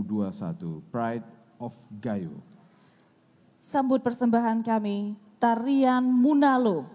21 Pride of Gayo. Sambut persembahan kami, tarian Munalo.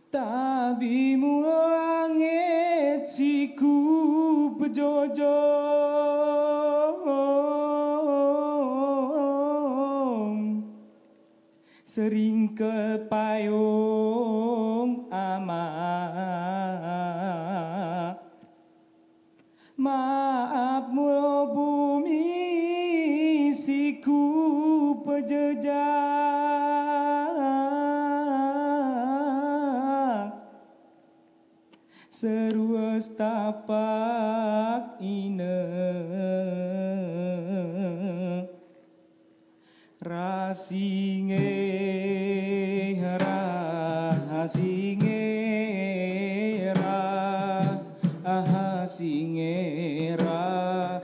Tabimu angin siku bejojo sering ke payung ama maaf mulo bumi siku pejejak seruas tapak ine rasinge rasinge rasinge rasinge rasinge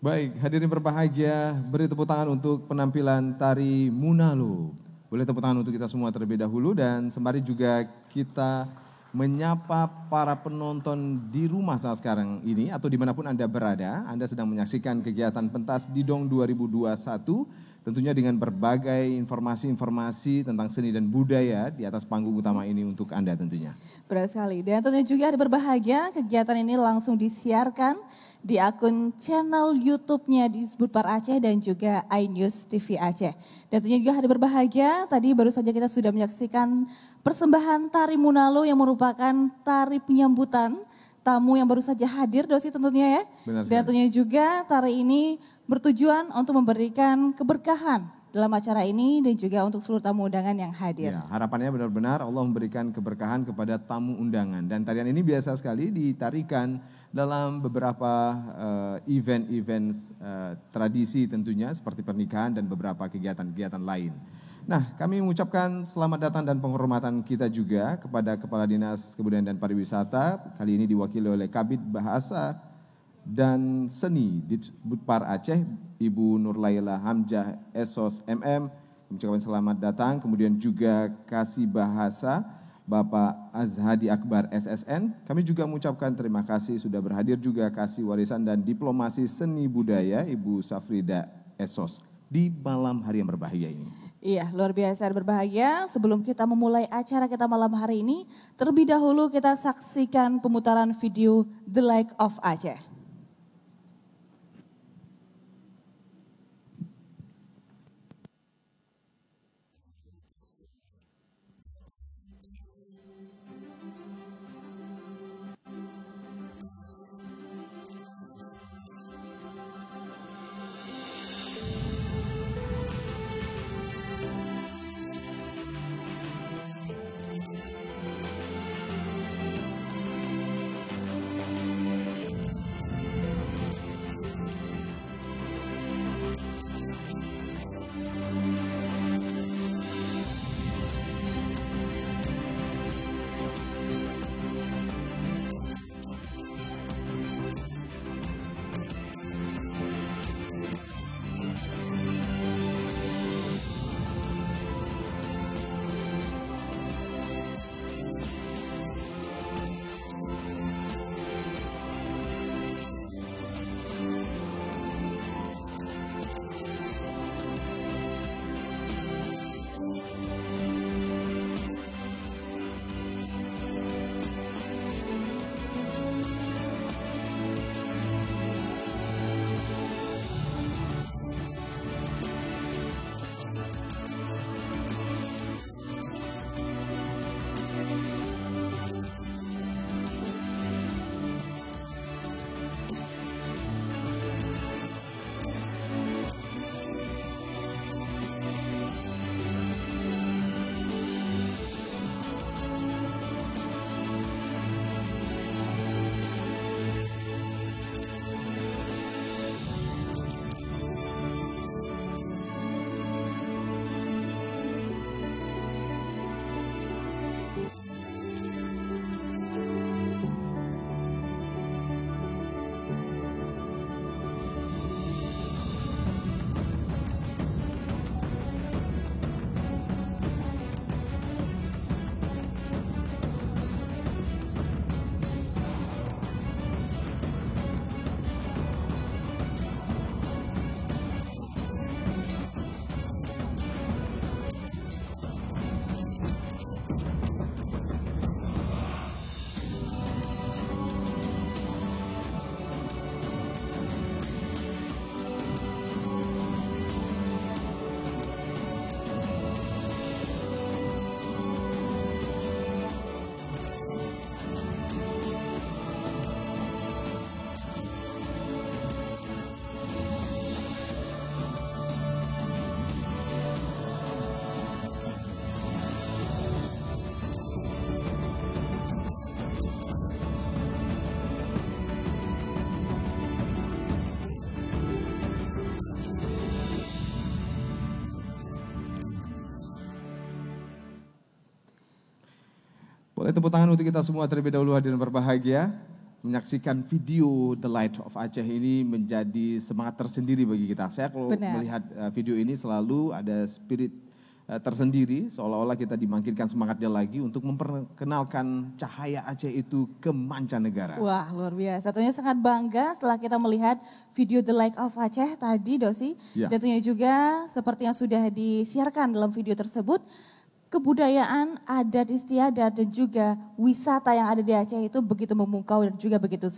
Baik, hadirin berbahagia, beri tepuk tangan untuk penampilan tari Munalo. Boleh tepuk tangan untuk kita semua terlebih dahulu dan sembari juga kita menyapa para penonton di rumah saat sekarang ini atau dimanapun Anda berada. Anda sedang menyaksikan kegiatan Pentas Didong 2021 tentunya dengan berbagai informasi-informasi tentang seni dan budaya di atas panggung utama ini untuk Anda tentunya. Benar sekali. Dan tentunya juga ada berbahagia, kegiatan ini langsung disiarkan di akun channel YouTube-nya di Budpar Aceh dan juga iNews TV Aceh. Dan tentunya juga ada berbahagia, tadi baru saja kita sudah menyaksikan persembahan tari Munalo yang merupakan tari penyambutan tamu yang baru saja hadir, Dosi tentunya ya. Benar Dan tentunya juga tari ini bertujuan untuk memberikan keberkahan dalam acara ini dan juga untuk seluruh tamu undangan yang hadir. Ya, harapannya benar-benar Allah memberikan keberkahan kepada tamu undangan. Dan tarian ini biasa sekali ditarikan dalam beberapa event-event tradisi tentunya seperti pernikahan dan beberapa kegiatan-kegiatan lain. Nah, kami mengucapkan selamat datang dan penghormatan kita juga kepada Kepala Dinas Kebudayaan dan Pariwisata, kali ini diwakili oleh Kabid Bahasa dan Seni di Budpar Aceh, Ibu Nurlaila Hamzah Esos MM, mengucapkan selamat datang, kemudian juga Kasih Bahasa, Bapak Azhadi Akbar SSN. Kami juga mengucapkan terima kasih sudah berhadir juga Kasih Warisan dan Diplomasi Seni Budaya, Ibu Safrida Esos, di malam hari yang berbahagia ini. Iya, luar biasa berbahagia. Sebelum kita memulai acara kita malam hari ini, terlebih dahulu kita saksikan pemutaran video The Lake of Aceh. Boleh tepuk tangan untuk kita semua terlebih dahulu hadirin berbahagia. menyaksikan video The Light of Aceh ini menjadi semangat tersendiri bagi kita. Saya kalau melihat video ini selalu ada spirit tersendiri, seolah-olah kita dibangkitkan semangatnya lagi untuk memperkenalkan cahaya Aceh itu ke mancanegara. Wah, luar biasa. Tentunya sangat bangga setelah kita melihat video The Light of Aceh tadi, Dosi. Ya. Dan tentunya juga seperti yang sudah disiarkan dalam video tersebut, kebudayaan, adat istiadat dan juga wisata yang ada di Aceh itu begitu memukau dan juga begitu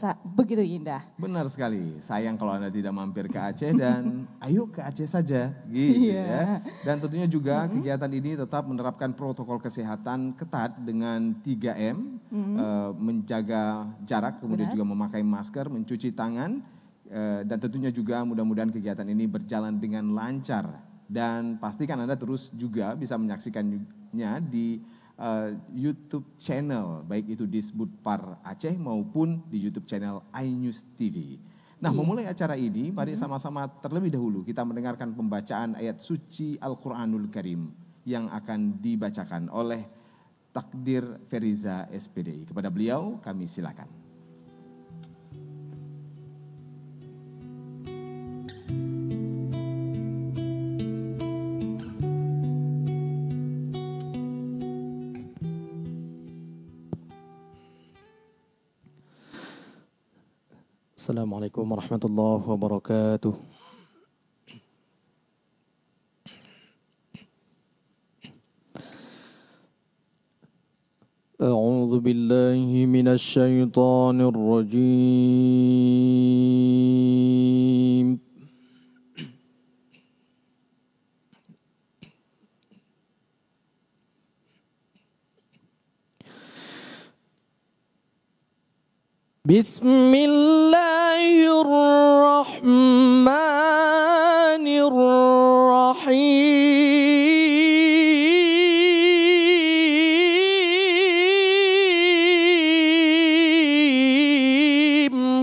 indah. Benar sekali. Sayang kalau Anda tidak mampir ke Aceh dan ayo ke Aceh saja, gitu ya. Dan tentunya juga kegiatan ini tetap menerapkan protokol kesehatan ketat dengan 3M, menjaga jarak, kemudian juga memakai masker, mencuci tangan, dan tentunya juga mudah-mudahan kegiatan ini berjalan dengan lancar. Dan pastikan Anda terus juga bisa menyaksikannya di YouTube channel, baik itu di Budpar Aceh maupun di YouTube channel iNews TV. Nah, memulai acara ini, mari sama-sama terlebih dahulu kita mendengarkan pembacaan ayat suci Al-Quranul Karim yang akan dibacakan oleh Takdir Feriza SPDI. Kepada beliau kami silakan. Assalamualaikum warahmatullahi wabarakatuh. A'udzu billahi minasy syaithanir rajim. Bismillahirrahmanirrahim.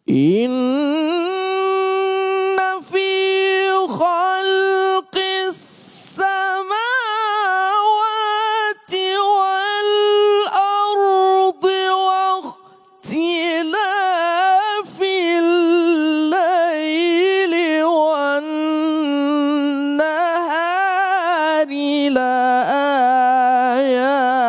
Inna fi khalqis samawati wal ardi wa ikhtilafil laili wan nahari la ayat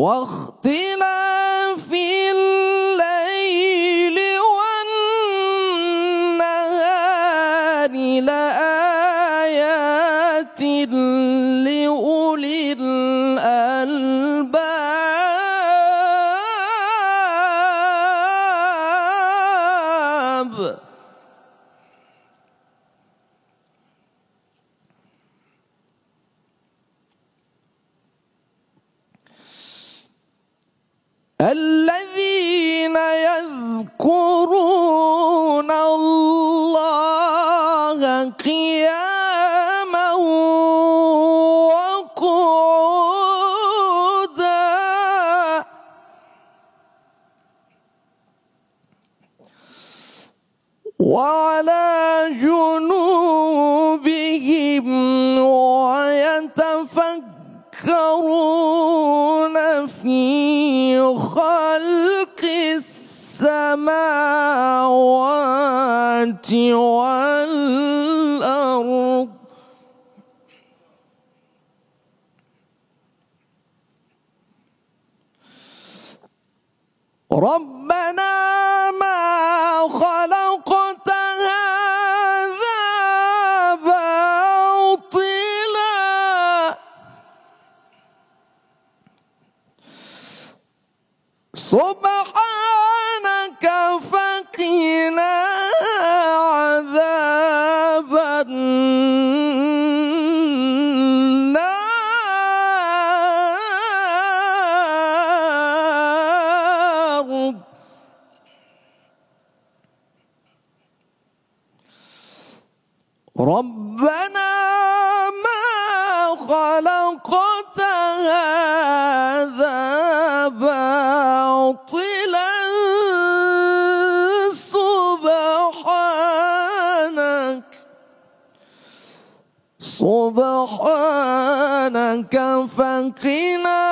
واختلاف الليل والنهار لآيات لأولي الألباب. الذين يذكرون الله قياما وقعودا وعلى جنوبهم ويتفكرون في خلق السماوات والأرض ربنا ما خلقت هذا باطلا سبحانك فقنا عذاب النار ربنا ما خلقت سبحانك فقنا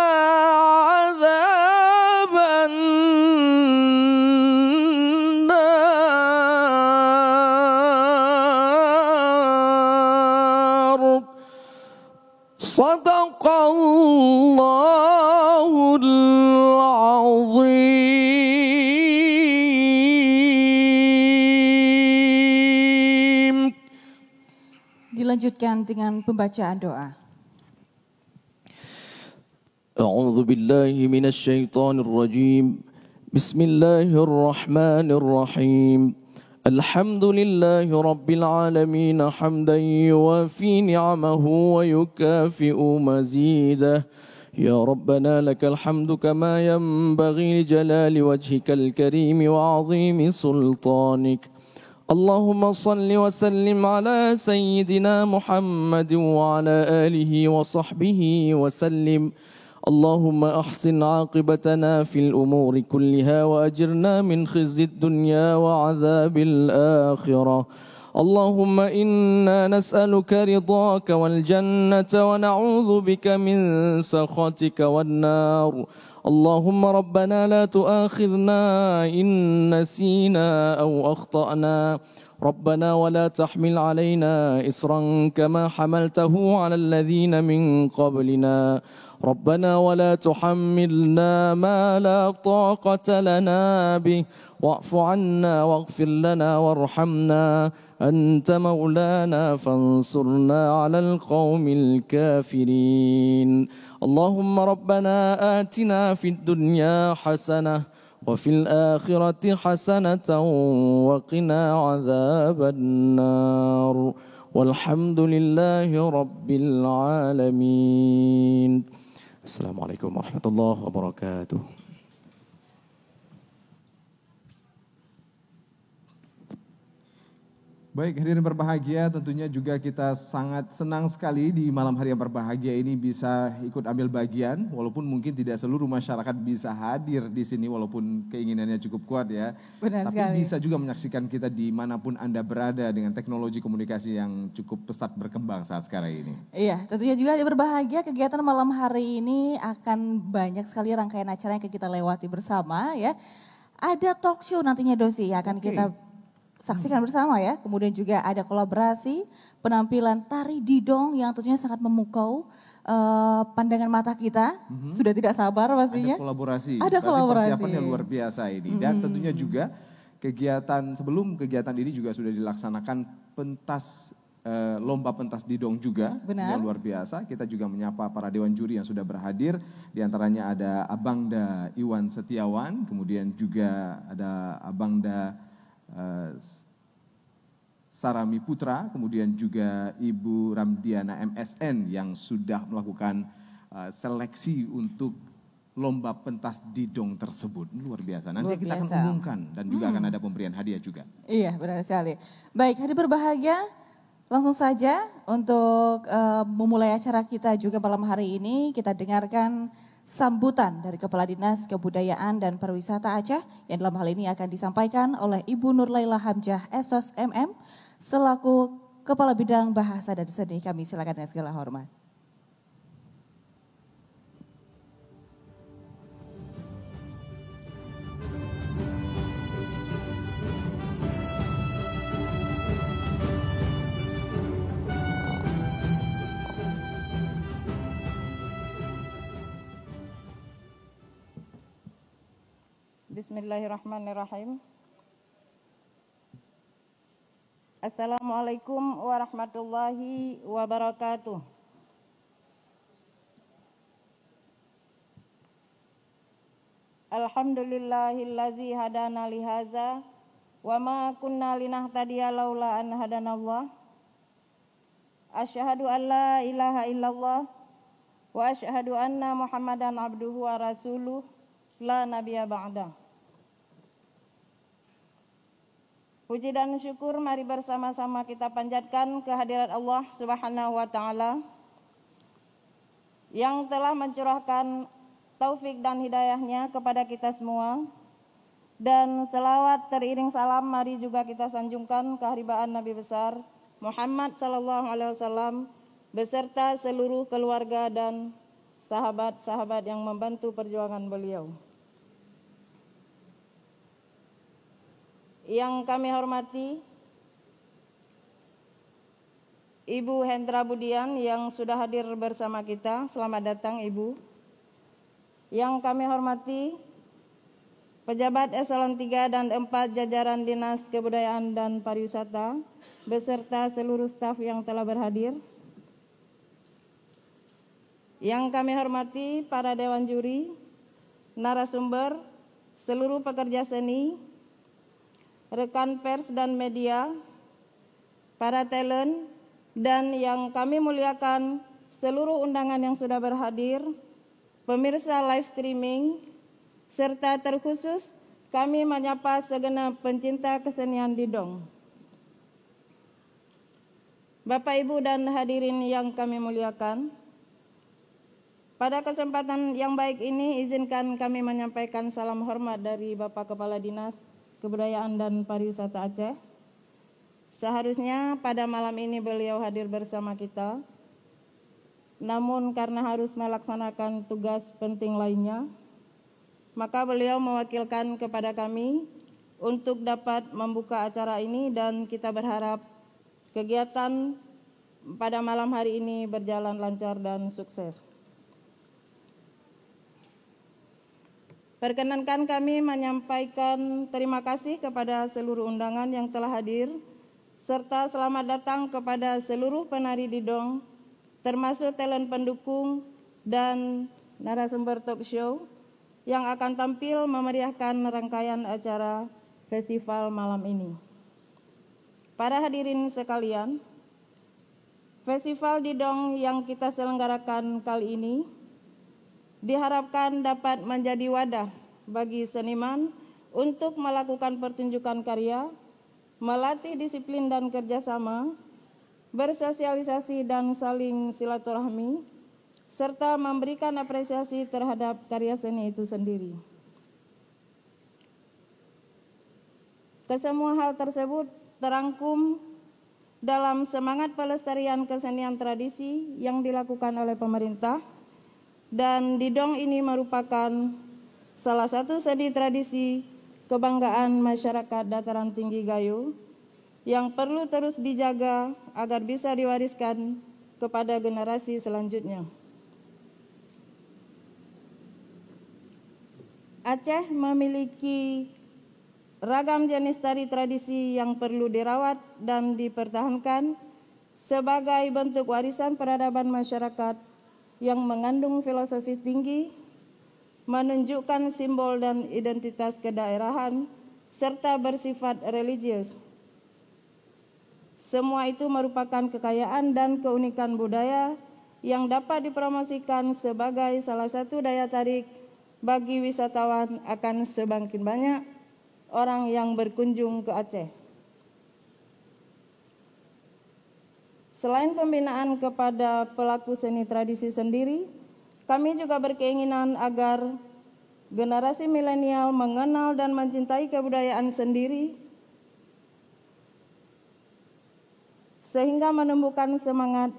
عذاب النار صدق الله العظيم. Dilanjutkan dengan pembacaan doa. أعوذ بالله من الشيطان الرجيم بسم الله الرحمن الرحيم الحمد لله رب العالمين حمدا يوافي نعمه ويكافئ مزيده يا ربنا لك الحمد كما ينبغي لجلال وجهك الكريم وعظيم سلطانك اللهم صل وسلم على سيدنا محمد وعلى آله وصحبه وسلم اللهم أحسن عاقبتنا في الأمور كلها وأجرنا من خزي الدنيا وعذاب الآخرة اللهم إنا نسألك رضاك والجنة ونعوذ بك من سخطك والنار اللهم ربنا لا تؤاخذنا إن نسينا أو أخطأنا ربنا ولا تحمل علينا إصرا كما حملته على الذين من قبلنا ربنا ولا تحملنا ما لا طاقة لنا به واعف عنا واغفر لنا وارحمنا أنت مولانا فانصرنا على القوم الكافرين اللهم ربنا آتنا في الدنيا حسنة وفي الآخرة حسنة وقنا عذاب النار والحمد لله رب العالمين. Assalamualaikum warahmatullahi wabarakatuh. Baik, hadirin berbahagia, tentunya juga kita sangat senang sekali di malam hari yang berbahagia ini bisa ikut ambil bagian, walaupun mungkin tidak seluruh masyarakat bisa hadir di sini, walaupun keinginannya cukup kuat ya. Benar Tapi sekali. bisa juga menyaksikan kita dimanapun Anda berada dengan teknologi komunikasi yang cukup pesat berkembang saat sekarang ini. Iya, tentunya juga ada berbahagia kegiatan malam hari ini akan banyak sekali rangkaian acara yang akan kita lewati bersama ya. Ada talk show nantinya Dosi yang akan kita saksikan bersama ya. Kemudian juga ada kolaborasi penampilan tari didong yang tentunya sangat memukau pandangan mata kita. Sudah tidak sabar pastinya. Ada kolaborasi. Ada Berarti kolaborasi. persiapannya luar biasa ini. Dan tentunya juga sebelum kegiatan ini juga sudah dilaksanakan lomba pentas didong juga. Benar. Yang luar biasa. Kita juga menyapa para dewan juri yang sudah berhadir. Di antaranya ada Abangda Iwan Setiawan, kemudian juga ada Abangda Sarami Putra, kemudian juga Ibu Ramdiana MSN yang sudah melakukan seleksi untuk lomba pentas didong tersebut. Luar biasa. Nanti Luar kita akan biasa. umumkan dan juga akan ada pemberian hadiah juga. Iya, benar sekali. Baik, hadir berbahagia. Langsung saja untuk memulai acara kita juga malam hari ini kita dengarkan sambutan dari Kepala Dinas Kebudayaan dan Pariwisata Aceh yang dalam hal ini akan disampaikan oleh Ibu Nurlaila Hamjah Esos MM selaku Kepala Bidang Bahasa dan Seni. Kami silakan dengan segala hormat. Bismillahirrahmanirrahim. Assalamualaikum warahmatullahi wabarakatuh. Alhamdulillahillazi hadana lihaza wa ma kunna linahtadiya laula an hadanallah. Asyhadu an la ilaha illallah wa asyhadu anna Muhammadan abduhu wa rasuluh la nabiyya ba'da. Puji dan syukur mari bersama-sama kita panjatkan kehadirat Allah Subhanahu wa taala yang telah mencurahkan taufik dan hidayahnya kepada kita semua. Dan selawat teriring salam mari juga kita sanjungkan keharibaan Nabi besar Muhammad sallallahu alaihi wasallam beserta seluruh keluarga dan sahabat-sahabat yang membantu perjuangan beliau. Yang kami hormati Ibu Hendra Budian yang sudah hadir bersama kita. Selamat datang Ibu. Yang kami hormati pejabat eselon 3 dan 4 jajaran Dinas Kebudayaan dan Pariwisata beserta seluruh staf yang telah berhadir. Yang kami hormati para dewan juri, narasumber, seluruh pekerja seni, rekan pers dan media, para talent, dan yang kami muliakan seluruh undangan yang sudah berhadir, pemirsa live streaming, serta terkhusus kami menyapa segenap pencinta kesenian didong. Bapak, Ibu, dan hadirin yang kami muliakan, pada kesempatan yang baik ini izinkan kami menyampaikan salam hormat dari Bapak Kepala Dinas Kebudayaan dan Pariwisata Aceh. Seharusnya pada malam ini beliau hadir bersama kita, namun karena harus melaksanakan tugas penting lainnya, maka beliau mewakilkan kepada kami untuk dapat membuka acara ini dan kita berharap kegiatan pada malam hari ini berjalan lancar dan sukses. Perkenankan kami menyampaikan terima kasih kepada seluruh undangan yang telah hadir, serta selamat datang kepada seluruh penari didong, termasuk talent pendukung dan narasumber talk show yang akan tampil memeriahkan rangkaian acara festival malam ini. Para hadirin sekalian, festival didong yang kita selenggarakan kali ini diharapkan dapat menjadi wadah bagi seniman untuk melakukan pertunjukan karya, melatih disiplin dan kerjasama, bersosialisasi dan saling silaturahmi, serta memberikan apresiasi terhadap karya seni itu sendiri. Kesemua hal tersebut terangkum dalam semangat pelestarian kesenian tradisi yang dilakukan oleh pemerintah, dan didong ini merupakan salah satu seni tradisi kebanggaan masyarakat dataran tinggi Gayo yang perlu terus dijaga agar bisa diwariskan kepada generasi selanjutnya. Aceh memiliki ragam jenis tari tradisi yang perlu dirawat dan dipertahankan sebagai bentuk warisan peradaban masyarakat yang mengandung filosofis tinggi, menunjukkan simbol dan identitas kedaerahan, serta bersifat religius. Semua itu merupakan kekayaan dan keunikan budaya yang dapat dipromosikan sebagai salah satu daya tarik bagi wisatawan akan semakin banyak orang yang berkunjung ke Aceh. Selain pembinaan kepada pelaku seni tradisi sendiri, kami juga berkeinginan agar generasi milenial mengenal dan mencintai kebudayaan sendiri, sehingga menumbuhkan semangat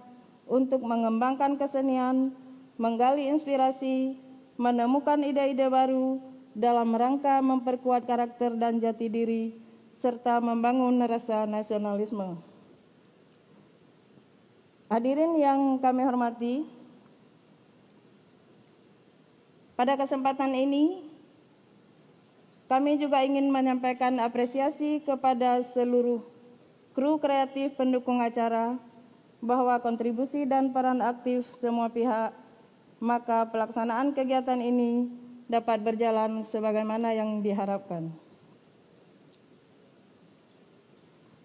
untuk mengembangkan kesenian, menggali inspirasi, menemukan ide-ide baru dalam rangka memperkuat karakter dan jati diri, serta membangun rasa nasionalisme. Hadirin yang kami hormati, pada kesempatan ini kami juga ingin menyampaikan apresiasi kepada seluruh kru kreatif pendukung acara bahwa kontribusi dan peran aktif semua pihak, maka pelaksanaan kegiatan ini dapat berjalan sebagaimana yang diharapkan.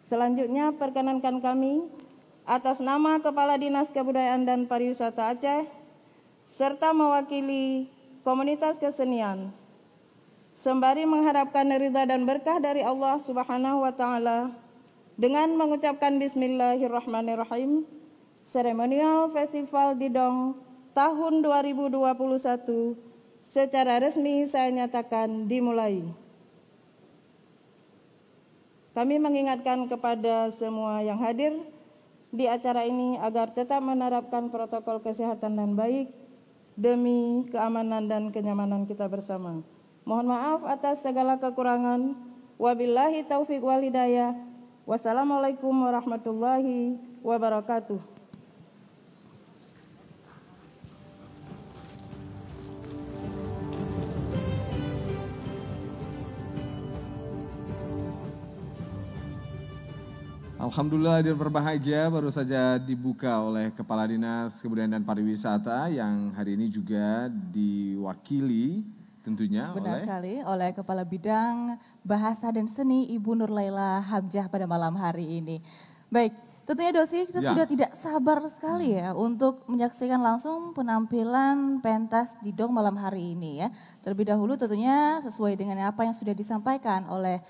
Selanjutnya perkenankan kami atas nama Kepala Dinas Kebudayaan dan Pariwisata Aceh serta mewakili komunitas kesenian, sembari mengharapkan ridha dan berkah dari Allah Subhanahu wa taala, dengan mengucapkan bismillahirrahmanirrahim, seremonial Festival Didong tahun 2021 secara resmi saya nyatakan dimulai. Kami mengingatkan kepada semua yang hadir di acara ini agar tetap menerapkan protokol kesehatan dan baik demi keamanan dan kenyamanan kita bersama. Mohon maaf atas segala kekurangan. Wabillahi taufiq wal hidayah. Wassalamualaikum warahmatullahi wabarakatuh. Alhamdulillah dan berbahagia baru saja dibuka oleh Kepala Dinas Kebudayaan dan Pariwisata yang hari ini juga diwakili tentunya Benar sekali oleh Kepala Bidang Bahasa dan Seni Ibu Nur Laila Hamjah pada malam hari ini. Baik, tentunya Dosi kita sudah tidak sabar sekali ya untuk menyaksikan langsung penampilan pentas Didong malam hari ini ya. Terlebih dahulu tentunya sesuai dengan apa yang sudah disampaikan oleh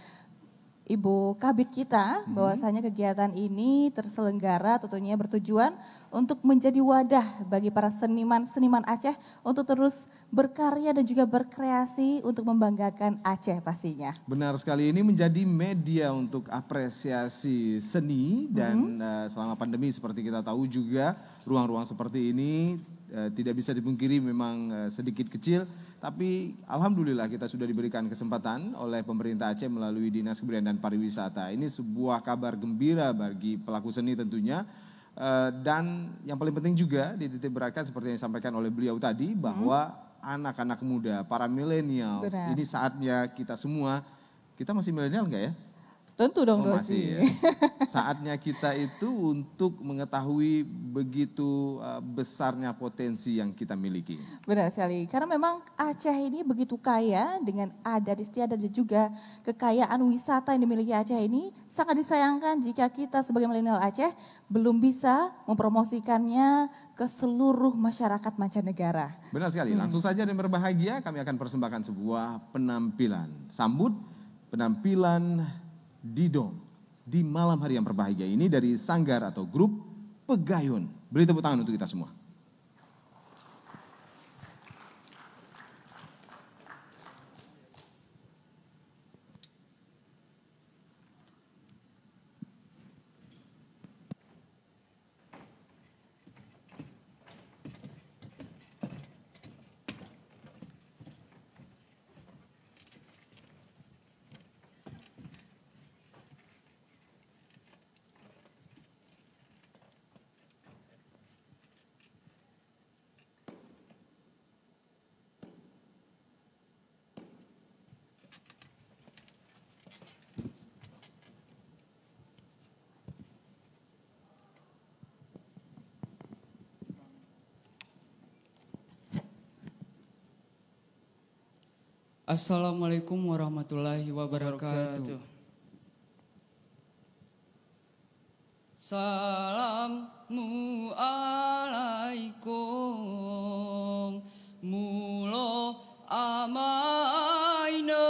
Ibu Kabid kita, bahwasanya kegiatan ini terselenggara tentunya bertujuan untuk menjadi wadah bagi para seniman Aceh untuk terus berkarya dan juga berkreasi untuk membanggakan Aceh pastinya. Benar sekali, ini menjadi media untuk apresiasi seni dan selama pandemi seperti kita tahu juga ruang-ruang seperti ini tidak bisa dipungkiri memang sedikit kecil. Tapi Alhamdulillah kita sudah diberikan kesempatan oleh pemerintah Aceh melalui Dinas Kebudayaan dan Pariwisata. Ini sebuah kabar gembira bagi pelaku seni tentunya. Dan yang paling penting juga dititik beratkan seperti yang disampaikan oleh beliau tadi bahwa anak-anak muda, para milenial, ini saatnya kita semua, kita masih milenial enggak ya? Tentu dong Dosi. Masih ya. Saatnya kita itu untuk mengetahui begitu besarnya potensi yang kita miliki. Benar sekali, karena memang Aceh ini begitu kaya dengan adat istiadat dan juga kekayaan wisata yang dimiliki Aceh ini. Sangat disayangkan jika kita sebagai milenial Aceh belum bisa mempromosikannya ke seluruh masyarakat mancanegara. Benar sekali, langsung saja dan berbahagia kami akan persembahkan sebuah penampilan. Sambut penampilan Didong di malam hari yang berbahagia ini dari Sanggar atau grup Pegayun. Beri tepuk tangan untuk kita semua. Assalamualaikum warahmatullahi wabarakatuh. Salamu alaikum mulo amaina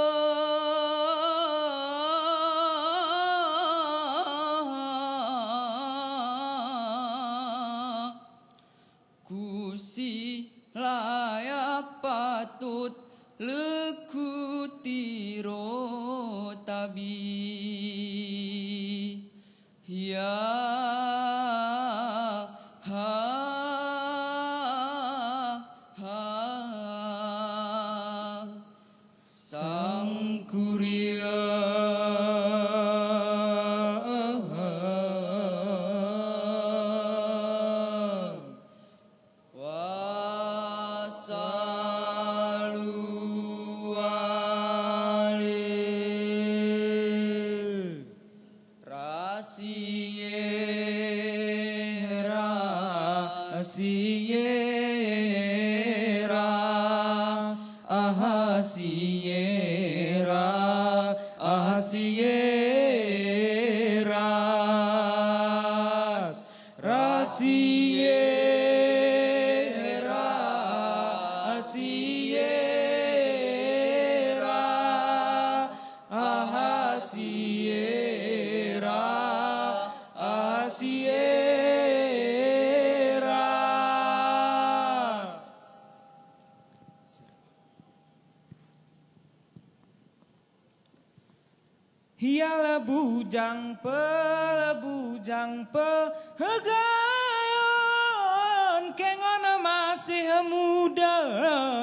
kusi layak patut lekutiro tabi ya ha ha sang kuria Hiala bujang pelebujang bujang pegayon kengon masih muda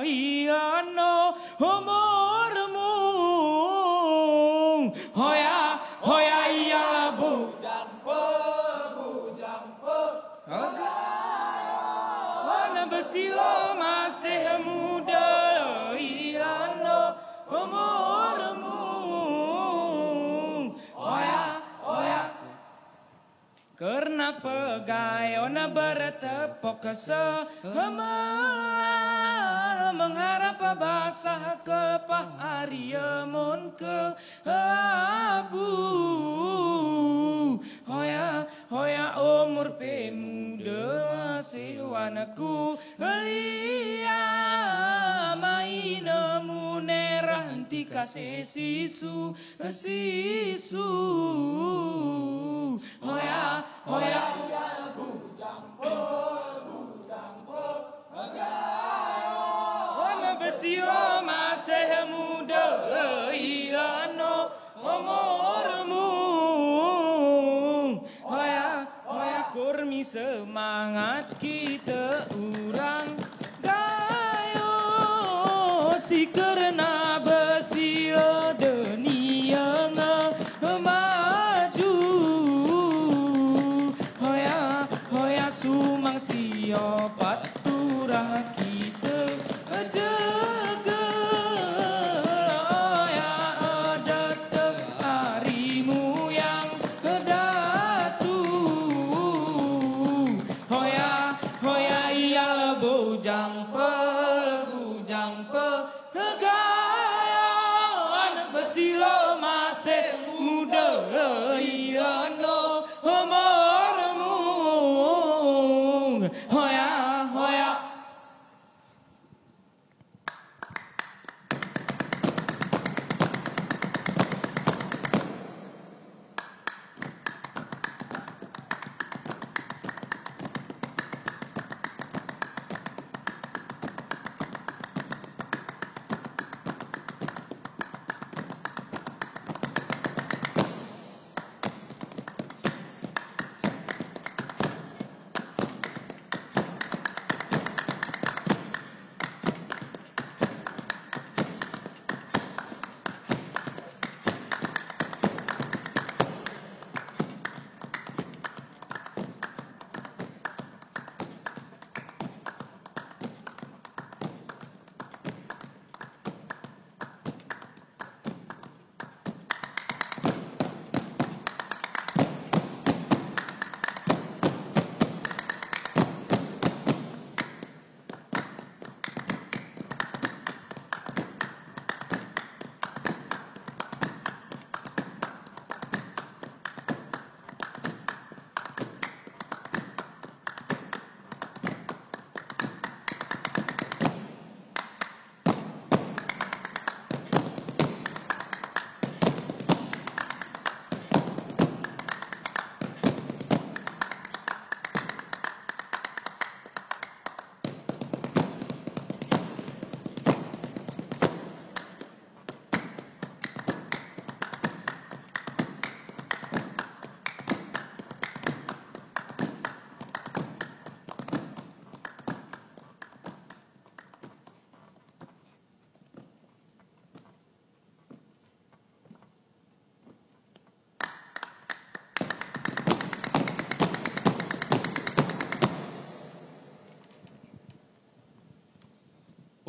iano umurmu hoya hoya iyalah bujang pegayon bersilo masih muda iano umurmu karena pegayon bertepuk sehemal mengharap basah kepah Aryamun ke abu hoya hoya umur pemuda masih wanaku lia mainemu nerah henti kasih sisu hoya hoya bujang pegayon besio masih muda ilano umurmu hoya hoya kurmi semangat kita urang gayo si karena besio dunia maju hoya hoya sumang sio paturah kita jaga hoya adat harimu yang datu hoya hoya iya bujang pegayon bersilo masih muda irano umurmu hoya hoya.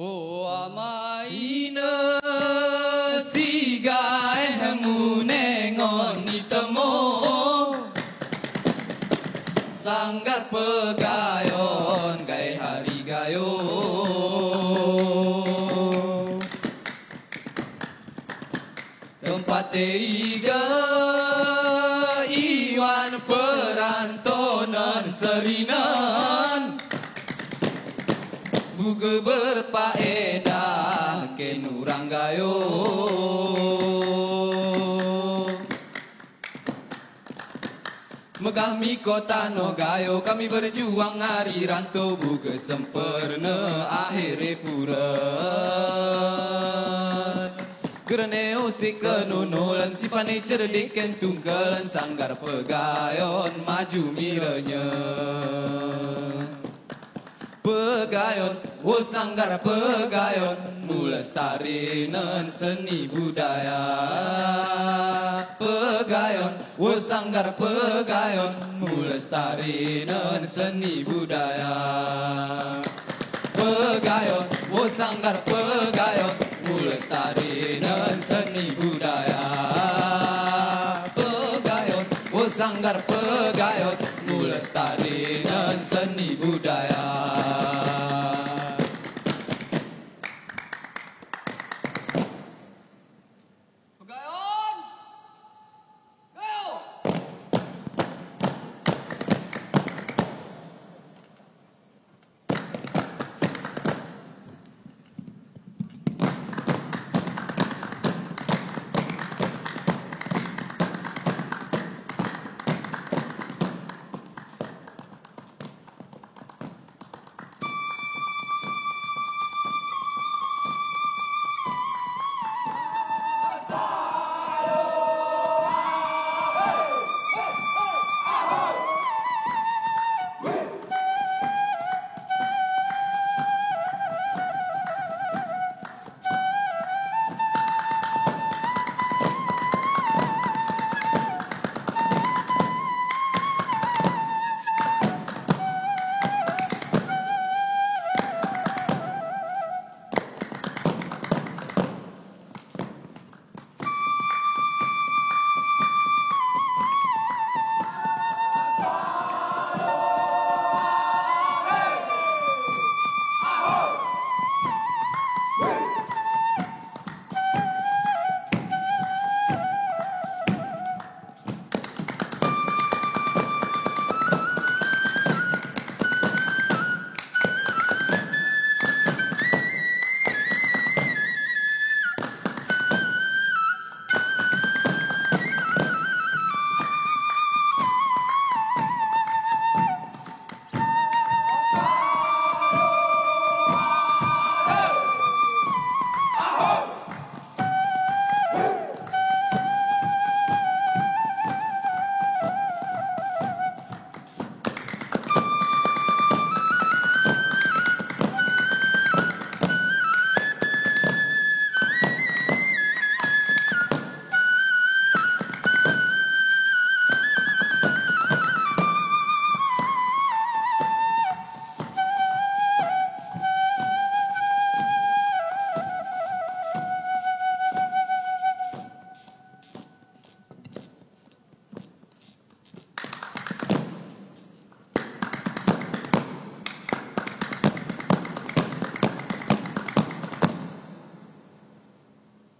O amaina sigai munengon itemo sanggar pegayon gai hari gayo tempat ija iwan perantonan serinan buka berpaedah ke nuranggayo megah mikota no gayo kami berjuang hari rantau buka sempurna akhirnya pura Kereneo si kenunulan si pane cerdik tunggalan sanggar pegayon maju miranya. Pegayon, wo sanggar pegayon, mulestarinan seni budaya. Pegayon, wo sanggar pegayon, mulestarinan seni budaya. Pegayon, wo sanggar pegayon, mulestarinan seni budaya. Pegayon, wo sanggar pegayon, mulestarinan seni budaya.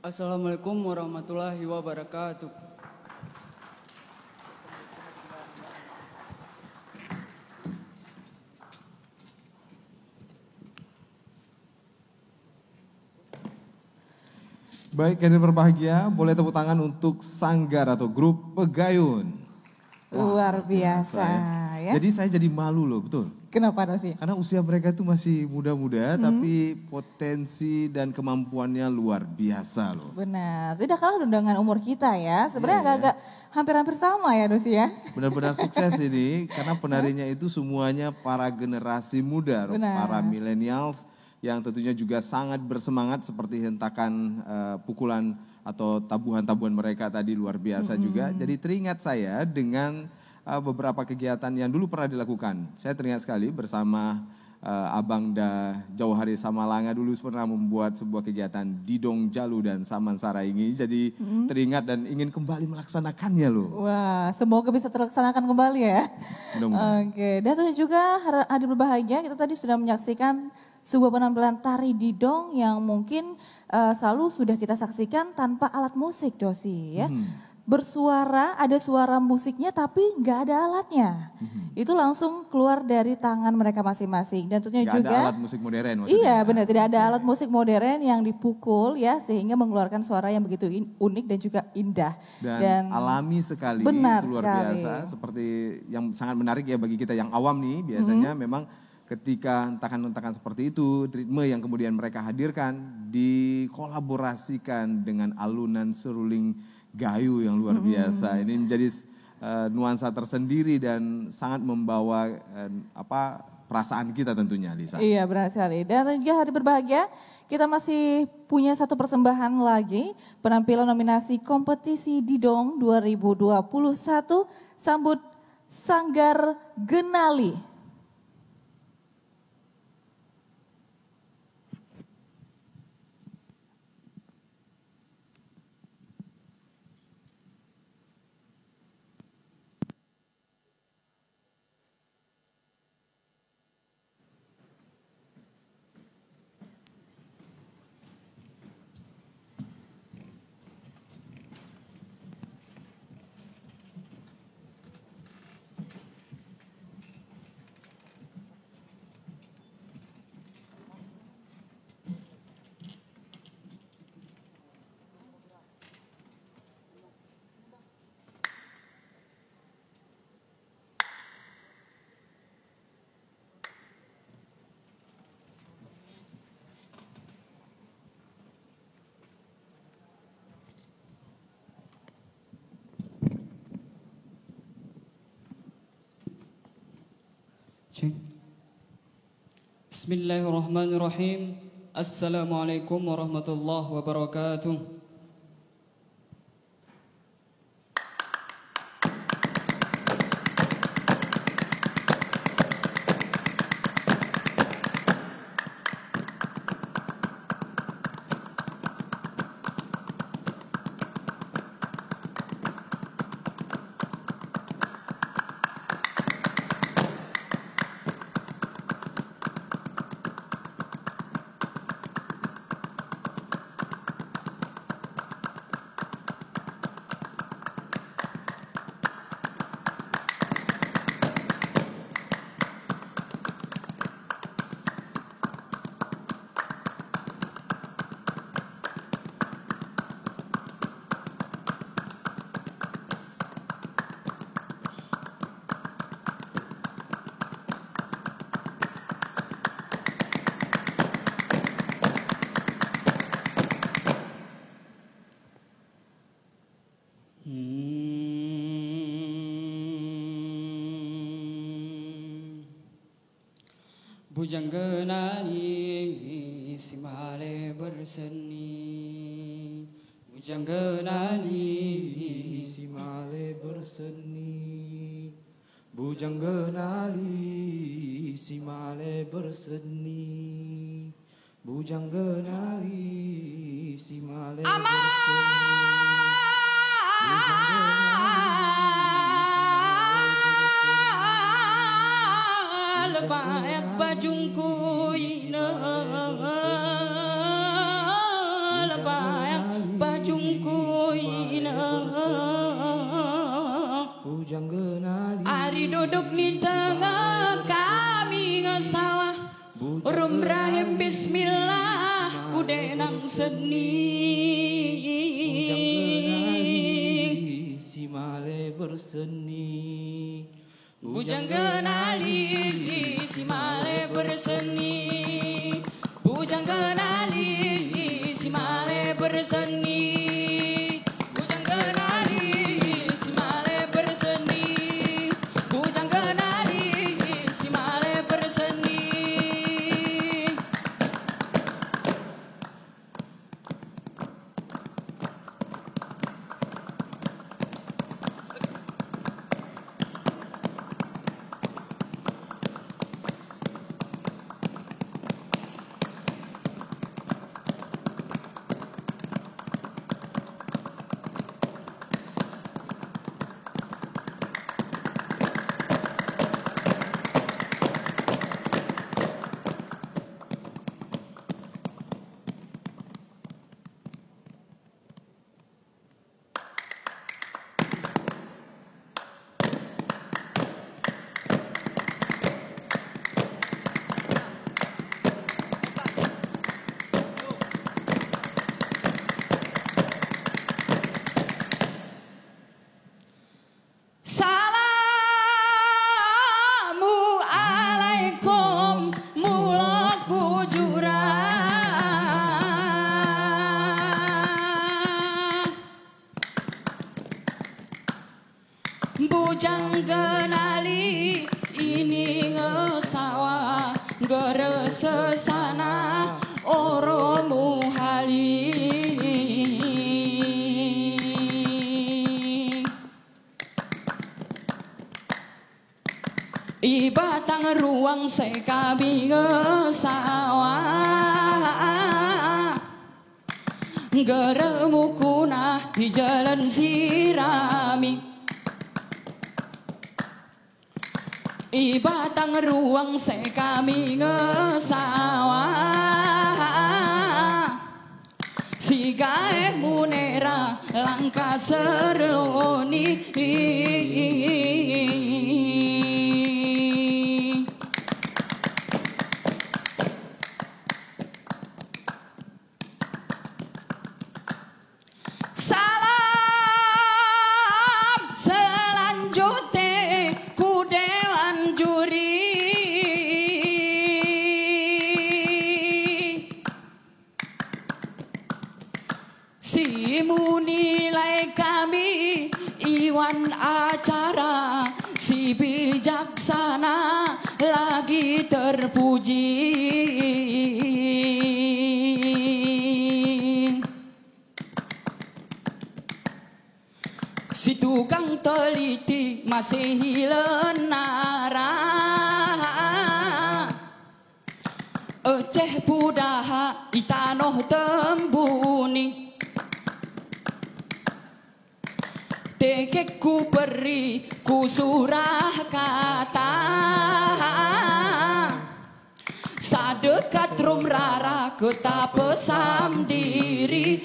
Assalamualaikum warahmatullahi wabarakatuh. Baik, yang berbahagia, boleh tepuk tangan untuk Sanggar atau grup Pegayun. Luar biasa ya. Jadi saya jadi malu loh, betul. Kenapa Dosi? Karena usia mereka itu masih muda-muda, tapi potensi dan kemampuannya luar biasa loh. Benar, tidak kalah dengan umur kita ya. Sebenarnya agak-agak hampir-hampir sama ya Dosi ya. Benar-benar sukses ini, karena penarinya itu semuanya para generasi muda, loh, Benar. para millennials yang tentunya juga sangat bersemangat seperti hentakan pukulan atau tabuhan-tabuhan mereka tadi luar biasa juga. Jadi teringat saya dengan beberapa kegiatan yang dulu pernah dilakukan. Saya teringat sekali bersama Abang Da Jauhari Samalanga dulu pernah membuat sebuah kegiatan Didong Jalu dan Saman Saraingi. Jadi teringat dan ingin kembali melaksanakannya loh. Wah, semoga bisa terlaksanakan kembali ya. Mudah-mudahan. Oke, dan tentunya juga hadir berbahagia, kita tadi sudah menyaksikan sebuah penampilan tari didong yang mungkin selalu sudah kita saksikan tanpa alat musik Dosi ya. Bersuara, ada suara musiknya tapi nggak ada alatnya. Itu langsung keluar dari tangan mereka masing-masing. Dan tentunya Nggak juga ada alat musik modern maksudnya. iya benar, tidak ada alat musik modern yang dipukul ya sehingga mengeluarkan suara yang begitu unik dan juga indah. Dan alami sekali, benar itu luar sekali. biasa. Seperti yang sangat menarik ya bagi kita yang awam nih, biasanya memang ketika hentakan-hentakan seperti itu, ritme yang kemudian mereka hadirkan dikolaborasikan dengan alunan seruling gayo yang luar biasa. Ini menjadi nuansa tersendiri dan sangat membawa perasaan kita tentunya, Lisa. Iya, benar sekali. Dan juga hari berbahagia, kita masih punya satu persembahan lagi, penampilan nominasi kompetisi Didong 2021, sambut Sanggar Genali. Bismillahirrahmanirrahim. Assalamualaikum warahmatullahi wabarakatuh. Bujang Genali Simale berseni, Bujang Genali Simale berseni, Bujang Genali Simale berseni, Bujang Genali Simale berseni, Bujang lebayak bajungku ina, lebayak bajungku ina, Bujang Genali ari duduk di tengah kami ngesawah, rumrahim bismillah kudenang seni, Simale berseni, Bujang Genali Simale berseni, Bujang Genali Simale berseni, Bujang Genali Simale berseni, Bujang Genali Simale berseni. geresesana oromu hali ibatang ruang sekabi ngesawah geremu kunah di jalan sirami ibatang ruang sekami ngesawah si gaeh munera langka serloni salam selanjutnya ku dewan juri si munilai kami iwan acara si bijaksana lagi terpuji si tukang teliti masih hilenara Eceh pudaha itanoh tembuni Tekek ku beri ku surah kata Sadekat rum rara keta pesam diri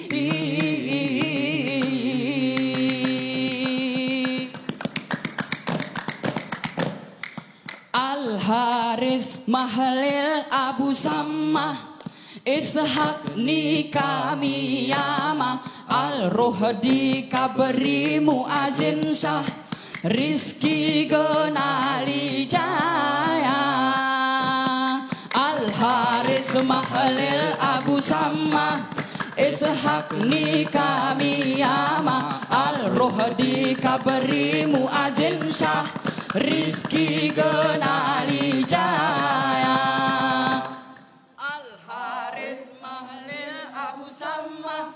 Al-Haris Mahlil Abu Sammah Ishaq Nikami Yama Al-Rohdi Kabri Muazin Syah Rizki Genali Jaya Al-Haris Mahlil Abu Sammah Ishaq Nikami Yama Al-Rohdi Kabri Muazin Syah Rizki Genali Jaya Al-Haris Mahlil Abu Sammah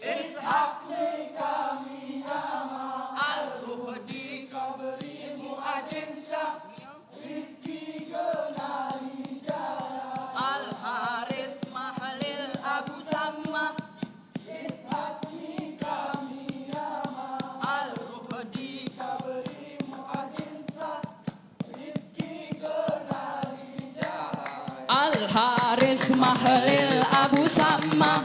Ishaq Nikami Yama Al-Ruhdi Kabri Muazin Syah Rizki Genali Jaya Al-Haris Mahlil Abu Sammah Ishaq Nikami Yama Al-Ruhdi Kabri Al-Haris Mahlil Abu Sammah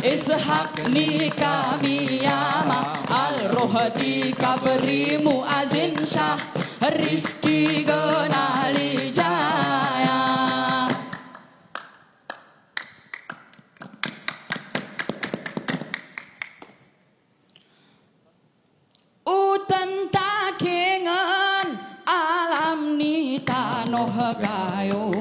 Ishaq Nikami Yama Al-Rohdi Kabri Muazin Syah Rizki Genali Jaya Utan takengan alam ni tanoh gayo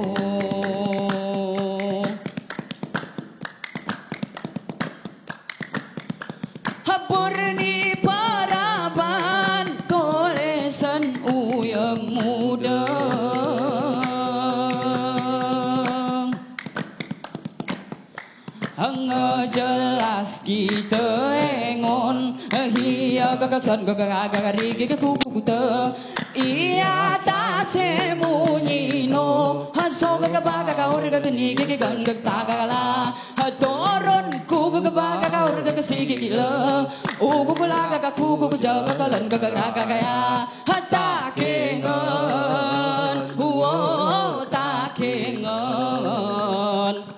Purni paraban tolesan uyang muda jelas kita engon hiya kakasan kakagari kikukuta iya ta semunyi no haso kakabaga kaur kakani kikigan kakagala hatoron kuku kabaga kaur kakasigi gila ugu kulaga kakuku kujaga kalan kakaraga kaya hatakengon uo takengon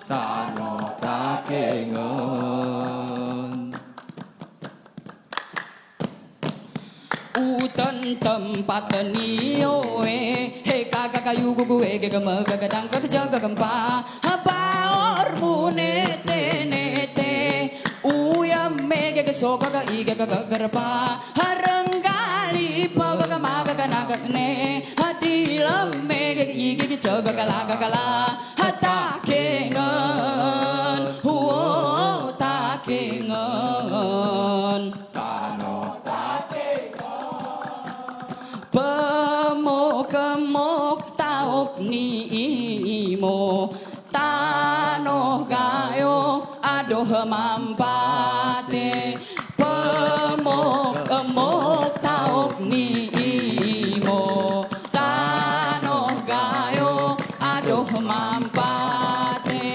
tano takengon utan tempat nioe he kakak kayu gue gegama gagadang kagajaga gempa baor munete nete uyam mege kesoka ga iga gagarpa harenggali paga maga kanaga ne hadilam mege igi kejaga galaga gala hatakengon huo takengon tano Pemok-mok taok ni imo tanoh gayo aduh mampate pemok emok taok ni imo tanoh gayo aduh mampate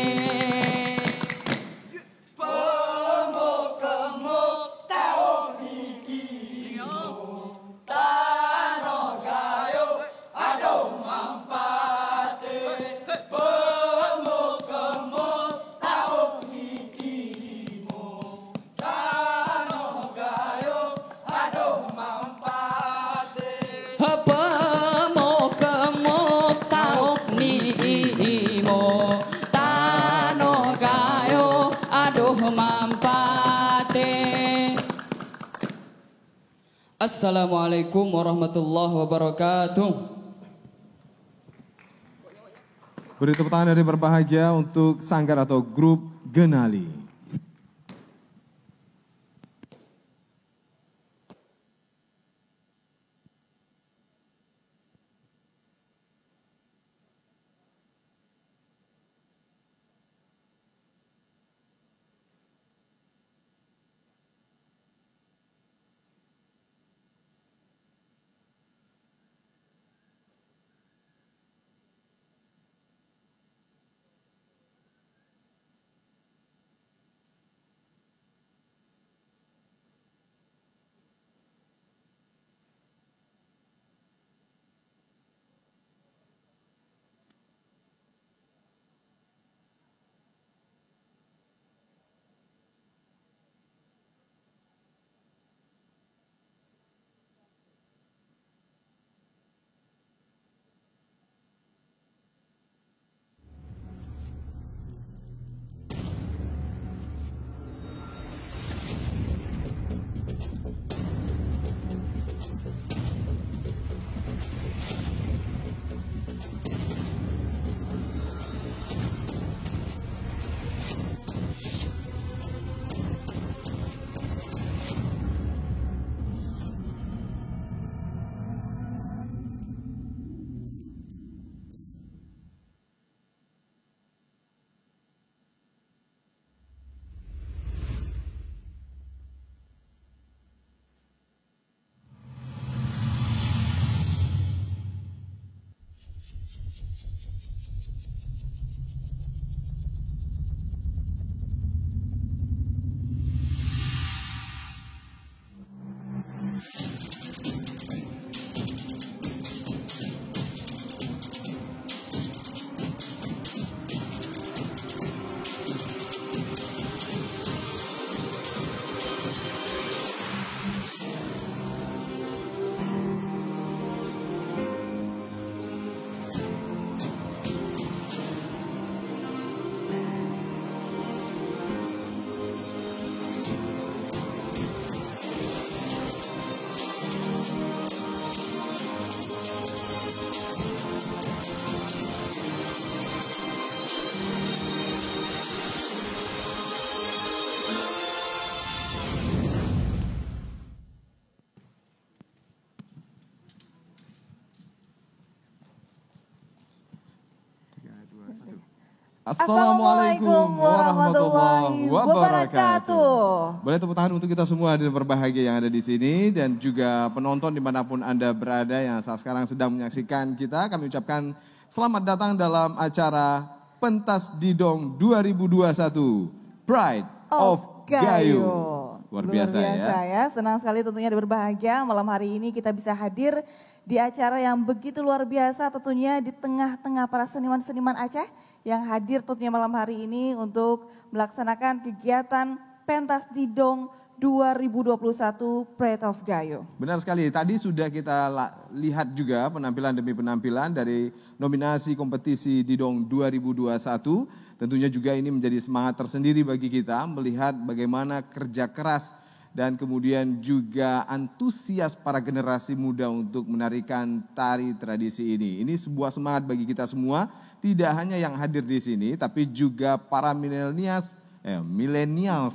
pemok emok taok ni imo tanoh gayo aduh mampate pemok emok taok ni imo tanoh gayo aduh mampate pemok emok taok ni imo tanoh gayo aduh mampate. Assalamualaikum warahmatullahi wabarakatuh. Beri tepuk tangan dari berbahagia untuk Sanggar atau grup Genali. Assalamualaikum warahmatullahi wabarakatuh. Boleh tepuk tangan untuk kita semua dan berbahagia yang ada di sini dan juga penonton dimanapun Anda berada yang saat sekarang sedang menyaksikan kita. Kami ucapkan selamat datang dalam acara Pentas Didong 2021 Pride of Gayo. Luar biasa ya. Senang sekali tentunya berbahagia malam hari ini kita bisa hadir di acara yang begitu luar biasa tentunya di tengah-tengah para seniman-seniman Aceh yang hadir tentunya malam hari ini untuk melaksanakan kegiatan Pentas Didong 2021 Pride of Gayo. Benar sekali, tadi sudah kita lihat juga penampilan demi penampilan dari nominasi kompetisi Didong 2021. Tentunya juga ini menjadi semangat tersendiri bagi kita melihat bagaimana kerja keras dan kemudian juga antusias para generasi muda untuk menarikan tari tradisi ini. Ini sebuah semangat bagi kita semua, tidak hanya yang hadir di sini tapi juga para millennials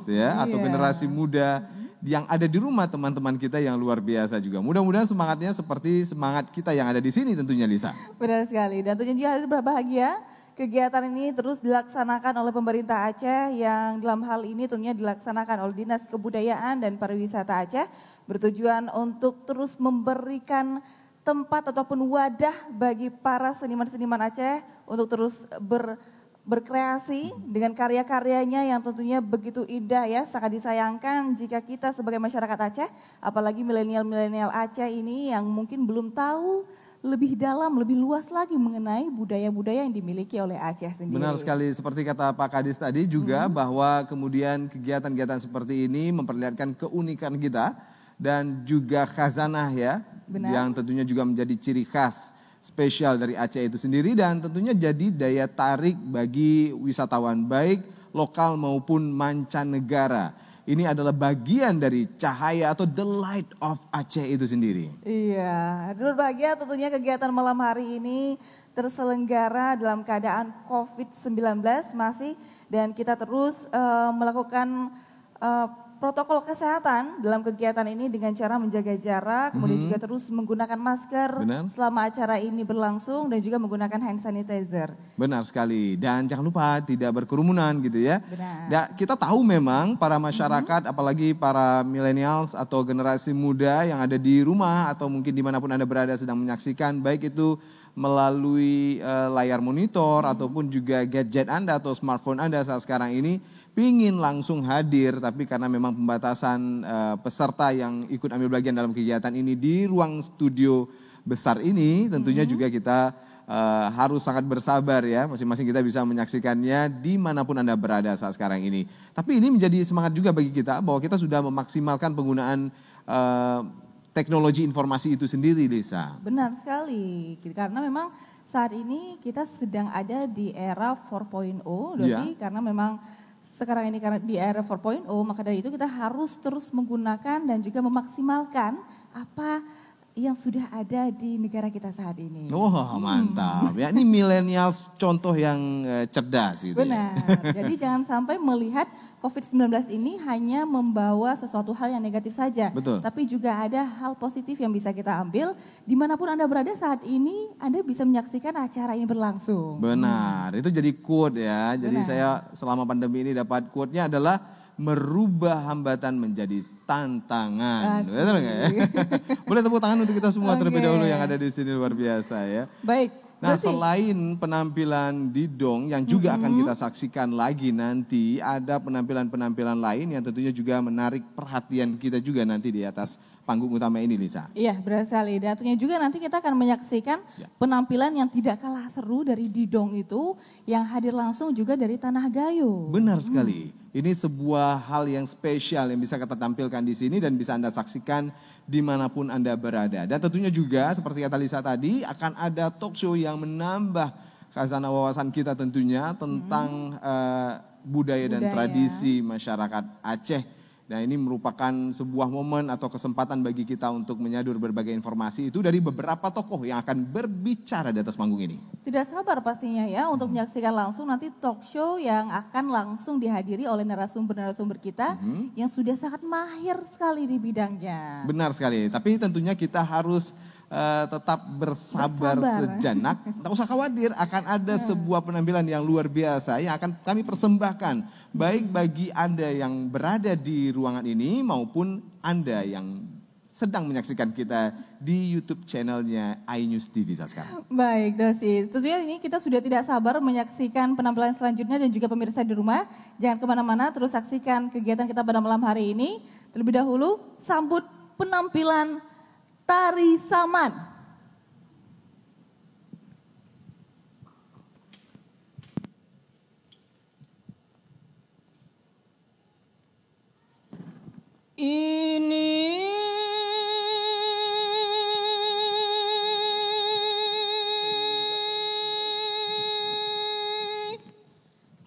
ya atau generasi muda yang ada di rumah teman-teman kita yang luar biasa juga. Mudah-mudahan semangatnya seperti semangat kita yang ada di sini tentunya, Lisa. Benar sekali dan tentunya juga hadir berbahagia kegiatan ini terus dilaksanakan oleh pemerintah Aceh yang dalam hal ini tentunya dilaksanakan oleh Dinas Kebudayaan dan Pariwisata Aceh bertujuan untuk terus memberikan tempat ataupun wadah bagi para seniman-seniman Aceh untuk terus berkreasi dengan karya-karyanya yang tentunya begitu indah ya, sangat disayangkan jika kita sebagai masyarakat Aceh, apalagi milenial-milenial Aceh ini yang mungkin belum tahu lebih dalam, lebih luas lagi mengenai budaya-budaya yang dimiliki oleh Aceh sendiri. Benar sekali, seperti kata Pak Kadis tadi juga bahwa kemudian kegiatan-kegiatan seperti ini memperlihatkan keunikan kita dan juga khazanah ya, yang tentunya juga menjadi ciri khas spesial dari Aceh itu sendiri dan tentunya jadi daya tarik bagi wisatawan baik lokal maupun mancanegara. Ini adalah bagian dari cahaya atau the light of Aceh itu sendiri. Iya, berbahagia tentunya kegiatan malam hari ini terselenggara dalam keadaan COVID-19 masih dan kita terus melakukan protokol kesehatan dalam kegiatan ini dengan cara menjaga jarak, kemudian juga terus menggunakan masker selama acara ini berlangsung dan juga menggunakan hand sanitizer. Benar sekali, dan jangan lupa tidak berkerumunan gitu ya. Benar. Kita tahu memang para masyarakat, apalagi para millennials atau generasi muda yang ada di rumah atau mungkin dimanapun Anda berada sedang menyaksikan, baik itu melalui layar monitor ataupun juga gadget Anda atau smartphone Anda saat sekarang ini, pingin langsung hadir, tapi karena memang pembatasan peserta yang ikut ambil bagian dalam kegiatan ini di ruang studio besar ini, tentunya juga kita harus sangat bersabar ya, masing-masing kita bisa menyaksikannya dimanapun Anda berada saat sekarang ini. Tapi ini menjadi semangat juga bagi kita bahwa kita sudah memaksimalkan penggunaan teknologi informasi itu sendiri, Lisa. Benar sekali, karena memang saat ini kita sedang ada di era 4.0, Dosi, karena memang sekarang ini karena di era 4.0, maka dari itu kita harus terus menggunakan dan juga memaksimalkan apa yang sudah ada di negara kita saat ini. Oh mantap, ya ini millennials contoh yang cerdas gitu. Benar, jadi jangan sampai melihat COVID-19 ini hanya membawa sesuatu hal yang negatif saja. Betul. Tapi juga ada hal positif yang bisa kita ambil, dimanapun Anda berada saat ini, Anda bisa menyaksikan acara ini berlangsung. Benar, itu jadi quote ya, jadi saya selama pandemi ini dapat quote-nya adalah merubah hambatan menjadi tantangan. Betul nggak ya? Boleh tepuk tangan untuk kita semua terlebih dahulu yang ada di sini, luar biasa ya. Baik. Nah, selain penampilan Didong yang juga akan kita saksikan lagi nanti, ada penampilan-penampilan lain yang tentunya juga menarik perhatian kita juga nanti di atas panggung utama ini, Lisa. Iya, benar sekali. Dan tentunya juga nanti kita akan menyaksikan penampilan yang tidak kalah seru dari Didong itu, yang hadir langsung juga dari Tanah Gayo. Benar sekali. Ini sebuah hal yang spesial yang bisa kita tampilkan di sini dan bisa Anda saksikan dimanapun Anda berada. Dan tentunya juga seperti kata Lisa tadi, akan ada talk show yang menambah khazanah wawasan kita tentunya tentang budaya dan tradisi masyarakat Aceh. Nah, ini merupakan sebuah momen atau kesempatan bagi kita untuk menyadur berbagai informasi itu dari beberapa tokoh yang akan berbicara di atas panggung ini. Tidak sabar pastinya ya untuk menyaksikan langsung nanti talk show yang akan langsung dihadiri oleh narasumber-narasumber kita yang sudah sangat mahir sekali di bidangnya. Benar sekali, tapi tentunya kita harus tetap bersabar sejenak. Tak usah khawatir, akan ada sebuah penampilan yang luar biasa yang akan kami persembahkan. Baik bagi Anda yang berada di ruangan ini maupun Anda yang sedang menyaksikan kita di YouTube channelnya iNews TV sekarang. Baik Dosi, tentunya ini kita sudah tidak sabar menyaksikan penampilan selanjutnya dan juga pemirsa di rumah. Jangan kemana-mana, terus saksikan kegiatan kita pada malam hari ini. Terlebih dahulu sambut penampilan Tari Saman. Ini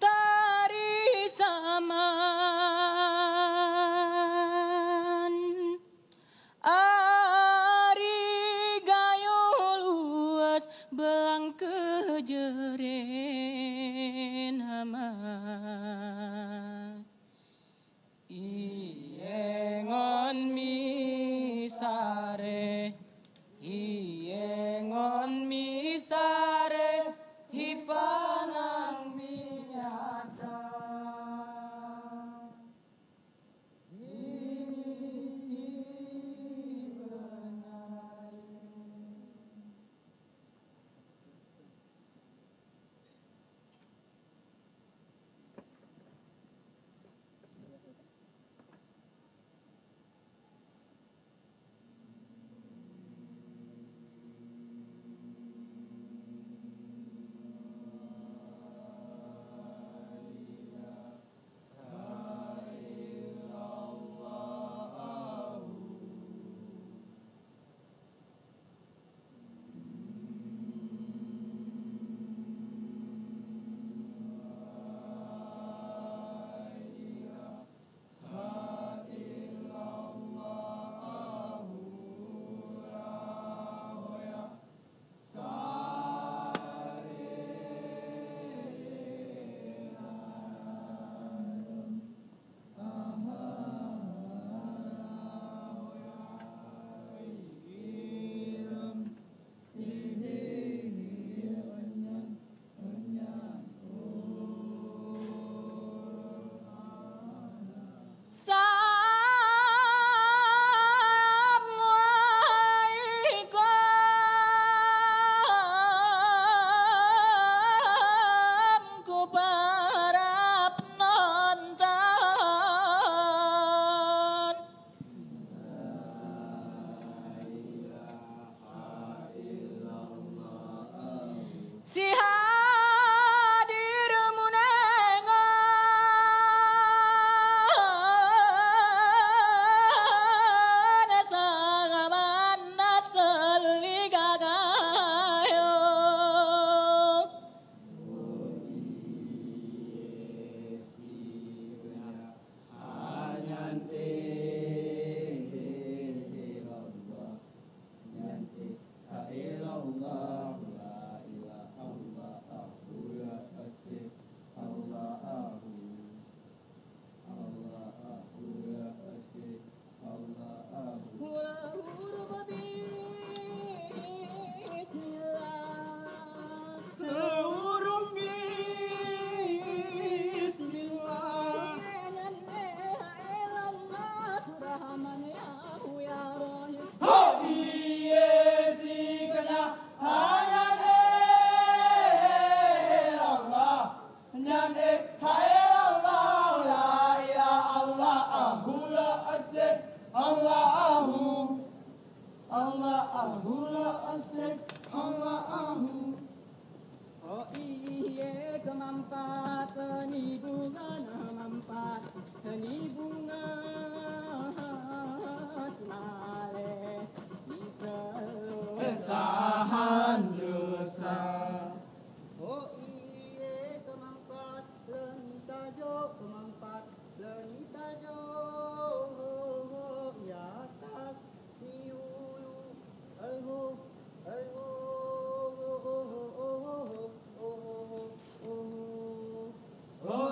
Tari Saman Ari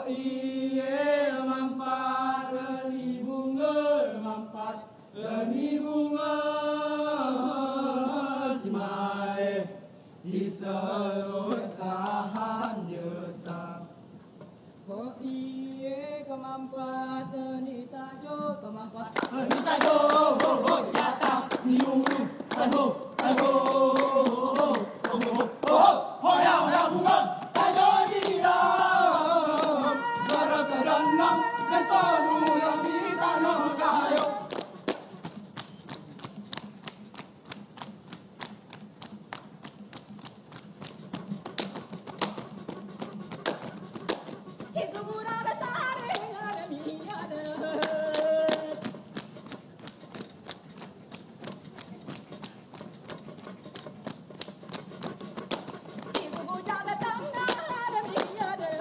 iye mampat leni bunga mampat leni bunga simai isalo sahan yesa ko iye kemampat leni tajo kemampat leni tajo ho ho yata ni ulu tajo tajo ho ho ho ya bunga tajo dia Barakadannam kesaru yang kita nakayo Itu gurada sare ada miada. Itu gurada tangga ada miada.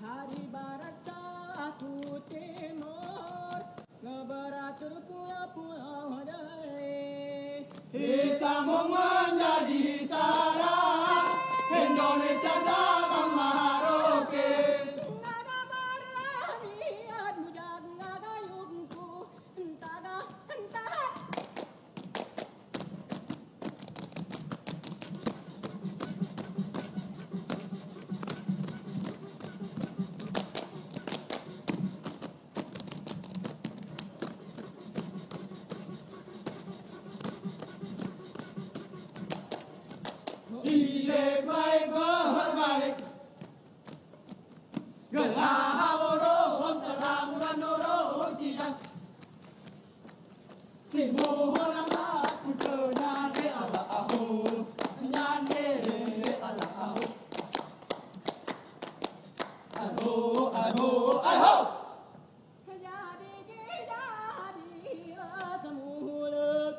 Hari barat satu timur, ngeberatur pulau-pulau dari. Disambung menjadi sarang Indonesia Sabang Merauke. Nada beranian bujang nada yungku, entah entah. Iye baik berbalik Gelah borong terang dan dorong sidang Simuhun amat kenyane ala ahu Nyane ala ahu Aho aho aho Jadi semula.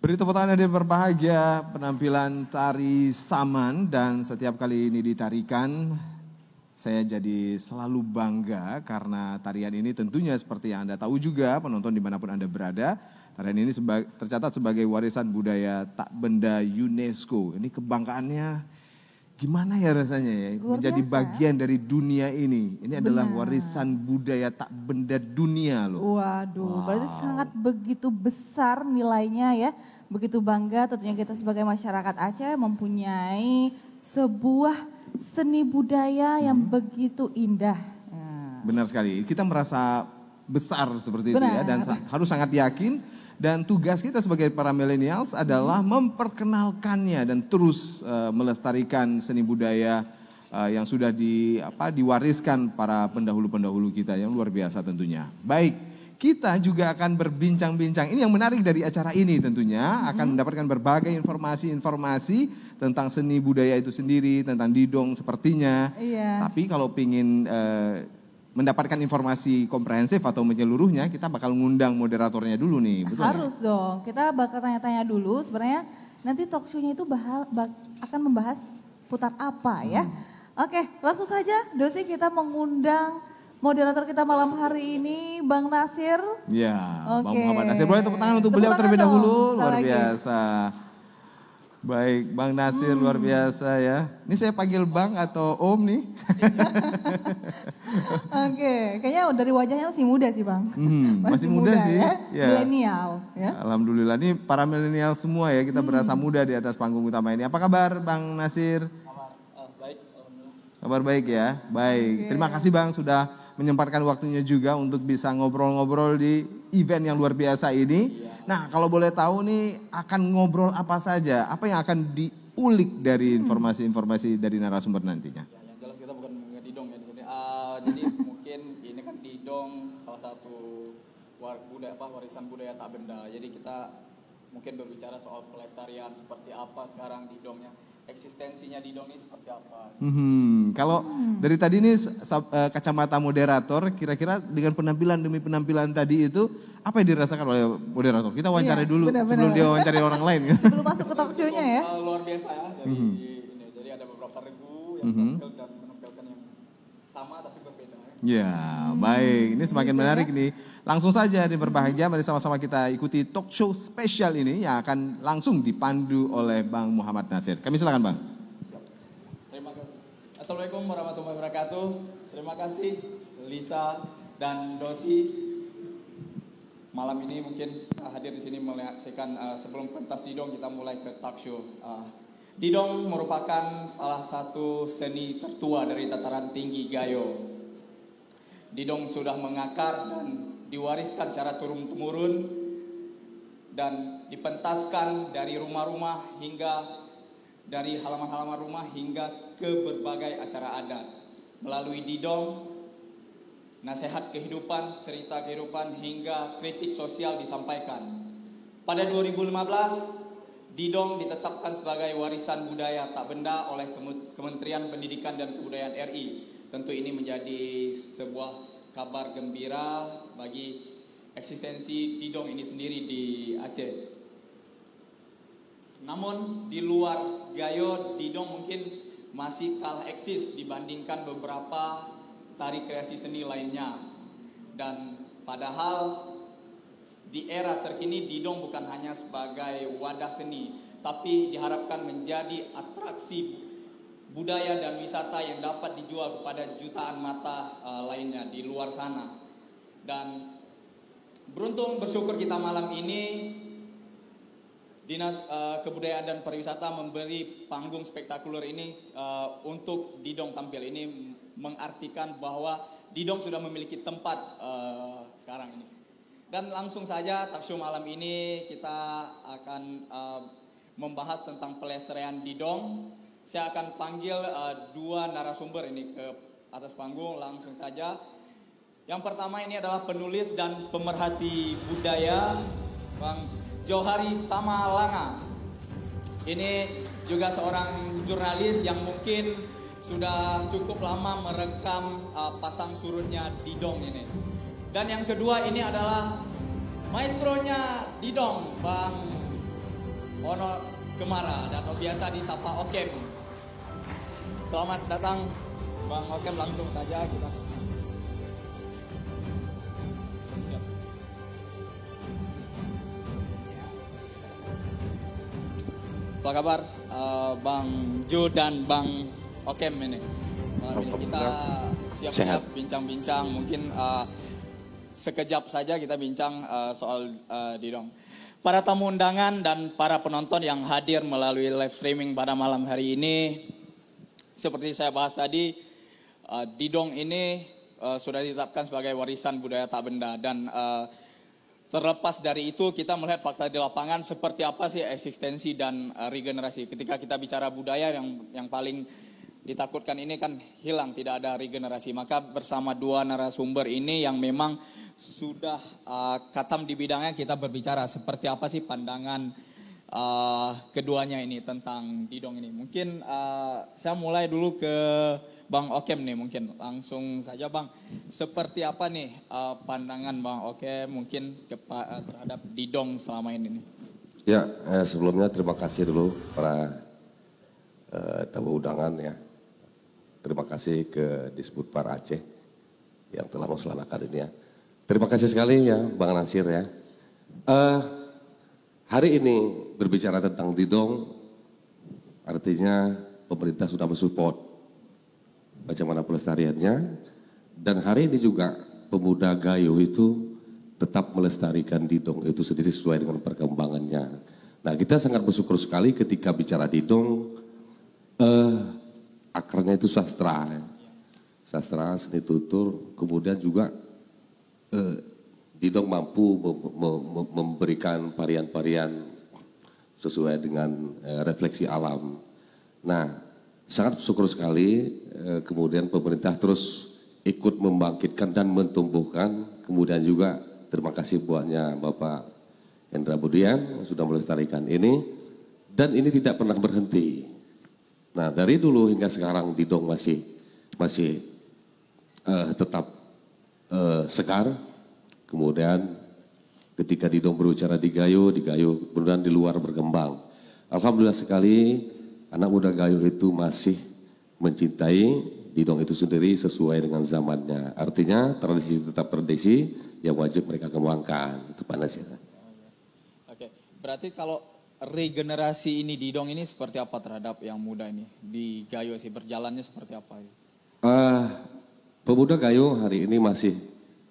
Beri tepuk tangan yang berbahagia penampilan tari Saman, dan setiap kali ini ditarikan saya jadi selalu bangga karena tarian ini tentunya seperti yang Anda tahu juga penonton dimanapun Anda berada, Tarian ini tercatat sebagai warisan budaya tak benda UNESCO. Ini kebanggaannya gimana ya rasanya ya, Luar menjadi biasa. bagian dari dunia ini. Ini adalah warisan budaya tak benda dunia loh. Waduh, berarti sangat begitu besar nilainya ya. Begitu bangga tentunya kita sebagai masyarakat Aceh mempunyai sebuah seni budaya yang begitu indah. Ya. Benar sekali, kita merasa besar seperti itu ya, Benar. dan harus sangat yakin. Dan tugas kita sebagai para millennials adalah memperkenalkannya dan terus melestarikan seni budaya yang sudah diwariskan para pendahulu-pendahulu kita yang luar biasa tentunya. Baik, kita juga akan berbincang-bincang. Ini yang menarik dari acara ini tentunya, akan mendapatkan berbagai informasi-informasi tentang seni budaya itu sendiri, tentang didong sepertinya. Iya. Tapi kalau ingin mendapatkan informasi komprehensif atau menyeluruhnya, kita bakal ngundang moderatornya dulu nih, betul nggak? Harus dong, kita bakal tanya-tanya dulu sebenarnya nanti talk show-nya itu akan membahas seputar apa ya. Oke, langsung saja Dosi kita mengundang moderator kita malam hari ini Bang Nasir. Ya, Bang Oke. Muhammad Nasir. Boleh tepuk tangan untuk Tepuk beliau tangan terlebih dong, dahulu, sekali luar lagi. biasa. Baik, Bang Nasir luar biasa ya. Ini saya panggil Bang atau Om nih? Oke, kayaknya dari wajahnya masih muda sih Bang. Masih muda sih, ya. ya. Milenial ya. Alhamdulillah, ini para milenial semua ya, kita berasa muda di atas panggung utama ini. Apa kabar Bang Nasir? Baik, alhamdulillah. Kabar baik ya, baik. Terima kasih Bang sudah menyempatkan waktunya juga untuk bisa ngobrol-ngobrol di event yang luar biasa ini. Nah, kalau boleh tahu nih akan ngobrol apa saja? Apa yang akan diulik dari informasi-informasi dari narasumber nantinya? Ya, yang jelas kita bukan ngedidong ya di sini. Jadi mungkin ini kan didong salah satu warisan budaya tak benda. Jadi kita mungkin berbicara soal pelestarian seperti apa sekarang didongnya, eksistensinya didong ini seperti apa. Kalau dari tadi ini kacamata moderator, kira-kira dengan penampilan demi penampilan tadi itu apa yang dirasakan oleh moderator? Kita wawancara Iya, dulu benar-benar. sebelum dia wawancari orang lain. Kan? Sebelum masuk ke talk show-nya ya. Luar biasa ya dari ini. Jadi ada beberapa regu yang tampil dan menampilkan yang sama tapi berbeda. Ya, baik. Ini semakin menarik nih. Langsung saja nih berbahagia, mari sama-sama kita ikuti talk show spesial ini yang akan langsung dipandu oleh Bang Muhammad Nasir. Kami silakan Bang. Terima kasih. Assalamualaikum warahmatullahi wabarakatuh. Terima kasih Lisa dan Dosi. Malam ini mungkin hadir di sini menyaksikan sebelum pentas didong kita mulai ke talk show. Didong merupakan salah satu seni tertua dari dataran tinggi Gayo. Didong sudah mengakar dan diwariskan secara turun-temurun dan dipentaskan dari rumah-rumah hingga dari halaman-halaman rumah hingga ke berbagai acara adat. Melalui didong, nasihat kehidupan, cerita kehidupan hingga kritik sosial disampaikan. Pada 2015, didong ditetapkan sebagai warisan budaya tak benda oleh Kementerian Pendidikan dan Kebudayaan RI. Tentu ini menjadi sebuah kabar gembira bagi eksistensi didong ini sendiri di Aceh. Namun di luar Gayo, didong mungkin masih kalah eksis dibandingkan beberapa tari kreasi seni lainnya. Dan padahal di era terkini didong bukan hanya sebagai wadah seni, tapi diharapkan menjadi atraksi budaya dan wisata yang dapat dijual kepada jutaan mata lainnya di luar sana. Dan beruntung bersyukur kita malam ini Dinas Kebudayaan dan Pariwisata memberi panggung spektakuler ini untuk didong tampil. Ini mengartikan bahwa didong sudah memiliki tempat sekarang ini. Dan langsung saja talk show malam ini kita akan membahas tentang pelestarian didong. Saya akan panggil dua narasumber ini ke atas panggung langsung saja. Yang pertama ini adalah penulis dan pemerhati budaya Bang Johari Samalanga. Ini juga seorang jurnalis yang mungkin sudah cukup lama merekam pasang surutnya didong ini. Dan yang kedua ini adalah maestronya didong Bang Ono Kemara dan biasa disapa Okem. Selamat datang Bang Okem, langsung saja kita. Apa kabar Bang Jo dan Bang Okem ini? Malam ini kita siap-siap bincang-bincang. Mungkin sekejap saja kita bincang soal Didong. Para tamu undangan dan para penonton yang hadir melalui live streaming pada malam hari ini, seperti saya bahas tadi, Didong ini sudah ditetapkan sebagai warisan budaya tak benda, dan terlepas dari itu kita melihat fakta di lapangan seperti apa sih eksistensi dan regenerasi. Ketika kita bicara budaya, yang paling ditakutkan ini kan hilang, tidak ada regenerasi. Maka bersama dua narasumber ini yang memang sudah katam di bidangnya, kita berbicara seperti apa sih pandangan keduanya ini tentang Didong ini. Mungkin saya mulai dulu ke Bang Okem nih, mungkin langsung saja Bang. Seperti apa nih pandangan Bang Okem mungkin terhadap Didong selama ini nih? Ya, sebelumnya terima kasih dulu para tamu undangan ya. Terima kasih ke Disbudpar Aceh yang telah melaksanakan ini ya. Terima kasih sekali ya Bang Nasir ya. Hari ini berbicara tentang Didong, artinya pemerintah sudah mensupport bagaimana pelestariannya, dan hari ini juga pemuda Gayo itu tetap melestarikan Didong itu sendiri sesuai dengan perkembangannya. Nah, kita sangat bersyukur sekali ketika bicara Didong, akarnya itu sastra, sastra, seni tutur, kemudian juga Didong mampu memberikan varian-varian sesuai dengan refleksi alam. Nah, sangat bersyukur sekali kemudian pemerintah terus ikut membangkitkan dan mentumbuhkan. Kemudian juga terima kasih buatnya Bapak Hendra Budian yang sudah melestarikan ini, dan ini tidak pernah berhenti. Nah, dari dulu hingga sekarang Didong masih tetap segar. Kemudian ketika Didong berbicara di Gayo kemudian di luar berkembang. Alhamdulillah sekali anak muda Gayo itu masih mencintai Didong itu sendiri sesuai dengan zamannya. Artinya tradisi tetap tradisi yang wajib mereka kembangkan. Itu Pak Nasir. Oke, berarti kalau regenerasi ini Didong ini seperti apa terhadap yang muda ini di Gayo sih, berjalannya seperti apa? Pemuda Gayo hari ini masih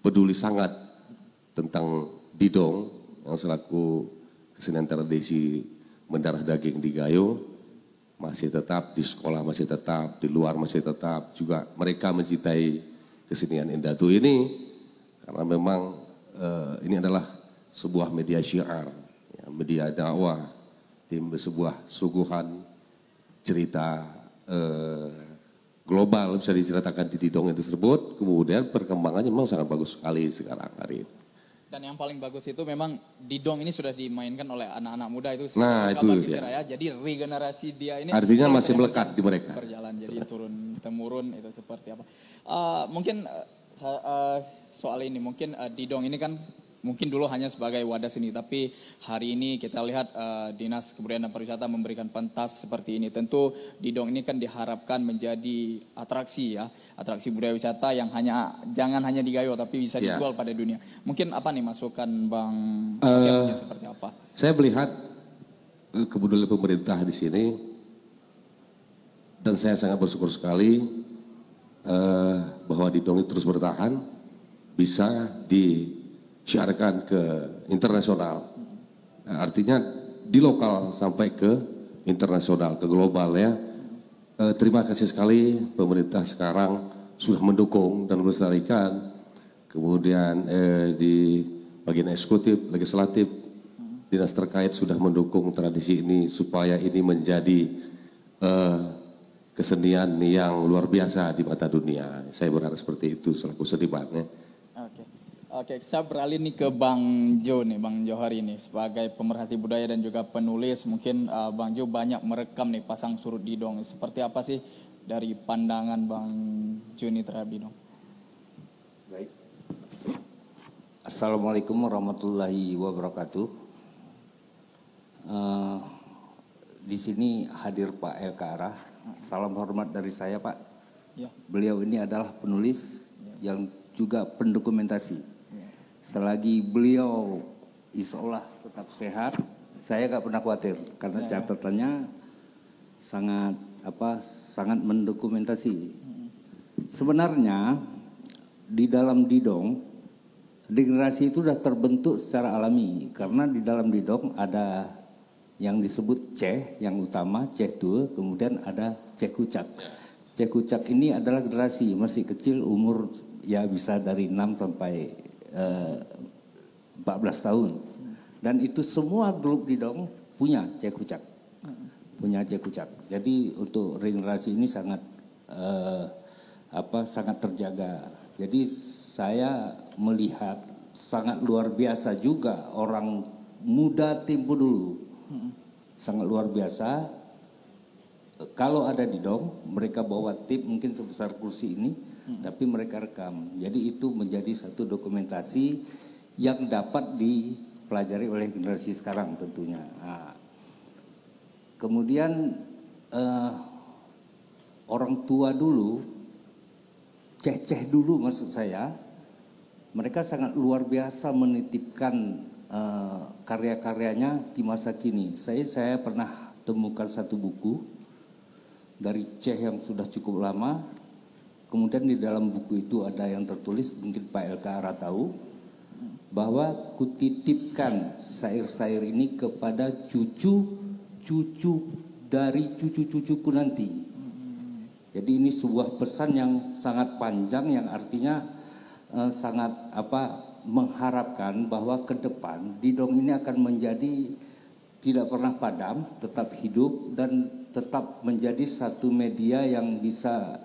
peduli sangat tentang Didong yang selaku kesenian tradisi mendarah daging di Gayo. Masih tetap di sekolah, masih tetap di luar, masih tetap juga mereka mencintai kesenian Indatu ini, karena memang ini adalah sebuah media syiar, ya, media dakwah, sebuah suguhan cerita global bisa diceritakan di Didong itu tersebut. Kemudian perkembangannya memang sangat bagus sekali sekarang hari ini. Dan yang paling bagus itu memang Didong ini sudah dimainkan oleh anak-anak muda itu. Nah itu dia. Ya. Jadi regenerasi dia ini artinya masih melekat di mereka. Berjalan, jadi turun-temurun itu seperti apa. Mungkin soal ini, mungkin Didong ini kan mungkin dulu hanya sebagai wadah seni, tapi hari ini kita lihat Dinas Kebudayaan dan Pariwisata memberikan pentas seperti ini. Tentu Didong ini kan diharapkan menjadi atraksi ya, atraksi budaya wisata yang jangan hanya di Gayo tapi bisa dijual pada dunia. Mungkin apa nih masukan Bang Okem seperti apa? Saya melihat kepedulian pemerintah di sini, dan saya sangat bersyukur sekali bahwa Didong itu terus bertahan, bisa disiarkan ke internasional. Artinya di lokal sampai ke internasional, ke global ya. Terima kasih sekali pemerintah sekarang sudah mendukung dan melestarikan. Kemudian di bagian eksekutif, legislatif, dinas terkait sudah mendukung tradisi ini supaya ini menjadi kesenian yang luar biasa di mata dunia. Saya berharap seperti itu selaku seniman. Oke, saya beralih nih ke Bang Jo nih, Bang Johari nih sebagai pemerhati budaya dan juga penulis. Mungkin Bang Jo banyak merekam nih pasang surut Didong. Seperti apa sih dari pandangan Bang Jo ini terhadap Didong? Baik. Assalamualaikum warahmatullahi wabarakatuh. Di sini hadir Pak LK Arah. Salam hormat dari saya Pak. Ya. Beliau ini adalah penulis yang juga pendokumentasi. Selagi beliau insya Allah tetap sehat Saya nggak pernah khawatir karena catatannya sangat mendokumentasi. Sebenarnya di dalam didong degenerasi itu sudah terbentuk secara alami karena di dalam didong ada yang disebut ceh yang utama, ceh tua, kemudian ada ceh kucak. Ceh kucak ini adalah generasi masih kecil, umur ya bisa dari 6 sampai 14 tahun. Dan itu semua grup didong punya ceh kucak. Punya ceh kucak. Jadi untuk regenerasi ini sangat sangat terjaga. Jadi saya melihat sangat luar biasa juga orang muda Tempo dulu. Sangat luar biasa. Kalau ada didong, mereka bawa tip mungkin sebesar kursi ini, tapi mereka rekam. Jadi itu menjadi satu dokumentasi yang dapat dipelajari oleh generasi sekarang tentunya. Nah, kemudian orang tua dulu, ceh-ceh dulu maksud saya, mereka sangat luar biasa menitipkan karya-karyanya di masa kini. Saya pernah temukan satu buku dari ceh yang sudah cukup lama. Kemudian di dalam buku itu ada yang tertulis, mungkin Pak LKR tahu, bahwa kutitipkan syair-syair ini kepada cucu dari cucu-cucuku nanti. Jadi ini sebuah pesan yang sangat panjang yang artinya sangat mengharapkan bahwa ke depan didong ini akan menjadi tidak pernah padam, tetap hidup dan tetap menjadi satu media yang bisa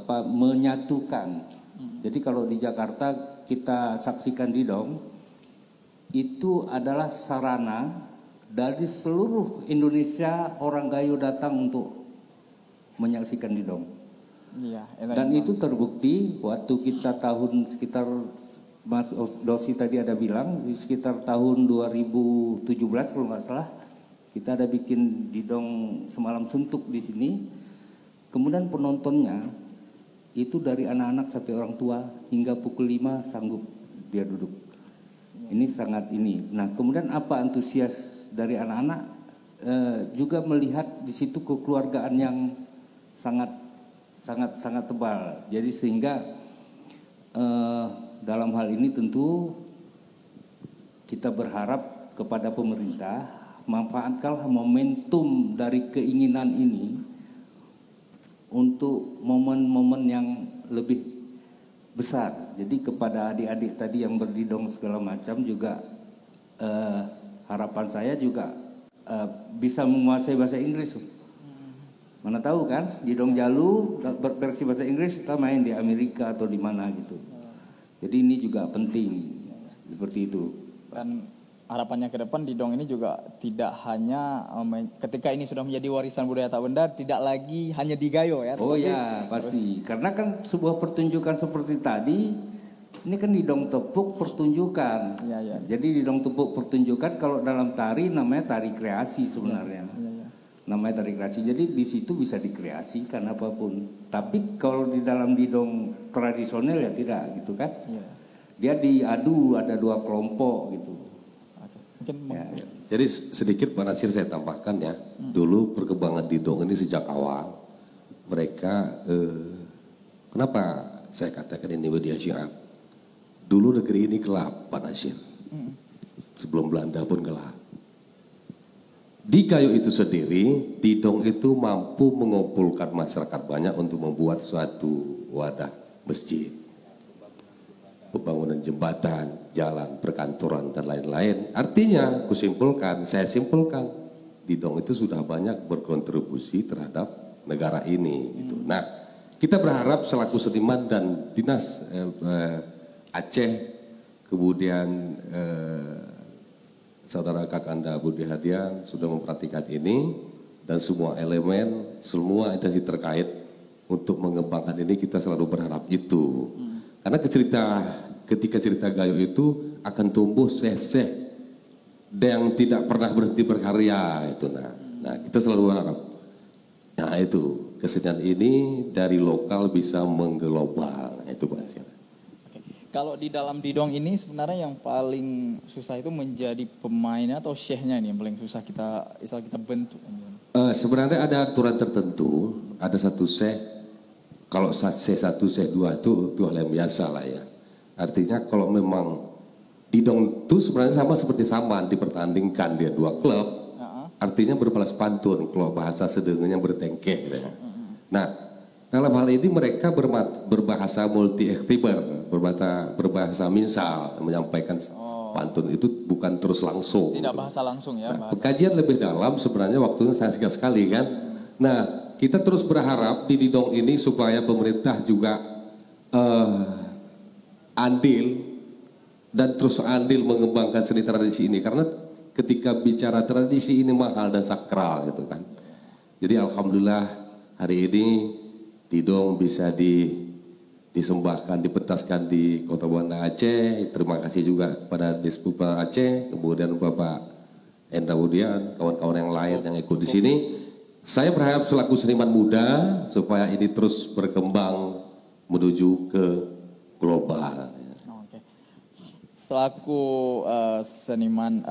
menyatukan. Jadi kalau di Jakarta kita saksikan didong, itu adalah sarana dari seluruh Indonesia orang Gayo datang untuk menyaksikan didong. Iya, dan itu terbukti waktu kita tahun sekitar Mas Dosi tadi ada bilang di sekitar tahun 2017 kalau nggak salah kita ada bikin didong semalam suntuk di sini. Kemudian penontonnya itu dari anak-anak sampai orang tua hingga pukul 5 sanggup dia duduk. Ini sangat ini. Nah, kemudian apa antusias dari anak-anak juga melihat di situ kekeluargaan yang sangat tebal. Jadi sehingga dalam hal ini tentu kita berharap kepada pemerintah manfaatkanlah momentum dari keinginan ini untuk momen-momen yang lebih besar. Jadi kepada adik-adik tadi yang berdidong segala macam juga harapan saya juga bisa menguasai bahasa Inggris. Mana tahu kan, didong Jalu versi bahasa Inggris kita main di Amerika atau di mana gitu. Jadi ini juga penting seperti itu. Dan harapannya ke depan didong ini juga tidak hanya ketika ini sudah menjadi warisan budaya tak benda, tidak lagi hanya di Gayo ya. Oh ya pasti, karena kan sebuah pertunjukan seperti tadi, ini kan didong tepuk pertunjukan. Ya. Jadi didong tepuk pertunjukan kalau dalam tari namanya tari kreasi sebenarnya. Ya. Namanya tari kreasi, jadi di situ bisa dikreasikan apapun. Tapi kalau di dalam didong tradisional ya tidak gitu kan. Ya. Dia diadu ada dua kelompok gitu. Ya. Jadi sedikit Pak Nasir saya tambahkan ya. Dulu perkembangan didong ini sejak awal mereka kenapa saya katakan ini media syiar. Dulu negeri ini gelap Pak Nasir. Sebelum Belanda pun gelap. Di Gayo itu sendiri, didong itu mampu mengumpulkan masyarakat banyak untuk membuat suatu wadah masjid, pembangunan jembatan, jalan, perkantoran, dan lain-lain. Artinya, saya simpulkan, didong itu sudah banyak berkontribusi terhadap negara ini. Gitu. Nah, kita berharap selaku seniman dan dinas Aceh, kemudian saudara Kakanda Budi Hadian sudah memperhatikan ini, dan semua elemen, semua instansi terkait untuk mengembangkan ini kita selalu berharap itu. Karena ketika cerita Gayo itu akan tumbuh seh-seh yang tidak pernah berhenti berkarya itu. Nah kita selalu berharap. Nah itu kesenian ini dari lokal bisa mengglobal. Nah, itu Pak. Kalau di dalam didong ini sebenarnya yang paling susah itu menjadi pemainnya atau syekhnya ini yang paling susah kita bentuk. Sebenarnya ada aturan tertentu, ada satu syekh, kalau syekh 1, syekh 2 itu hal yang biasa lah ya. Artinya kalau memang didong itu sebenarnya sama seperti saman, dipertandingkan dia 2 klub, artinya berbalas pantun, kalau bahasa sedengannya bertengkeh gitu ya. Nah, dalam hal ini mereka berbahasa multi-ikhtibar, berbahasa minsal, menyampaikan pantun itu bukan terus langsung. Tidak bahasa langsung ya. Nah, pengkajian lebih dalam sebenarnya waktunya sangat singkat sekali kan. Nah, kita terus berharap di didong ini supaya pemerintah juga andil dan terus andil mengembangkan seni tradisi ini. Karena ketika bicara tradisi ini mahal dan sakral gitu kan. Jadi alhamdulillah hari ini didong bisa disembahkan, dipentaskan di Kota Banda Aceh. Terima kasih juga kepada Dispupa Aceh, kemudian Bapak Endra Budian, kawan-kawan yang lain yang ikut di sini. Saya berharap selaku seniman muda supaya ini terus berkembang menuju ke global. Oke. Selaku seniman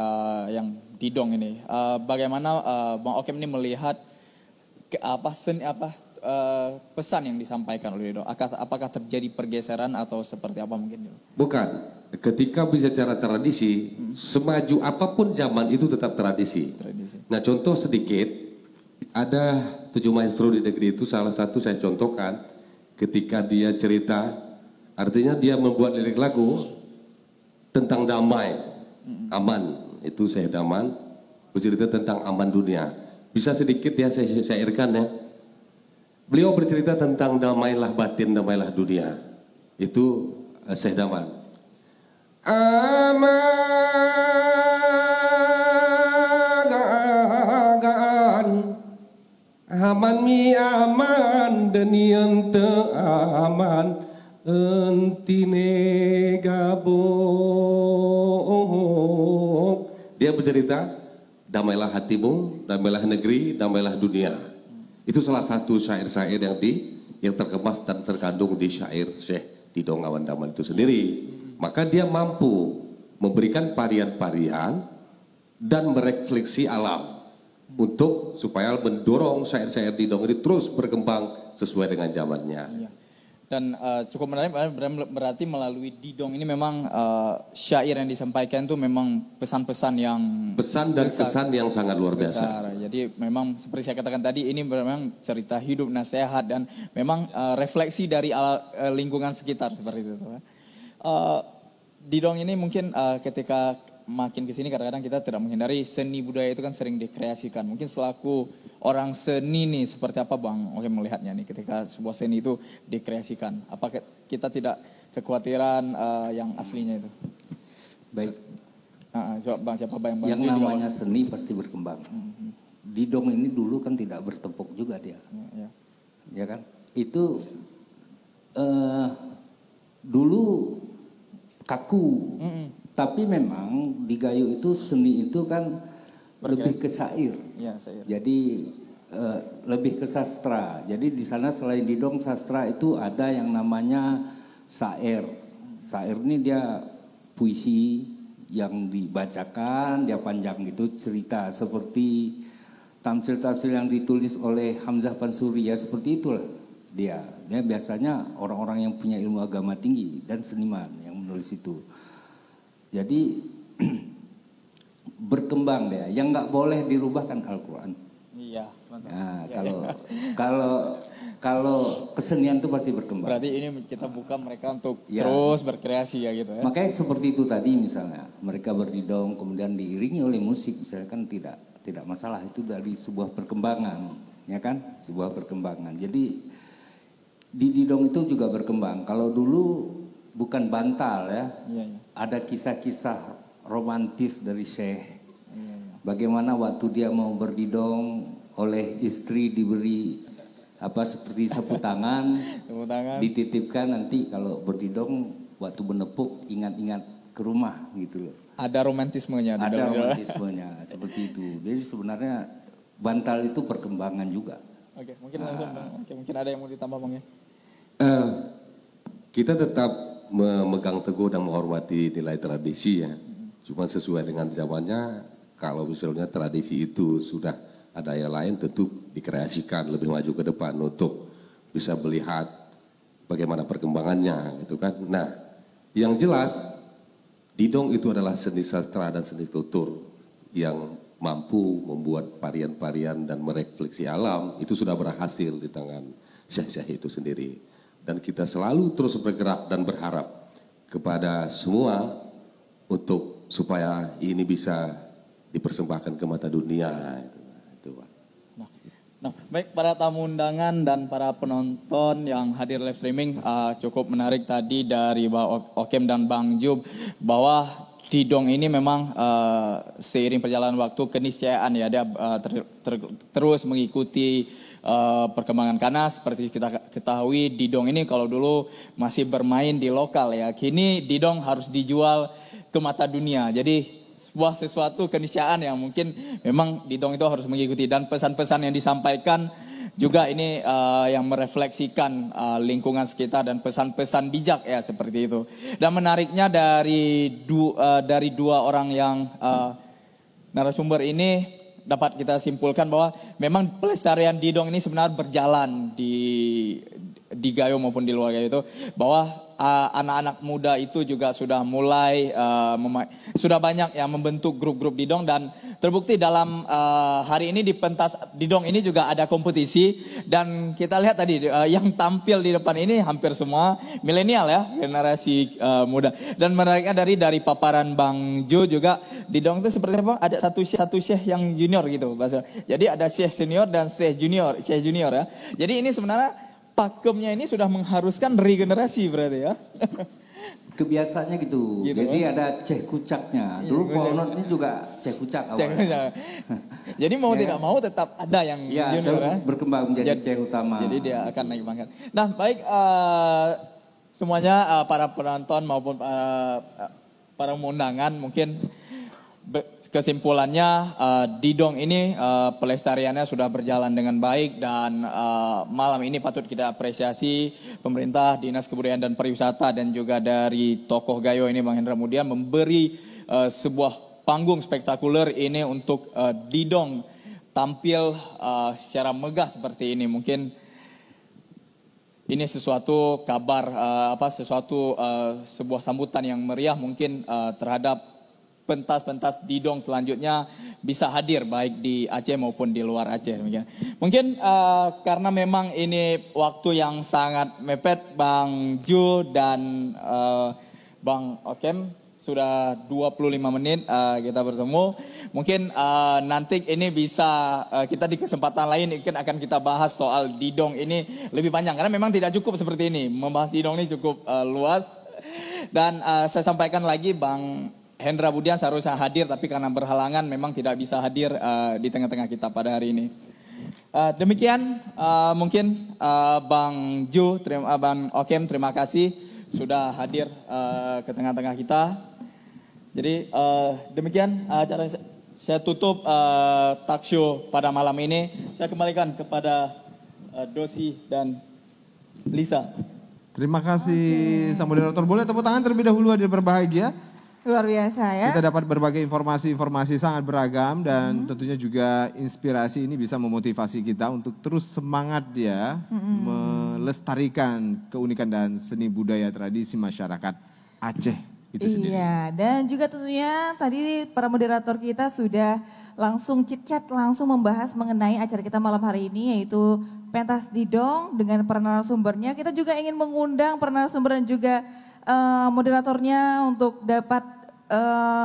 yang didong ini, bagaimana Bang Okem ini melihat pesan yang disampaikan oleh didong? Apakah terjadi pergeseran atau seperti apa mungkin? Bukan. Ketika bicara tradisi, semaju apapun zaman itu tetap tradisi. Nah, contoh sedikit, ada 7 maestro di negeri itu, salah satu saya contohkan, ketika dia cerita, artinya dia membuat lirik lagu tentang damai, aman, itu saya daman, bercerita tentang aman dunia. Bisa sedikit ya saya syairkan ya. Beliau bercerita tentang damailah batin, damailah dunia. Itu Syekh Daman. Aman mi aman denian te aman entine gabung. Dia bercerita, damailah hatimu, damailah negeri, damailah dunia. Itu salah satu syair-syair yang terkemas dan terkandung di syair Syekh Didong Awan Daman itu sendiri. Maka dia mampu memberikan varian-varian dan merefleksi alam untuk supaya mendorong syair-syair Didong ini terus berkembang sesuai dengan zamannya. Iya. Dan cukup menarik berarti melalui didong ini memang syair yang disampaikan itu memang pesan-pesan yang pesan dan besar, kesan yang sangat luar biasa. Jadi memang seperti saya katakan tadi ini memang cerita hidup, nasihat dan memang refleksi dari lingkungan sekitar seperti itu. Didong ini mungkin ketika makin kesini kadang-kadang kita tidak menghindari seni budaya itu kan sering dikreasikan. Mungkin selaku orang seni nih seperti apa Bang Oke melihatnya nih ketika sebuah seni itu dikreasikan. Apakah kita tidak kekhawatiran yang aslinya itu? Baik. Bang siapa Bang? Yang namanya seni pasti berkembang. Didong ini dulu kan tidak bertepuk juga dia. Ya kan? Itu dulu kaku. Tapi memang di Gayo itu seni itu kan lebih ke syair. Ya, syair. Jadi lebih ke sastra. Jadi di sana selain didong sastra itu ada yang namanya syair. Syair ini dia puisi yang dibacakan, dia panjang gitu cerita seperti tamsil-tamsil yang ditulis oleh Hamzah Pansuri ya seperti itulah dia. Dia biasanya orang-orang yang punya ilmu agama tinggi dan seniman yang menulis itu. Jadi berkembang dia. Yang nggak boleh dirubah kan Al-Quran. Iya. Nah, kalau kesenian itu pasti berkembang. Berarti ini kita buka mereka untuk terus berkreasi ya gitu ya. Makanya seperti itu tadi misalnya mereka berdidong kemudian diiringi oleh musik misalnya kan tidak masalah, itu dari sebuah perkembangan ya kan, sebuah perkembangan. Jadi di didong itu juga berkembang. Kalau dulu bukan bantal ya. Ada kisah-kisah romantis dari Syekh. Bagaimana waktu dia mau berdidong oleh istri diberi seperti sapu tangan, dititipkan nanti kalau berdidong waktu menepuk ingat-ingat ke rumah gitu loh. Ada romantismenya. Ada romantismenya seperti itu. Jadi sebenarnya bantal itu perkembangan juga. Oke, mungkin langsung Bang. Oke, mungkin ada yang mau ditambah Bang ya. Kita tetap memegang teguh dan menghormati nilai tradisi ya. Cuma sesuai dengan zamannya, kalau misalnya tradisi itu sudah ada yang lain tentu dikreasikan lebih maju ke depan untuk bisa melihat bagaimana perkembangannya gitu kan. Nah, yang jelas didong itu adalah seni sastra dan seni tutur yang mampu membuat varian-varian dan merefleksi alam. Itu sudah berhasil di tangan syekh-syekh itu sendiri. Dan kita selalu terus bergerak dan berharap kepada semua untuk supaya ini bisa dipersembahkan ke mata dunia. Itu, Pak. Nah, baik para tamu undangan dan para penonton yang hadir live streaming, cukup menarik tadi dari Bang Okem dan Bang Jub bahwa didong ini memang seiring perjalanan waktu keniscayaan ya, dia terus mengikuti perkembangan, karena seperti kita ketahui didong ini kalau dulu masih bermain di lokal ya, kini didong harus dijual ke mata dunia. Jadi sesuatu keniscayaan yang mungkin memang didong itu harus mengikuti, dan pesan-pesan yang disampaikan juga ini yang merefleksikan lingkungan sekitar dan pesan-pesan bijak ya seperti itu. Dan menariknya dari dua orang yang narasumber ini dapat kita simpulkan bahwa memang pelestarian didong ini sebenarnya berjalan di Gayo maupun di luar Gayo itu, bahwa anak-anak muda itu juga sudah mulai sudah banyak yang membentuk grup-grup didong, dan terbukti dalam hari ini di pentas didong ini juga ada kompetisi, dan kita lihat tadi yang tampil di depan ini hampir semua milenial ya, generasi muda. Dan menariknya dari paparan Bang Jo juga, didong itu seperti apa? Ada satu syekh yang junior gitu bahasa. Jadi ada syekh senior dan syekh junior ya. Jadi ini sebenarnya pakemnya ini sudah mengharuskan regenerasi berarti ya. Kebiasaannya gitu. Jadi ada ceh kucaknya. Dulu Polnot ini juga ceh kucak awalnya. Jadi mau tidak mau tetap ada yang junior ya. Berkembang menjadi ceh utama. Jadi dia akan naik pangkat. Nah, baik semuanya para penonton maupun para undangan, mungkin kesimpulannya didong ini pelestariannya sudah berjalan dengan baik, dan malam ini patut kita apresiasi pemerintah, Dinas Kebudayaan dan Pariwisata, dan juga dari tokoh Gayo ini Bang Hendra Mudian memberi sebuah panggung spektakuler ini untuk didong tampil secara megah seperti ini. Mungkin ini sesuatu kabar sebuah sambutan yang meriah mungkin terhadap pentas-pentas didong selanjutnya bisa hadir baik di Aceh maupun di luar Aceh. Mungkin karena memang ini waktu yang sangat mepet, Bang Ju dan Bang Okem sudah 25 menit kita bertemu. Mungkin nanti ini bisa kita di kesempatan lain mungkin akan kita bahas soal didong ini lebih panjang, karena memang tidak cukup seperti ini. Membahas didong ini cukup luas. Dan saya sampaikan lagi, Bang Hendra Budian seharusnya hadir, tapi karena berhalangan memang tidak bisa hadir di tengah-tengah kita pada hari ini. Demikian mungkin Bang Ju, Bang Okem, terima kasih sudah hadir ke tengah-tengah kita. Jadi demikian acara saya tutup talk show pada malam ini. Saya kembalikan kepada Dosi dan Lisa. Terima kasih sang moderator. Boleh tepuk tangan terlebih dahulu hadir berbahagia. Luar biasa ya. Kita dapat berbagai informasi-informasi sangat beragam, dan tentunya juga inspirasi ini bisa memotivasi kita untuk terus semangat ya melestarikan keunikan dan seni budaya tradisi masyarakat Aceh itu sendiri. Iya, dan juga tentunya tadi para moderator kita sudah langsung chit-chat, langsung membahas mengenai acara kita malam hari ini, yaitu pentas didong dengan para narasumbernya. Kita juga ingin mengundang para narasumber dan juga moderatornya untuk dapat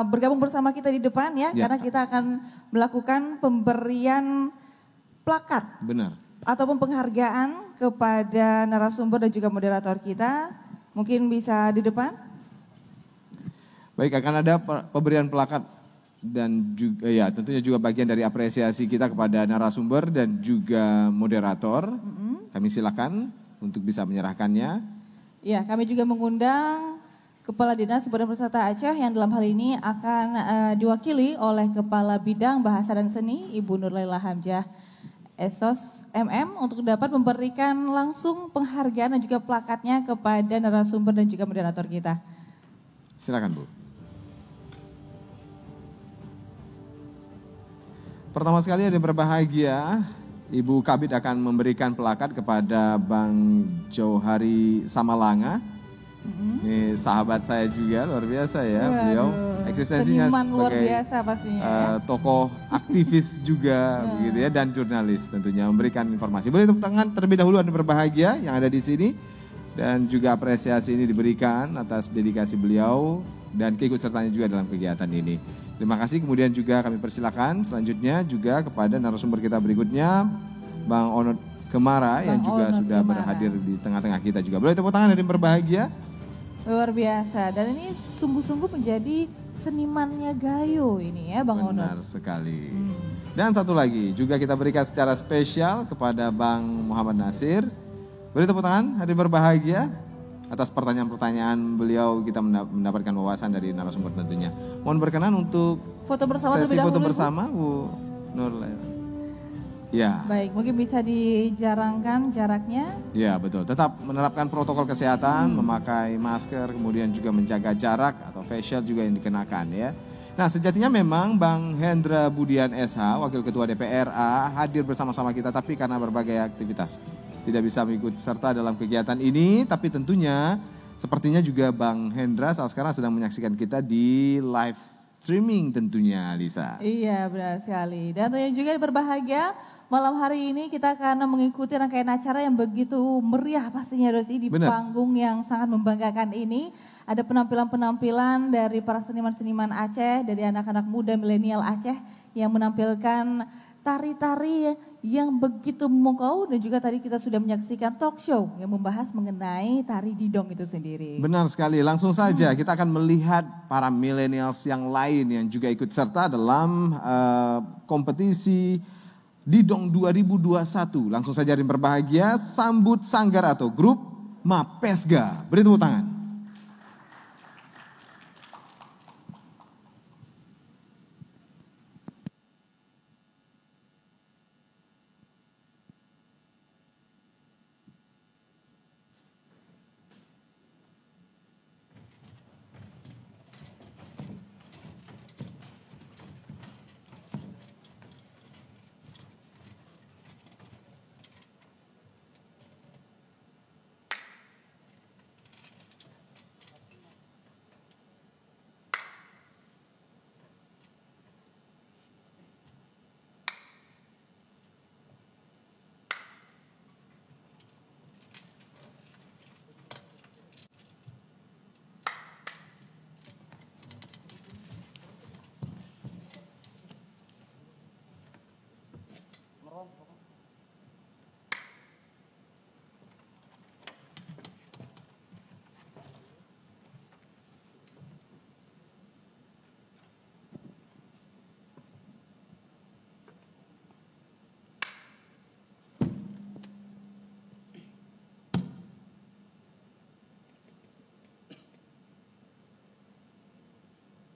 bergabung bersama kita di depan ya, karena kita akan melakukan pemberian plakat. Benar. Ataupun penghargaan kepada narasumber dan juga moderator kita. Mungkin bisa di depan. Baik, akan ada pemberian plakat dan juga ya tentunya juga bagian dari apresiasi kita kepada narasumber dan juga moderator. Kami silakan untuk bisa menyerahkannya. Ya, kami juga mengundang Kepala Dinas Kebudayaan Pariwisata Aceh yang dalam hal ini akan diwakili oleh Kepala Bidang Bahasa dan Seni Ibu Nurlaila Hamzah Esos MM untuk dapat memberikan langsung penghargaan dan juga plakatnya kepada narasumber dan juga moderator kita. Silakan Bu. Pertama sekali ada yang berbahagia, Ibu Kabid akan memberikan plakat kepada Bang Jauhari Samalanga. Ini sahabat saya juga, luar biasa ya. Beliau eksistensinya seniman luar sebagai biasa pastinya. tokoh aktivis juga begitu ya, dan jurnalis tentunya memberikan informasi. Boleh tepuk tangan terlebih dahulu, ada yang berbahagia yang ada di sini, dan juga apresiasi ini diberikan atas dedikasi beliau dan keikutsertaannya juga dalam kegiatan ini. Terima kasih. Kemudian juga kami persilakan selanjutnya juga kepada narasumber kita berikutnya, Bang Onod Kemara yang juga Onod sudah Kemara berhadir di tengah-tengah kita juga. Boleh tepuk tangan, ada yang berbahagia. Luar biasa, dan ini sungguh-sungguh menjadi senimannya Gayo ini ya Bang Onod. Benar sekali. Dan satu lagi juga kita berikan secara spesial kepada Bang Muhammad Nasir. Beri tepuk tangan, hari berbahagia atas pertanyaan-pertanyaan beliau, kita mendapatkan wawasan dari narasumber tentunya. Mohon berkenan untuk Foto bersama sesi terlebih foto dahulu, Bu. bersama Bu Nurul. Ya. Baik, mungkin bisa dijarangkan jaraknya. Ya betul, tetap menerapkan protokol kesehatan, memakai masker, kemudian juga menjaga jarak atau face shield juga yang dikenakan ya. Nah sejatinya memang Bang Hendra Budian SH, Wakil Ketua DPRA hadir bersama-sama kita, tapi karena berbagai aktivitas tidak bisa mengikut serta dalam kegiatan ini, tapi tentunya sepertinya juga Bang Hendra saat sekarang sedang menyaksikan kita di live streaming tentunya, Lisa. Iya benar sekali, dan tentunya juga berbahagia. Malam hari ini kita akan mengikuti rangkaian acara yang begitu meriah pastinya Rosi di panggung yang sangat membanggakan ini. Ada penampilan-penampilan dari para seniman-seniman Aceh, dari anak-anak muda milenial Aceh yang menampilkan tari-tari yang begitu memukau, dan juga tadi kita sudah menyaksikan talk show yang membahas mengenai tari didong itu sendiri. Benar sekali, langsung saja kita akan melihat para millennials yang lain yang juga ikut serta dalam kompetisi Didong 2021. Langsung saja yang berbahagia, sambut Sanggar atau grup Mapesga. Beri tepuk tangan.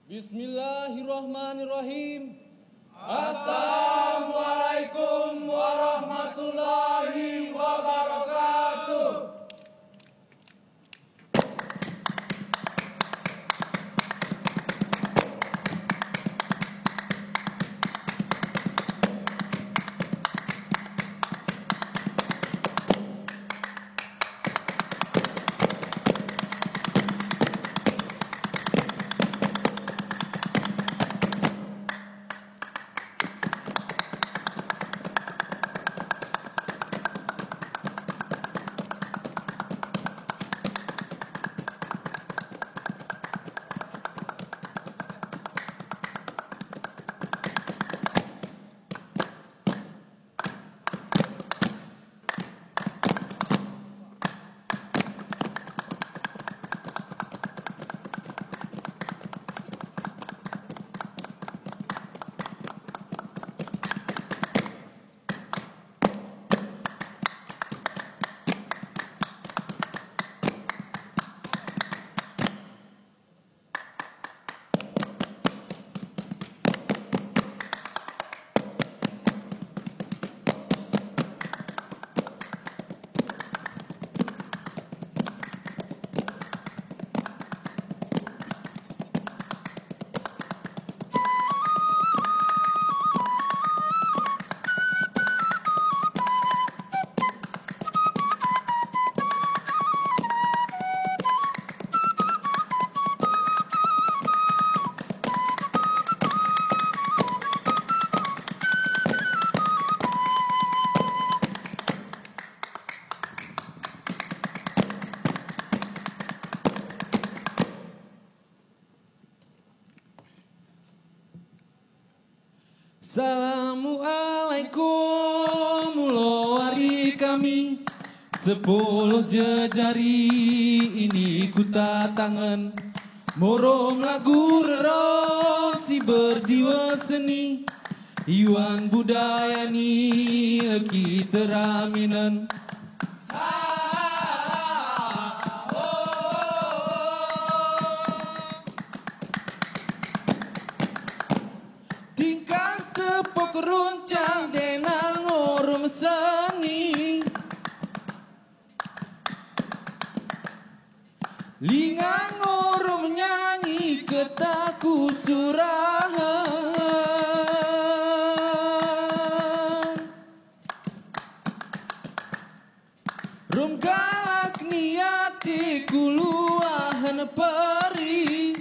Bismillahirrahmanirrahim. Assalamualaikum warahmatullahi wabarakatuh. Assalamualaikum mulawari kami 10 jejari ini ku tangan Morom lagu rero si berjiwa seni Iwan budaya ni kita raminan Tingkah tepuk runcang denang ngorom seni Lingang ngorom nyanyi ketaku surahan Rum galak niati kuluahan peri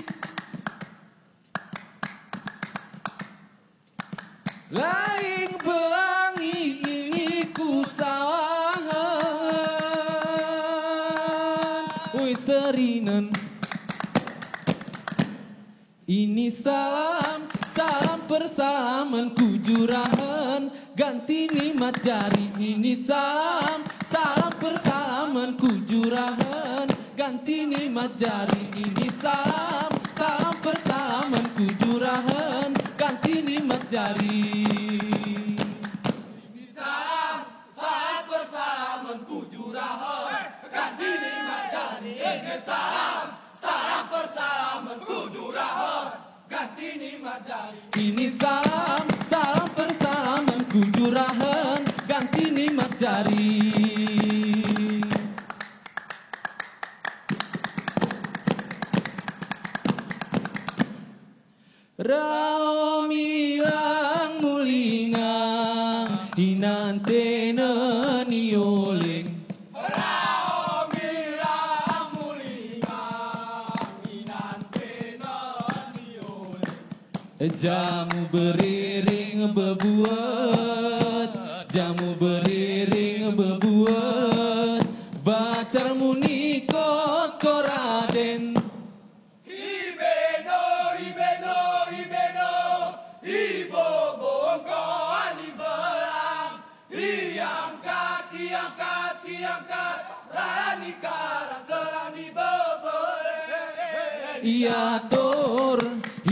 Laing belangi ini kusawahan Woi serinan Ini salam, salam persalaman kujurahan Ganti nikmat jari Ini salam, salam persalaman kujurahan Ganti nikmat jari Ini salam, salam persalaman kujurahan Ganti nikmat jari Ini salam, salam persalaman kujurahan Ganti nikmat jari Ini salam, salam persalaman kujurahan Ganti nikmat jari Ini salam, salam persalaman kujurahan Ganti nikmat jari Rao milang mulingang inantena nioling Rao milang mulingang inantena nioling Jamu beriring bebuat Jamu beriring bebuat Bacar munikot koraden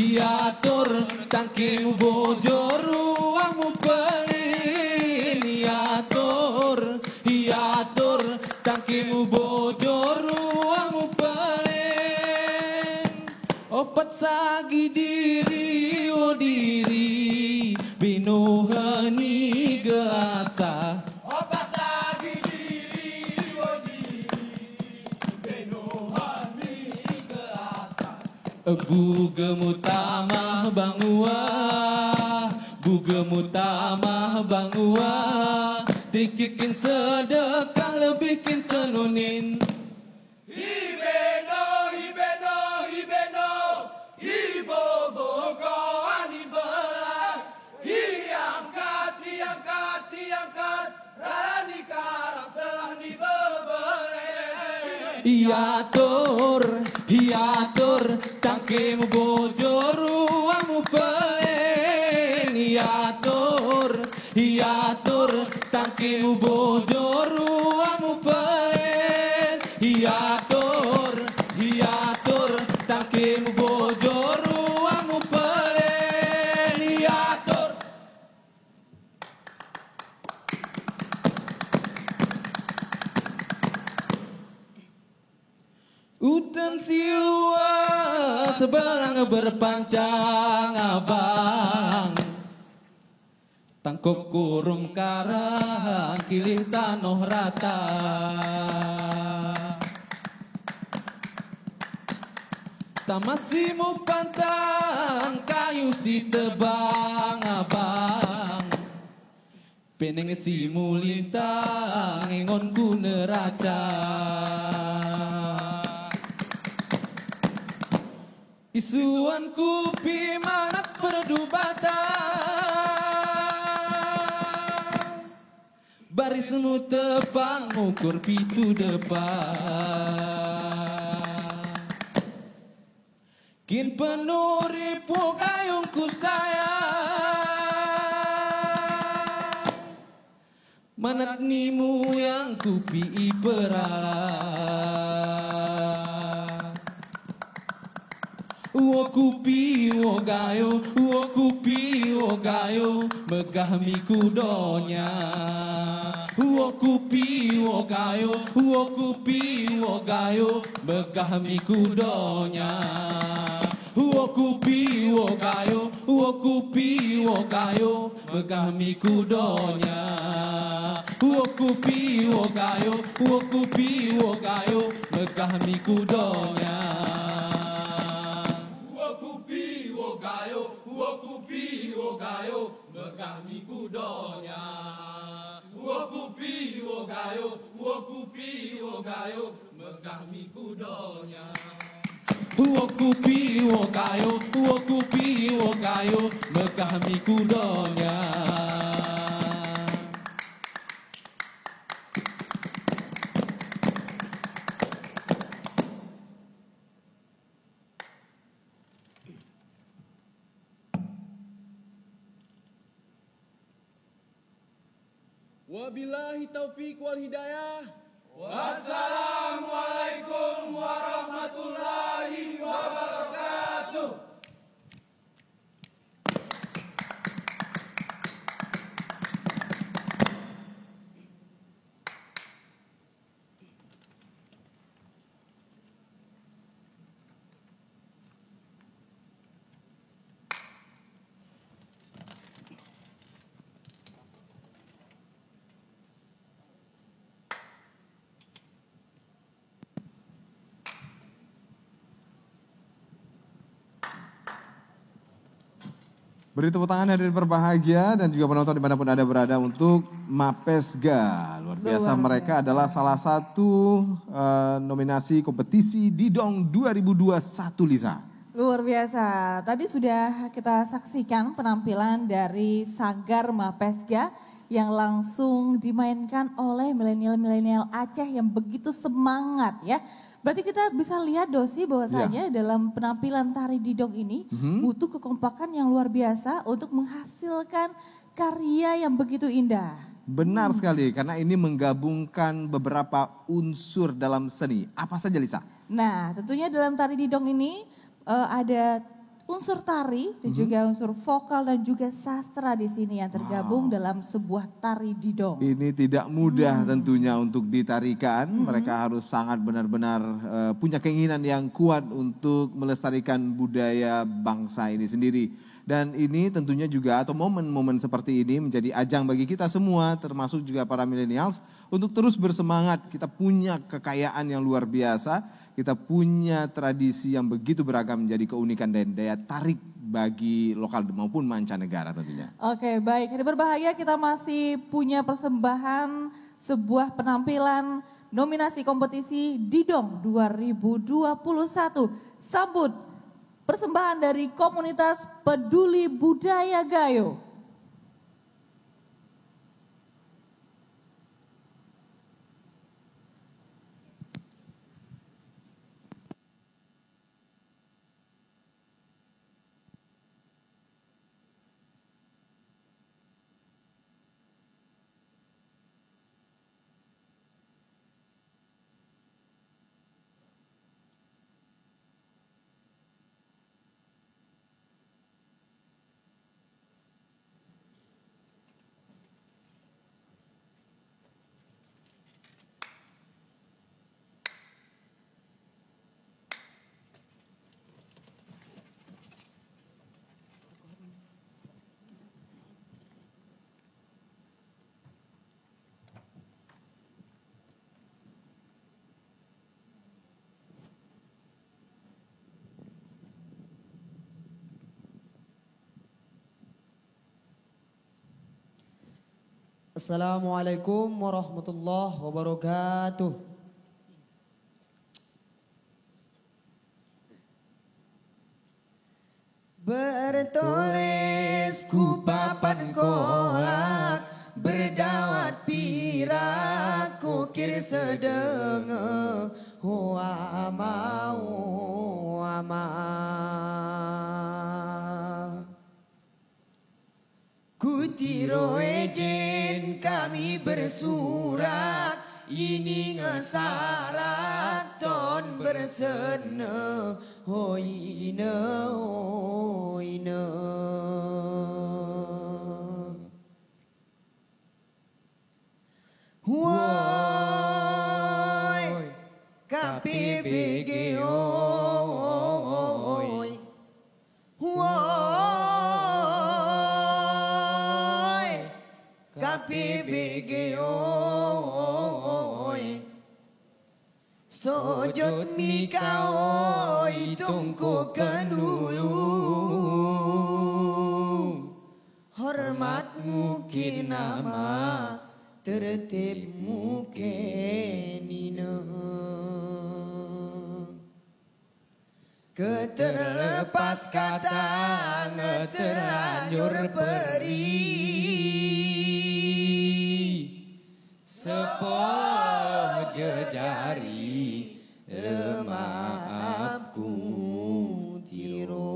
Iator, tangkimu bojor ruangmu pelin Iator, tangkimu bojor ruangmu pelin Opat sagi diri, o diri Binohani gelasa Opat sagi diri, o diri Binohani gelasa Bugemu tamah bangua Bugemu tamah bangua Tikikin sedekah lebihin tenunin Hibeno, hibeno, hibeno Hibobogo anibelan Hiangkat, hiangkat, hiangkat Rani karang selani bebelen Iator, tangkemu bojor ruangmu pelin Iator, tangkemu bojor ruangmu pelin Iator, tangkemu bojor ruangmu pelin Iator Utan silua sebelang berpancang abang Tangkop kurung karang kilih tanoh rata Tamasimu pantang kayu si tebang abang Peneng si mulintang ingon ku neraca Isuan kupi manat perdubatan Barismu tepang ukur pitu depan Kin penuh ripu gayungku sayang manat nimu yang kupi perala. Wo kupi wo gayo, megah miku donya. Wo kupi wo gayo, megah miku donya. Wo kupi wo gayo, megah miku donya. Wo kupi wo gayo, megah miku donya. Megah miku donya. Wokupi wogayo, megah miku donya. Wokupi wogayo, megah miku donya. Wabillahi taufiq wal hidayah. Wassalamualaikum warahmatullahi wabarakatuh. Beri tepuk tangan hadirin berbahagia dan juga penonton dimanapun Anda berada untuk Mapesga. Luar biasa, mereka adalah salah satu nominasi kompetisi Didong 2021, Lisa. Luar biasa, tadi sudah kita saksikan penampilan dari Sanggar Mapesga yang langsung dimainkan oleh milenial-milenial Aceh yang begitu semangat ya. Berarti kita bisa lihat Dosi bahwasanya dalam penampilan tari didong ini butuh kekompakan yang luar biasa untuk menghasilkan karya yang begitu indah. Benar sekali, karena ini menggabungkan beberapa unsur dalam seni. Apa saja, Lisa? Nah, tentunya dalam tari didong ini ada unsur tari dan juga unsur vokal dan juga sastra di sini yang tergabung dalam sebuah tari didong. Ini tidak mudah tentunya untuk ditarikan. Mereka harus sangat benar-benar punya keinginan yang kuat untuk melestarikan budaya bangsa ini sendiri. Dan ini tentunya juga atau momen-momen seperti ini menjadi ajang bagi kita semua termasuk juga para millennials untuk terus bersemangat. Kita punya kekayaan yang luar biasa. Kita punya tradisi yang begitu beragam menjadi keunikan dan daya tarik bagi lokal maupun mancanegara tentunya. Oke, baik. Hari berbahagia kita masih punya persembahan sebuah penampilan nominasi kompetisi Didong 2021. Sambut persembahan dari komunitas Peduli Budaya Gayo. Assalamualaikum warahmatullahi wabarakatuh. Bertulis ku papan kolak, berdawat pirak kukir sedenge, hoa mau ama. Kutiro ejen kami bersurat, ini ngesarat ton bersene, hoine hoine. Woi, KPBG oi, woi, KPBG oi, sojot mikau tungkukan dulu, hormat mungkin nama tertib mukenina, keterlepas kata ngeterlanjur peri, sepoh jejari lemaapku tiro.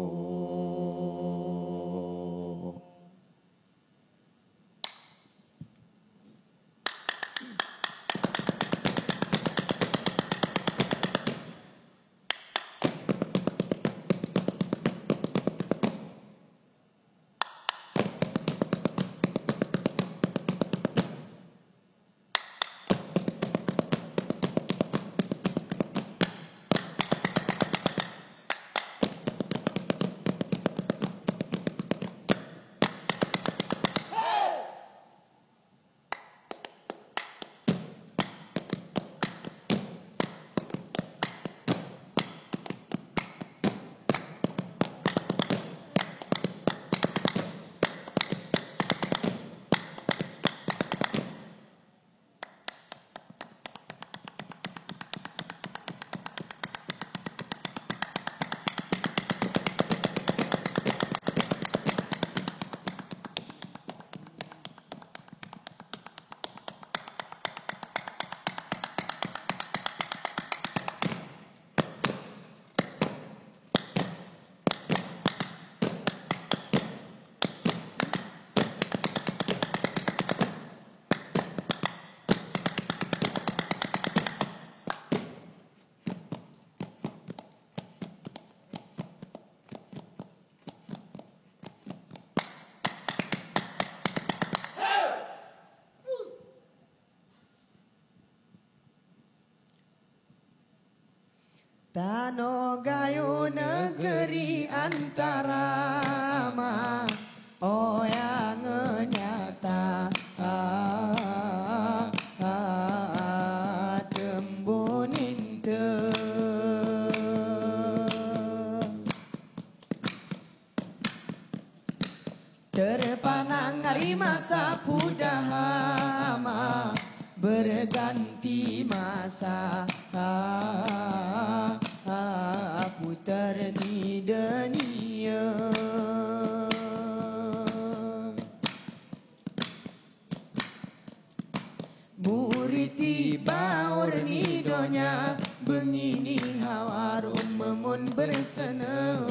Tano gayo negeri antara ma oh yang nyata tembunin terpanang hari masa pudahama berganti masa putar di dunia muriti baur nidonya begini hawarum memun bersene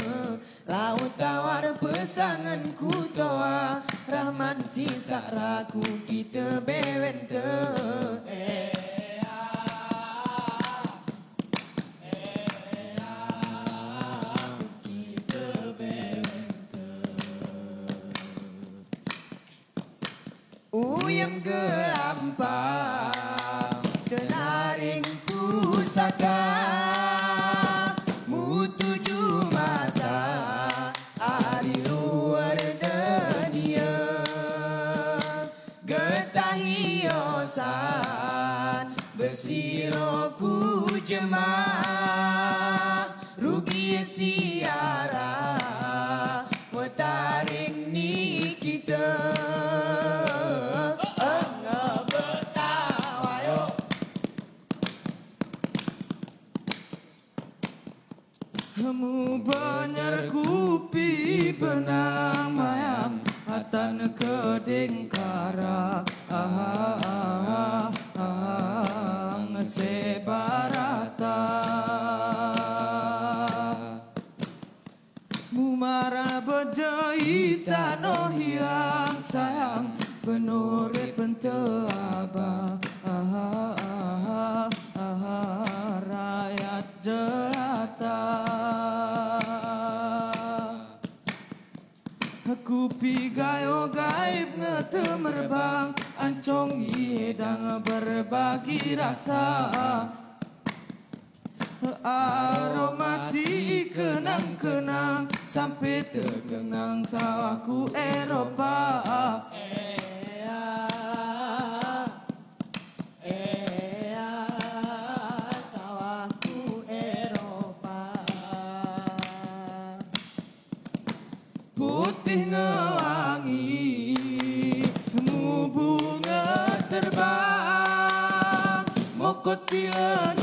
laut tawar pesangan kutoa rahman sisa raku kita bewente uyang gelampang tenaring pusaka mutuju mata ari luar dunia getahiosan besiloku jemaah rugi siara metaring ni kita Kamu banyak kupi benang mayang atan kedengkara sebarata mumara bejai tano hilang saya gemerbang, ancong hidang berbagi rasa. Aroma si kenang-kenang, sampai tergenang sawahku Eropa. Sawahku Eropa. Putih ngewangi, mu bunga terbang, mokot hilang,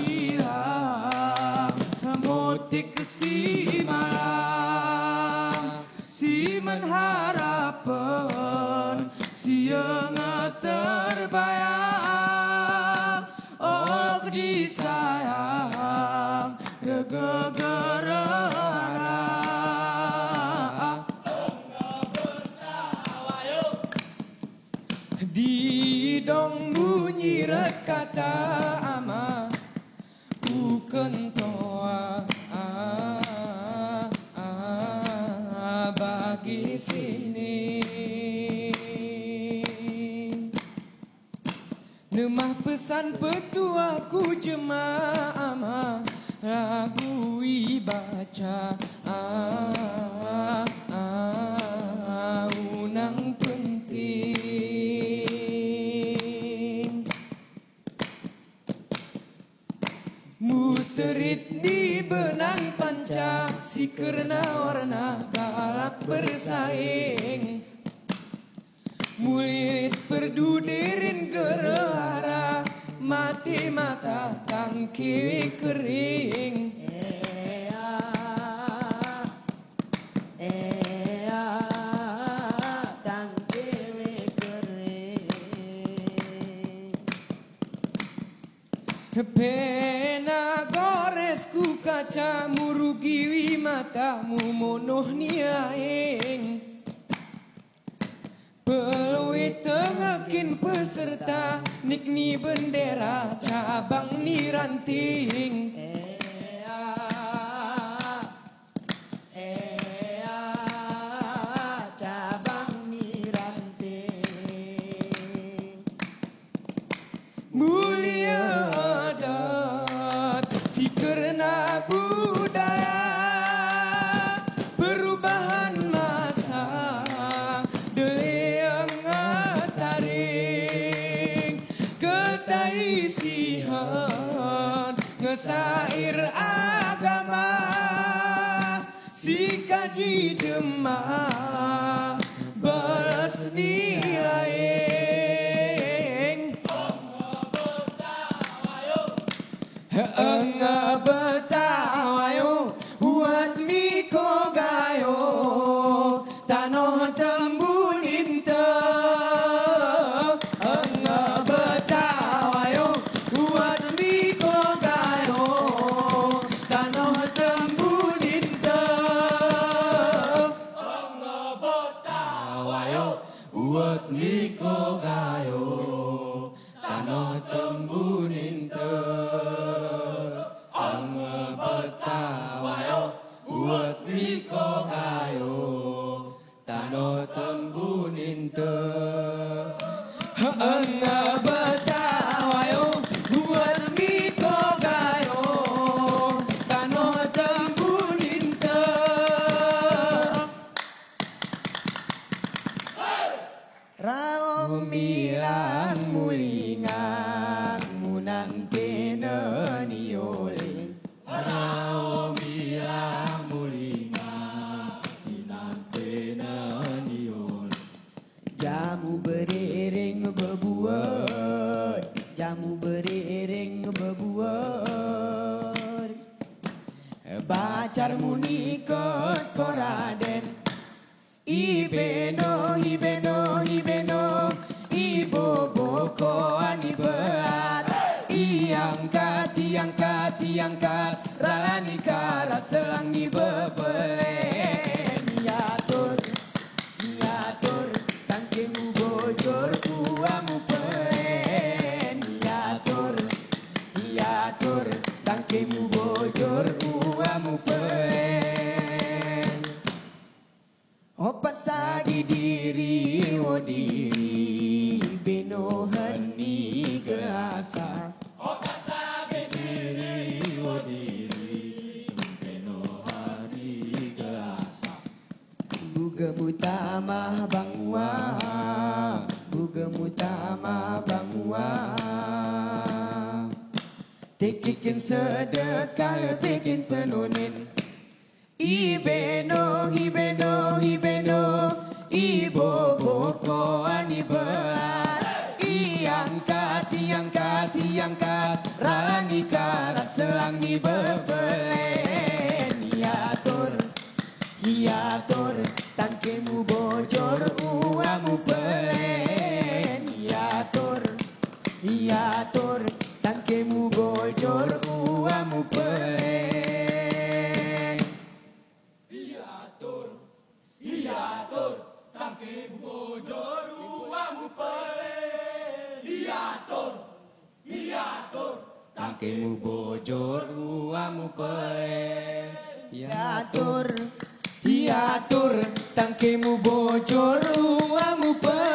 motik si malam, si menharapan, si yang terbayang, oh disayang, regegerara. Di dong bunyi kata ama ku kentoa bagi sini nemah pesan petuaku jemaah lagu baca unang penting muserit di benang panca si kerna warna galak bersaing mulit perdudirin gerahara mati mata tangki kering pena goresku kaca murugiwi matamu monoh niaing peluit tengakin peserta nikni bendera cabang ni ranting cabang ni ranting mulia adat si kerna budaya perubahan masa deleang taring ketaisihan ngesair agama si kaji jemaah balas nilai Enga betawayo buat miko gayo tanoh tembun inte enga betawayo buat miko gayo tanoh tembun inte enga betawayo buat miko gayo tanoh tembun inte buat miko gayo tano tembunin te enga betawayo buat miko gayo tano tembunin te Rao milang mulingang munang tenani oling Rao milang mulingang munang tenani oling Jamu beriring bebuat Jamu beriring bebuat Bacar munikot koraden Ibeno, ibeno, ibeno, ibo boko ani beat. Iangkat, iangkat, iangkat, ralani karat selang ni bebelen. Niatur, niatur, tangkemu bojor kuamu pelen. Niatur, niatur, tangkemu bojor kuamu pelen. Opat sagi diri, oh diri mama bangua. Tikikin sedekah bikin penunin. Ibeno, ibeno, ibeno, ibo boko ani beat. Iangkat, iangkat, iangkat, rani karat selang ni bebelen. Hiatur, tangkemu bojor uamu pelen. Hiatur, tangkemu bojor uamu pelen. Hiatur, tangkemu bojor uamu pelen. Hiatur, tangkemu bojor uamu pelen. Hiatur, tangkemu bojor uamu pelen.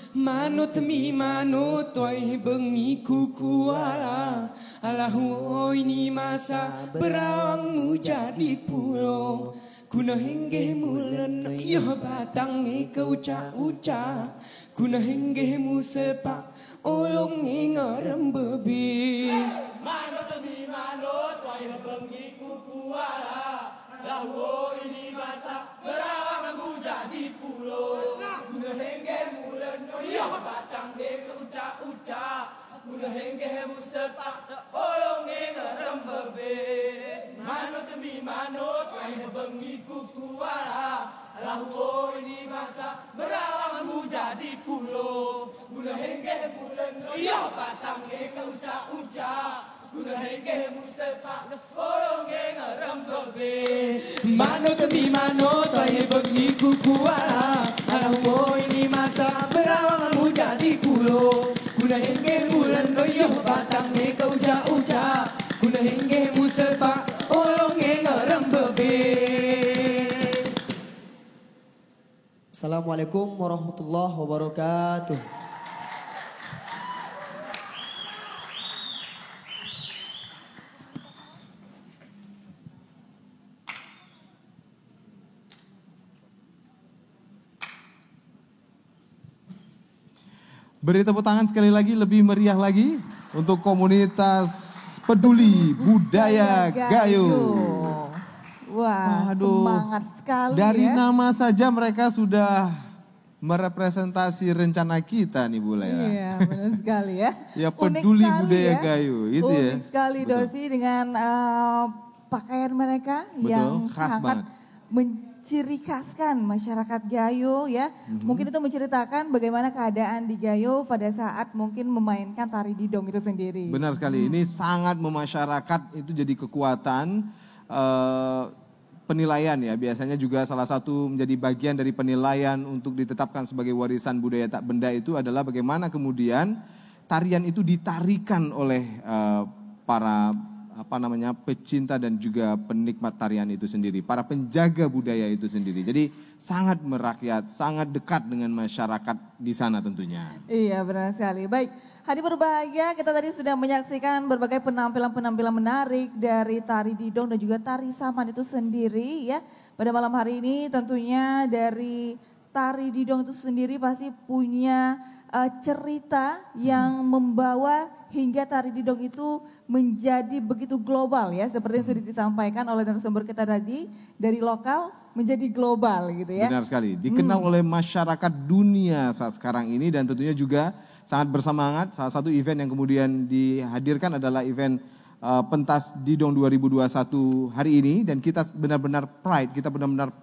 Manut mi manut wai bengi kukuala. Alahu ini masa berawangmu jadi pulau. Kuna hingge mulen iya batang ke uca-uca. Kuna hingge mu sepak olong ngarem bebi. Manut mi manut wai bengi kukuala. Alahu ini masa berawangmu jadi pulau. Kuna hingge mulen iya batang ke uca-uca. Kuna hingge mu sepak olong ngarem bebi. Manut mi manut wai bengi kukuala. Alahu ini masa berawangmu jadi pulau. Guna hengge bulan iya batang ke uca-uca. Guna hengge mu sepak olong ngarem bebi. Manut mi manut wai bengi kukuala. Alahu ini masa berawangmu jadi pulau. Guna hengge bulan iya batang ke uca-uca. Guna hengge mu sepak olong ngarem bebi. Assalamualaikum warahmatullahi wabarakatuh. Beri tepuk tangan sekali lagi, lebih meriah lagi untuk komunitas peduli budaya Gayo. Wah, Aduh, semangat sekali dari ya. nama saja mereka sudah merepresentasi rencana kita nih Bu Lera. Iya, benar sekali ya. Ya, Unik peduli sekali budaya ya. Gayo, itu ya. Unik sekali Betul. Dosi dengan pakaian mereka Betul, yang khas sangat menciri khaskan masyarakat Gayo ya. Mungkin itu menceritakan bagaimana keadaan di Gayo pada saat mungkin memainkan tari didong itu sendiri. Benar sekali, ini sangat memasyarakat, itu jadi kekuatan penilaian ya. Biasanya juga salah satu menjadi bagian dari penilaian untuk ditetapkan sebagai warisan budaya tak benda itu adalah bagaimana kemudian tarian itu ditarikan oleh para pecinta dan juga penikmat tarian itu sendiri, para penjaga budaya itu sendiri. Jadi sangat merakyat, sangat dekat dengan masyarakat di sana tentunya. Iya, benar sekali. Baik, hadir berbahagia, kita tadi sudah menyaksikan berbagai penampilan-penampilan menarik dari tari didong dan juga tari saman itu sendiri ya. Pada malam hari ini tentunya dari tari didong itu sendiri pasti punya cerita yang membawa hingga tari didong itu menjadi begitu global ya, seperti yang sudah disampaikan oleh narasumber kita tadi, dari lokal menjadi global gitu ya. Benar sekali, dikenal oleh masyarakat dunia saat sekarang ini dan tentunya juga sangat bersemangat. Salah satu event yang kemudian dihadirkan adalah event Pentas Didong 2021 hari ini dan kita benar-benar pride, kita benar-benar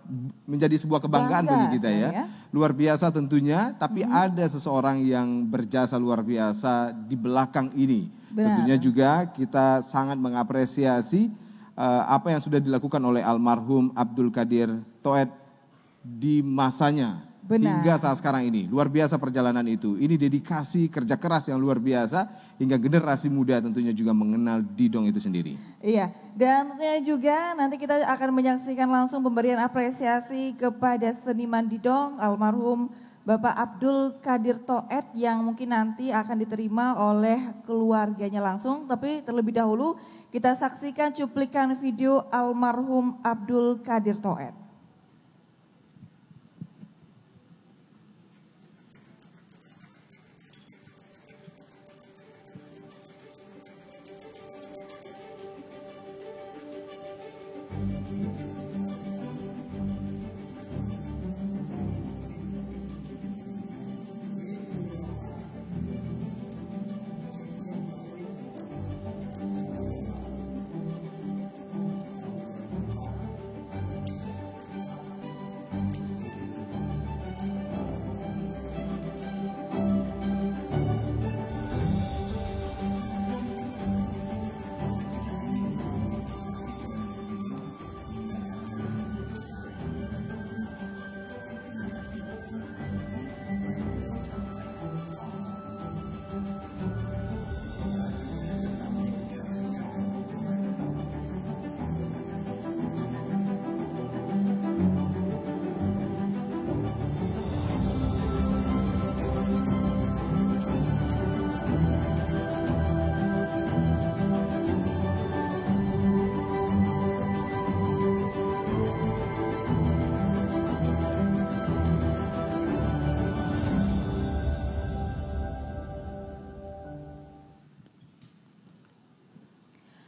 menjadi sebuah kebanggaan bagi kita ya. Luar biasa tentunya, tapi ada seseorang yang berjasa luar biasa di belakang ini. Benar. Tentunya juga kita sangat mengapresiasi apa yang sudah dilakukan oleh almarhum Abdul Qadir Toet di masanya. Benar. Hingga saat sekarang ini, luar biasa perjalanan itu. Ini dedikasi, kerja keras yang luar biasa, hingga generasi muda tentunya juga mengenal didong itu sendiri. Iya, dan tentunya juga nanti kita akan menyaksikan langsung pemberian apresiasi kepada seniman didong almarhum Bapak Abdul Qadir Toet yang mungkin nanti akan diterima oleh keluarganya langsung. Tapi terlebih dahulu kita saksikan cuplikan video almarhum Abdul Qadir Toet.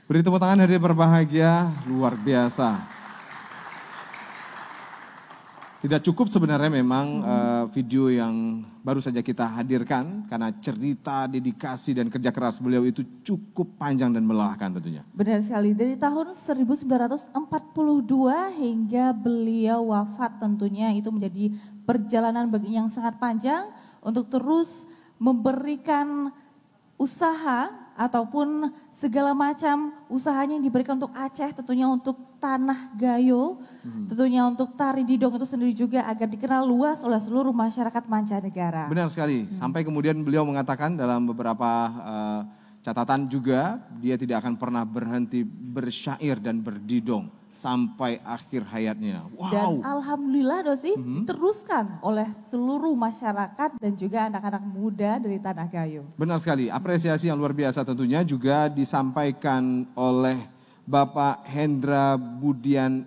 Beri tepuk tangan hadir berbahagia, luar biasa. Tidak cukup sebenarnya memang video yang baru saja kita hadirkan karena cerita, dedikasi dan kerja keras beliau itu cukup panjang dan melelahkan tentunya. Benar sekali, dari tahun 1942 hingga beliau wafat tentunya itu menjadi perjalanan yang sangat panjang untuk terus memberikan usaha ataupun segala macam usahanya yang diberikan untuk Aceh, tentunya untuk tanah Gayo, tentunya untuk tari didong itu sendiri juga agar dikenal luas oleh seluruh masyarakat mancanegara. Benar sekali, sampai kemudian beliau mengatakan dalam beberapa catatan juga, dia tidak akan pernah berhenti bersyair dan berdidong sampai akhir hayatnya. Wow. Dan alhamdulillah Dosi diteruskan oleh seluruh masyarakat dan juga anak-anak muda dari tanah Gayo. Benar sekali, apresiasi yang luar biasa tentunya juga disampaikan oleh Bapak Hendra Budian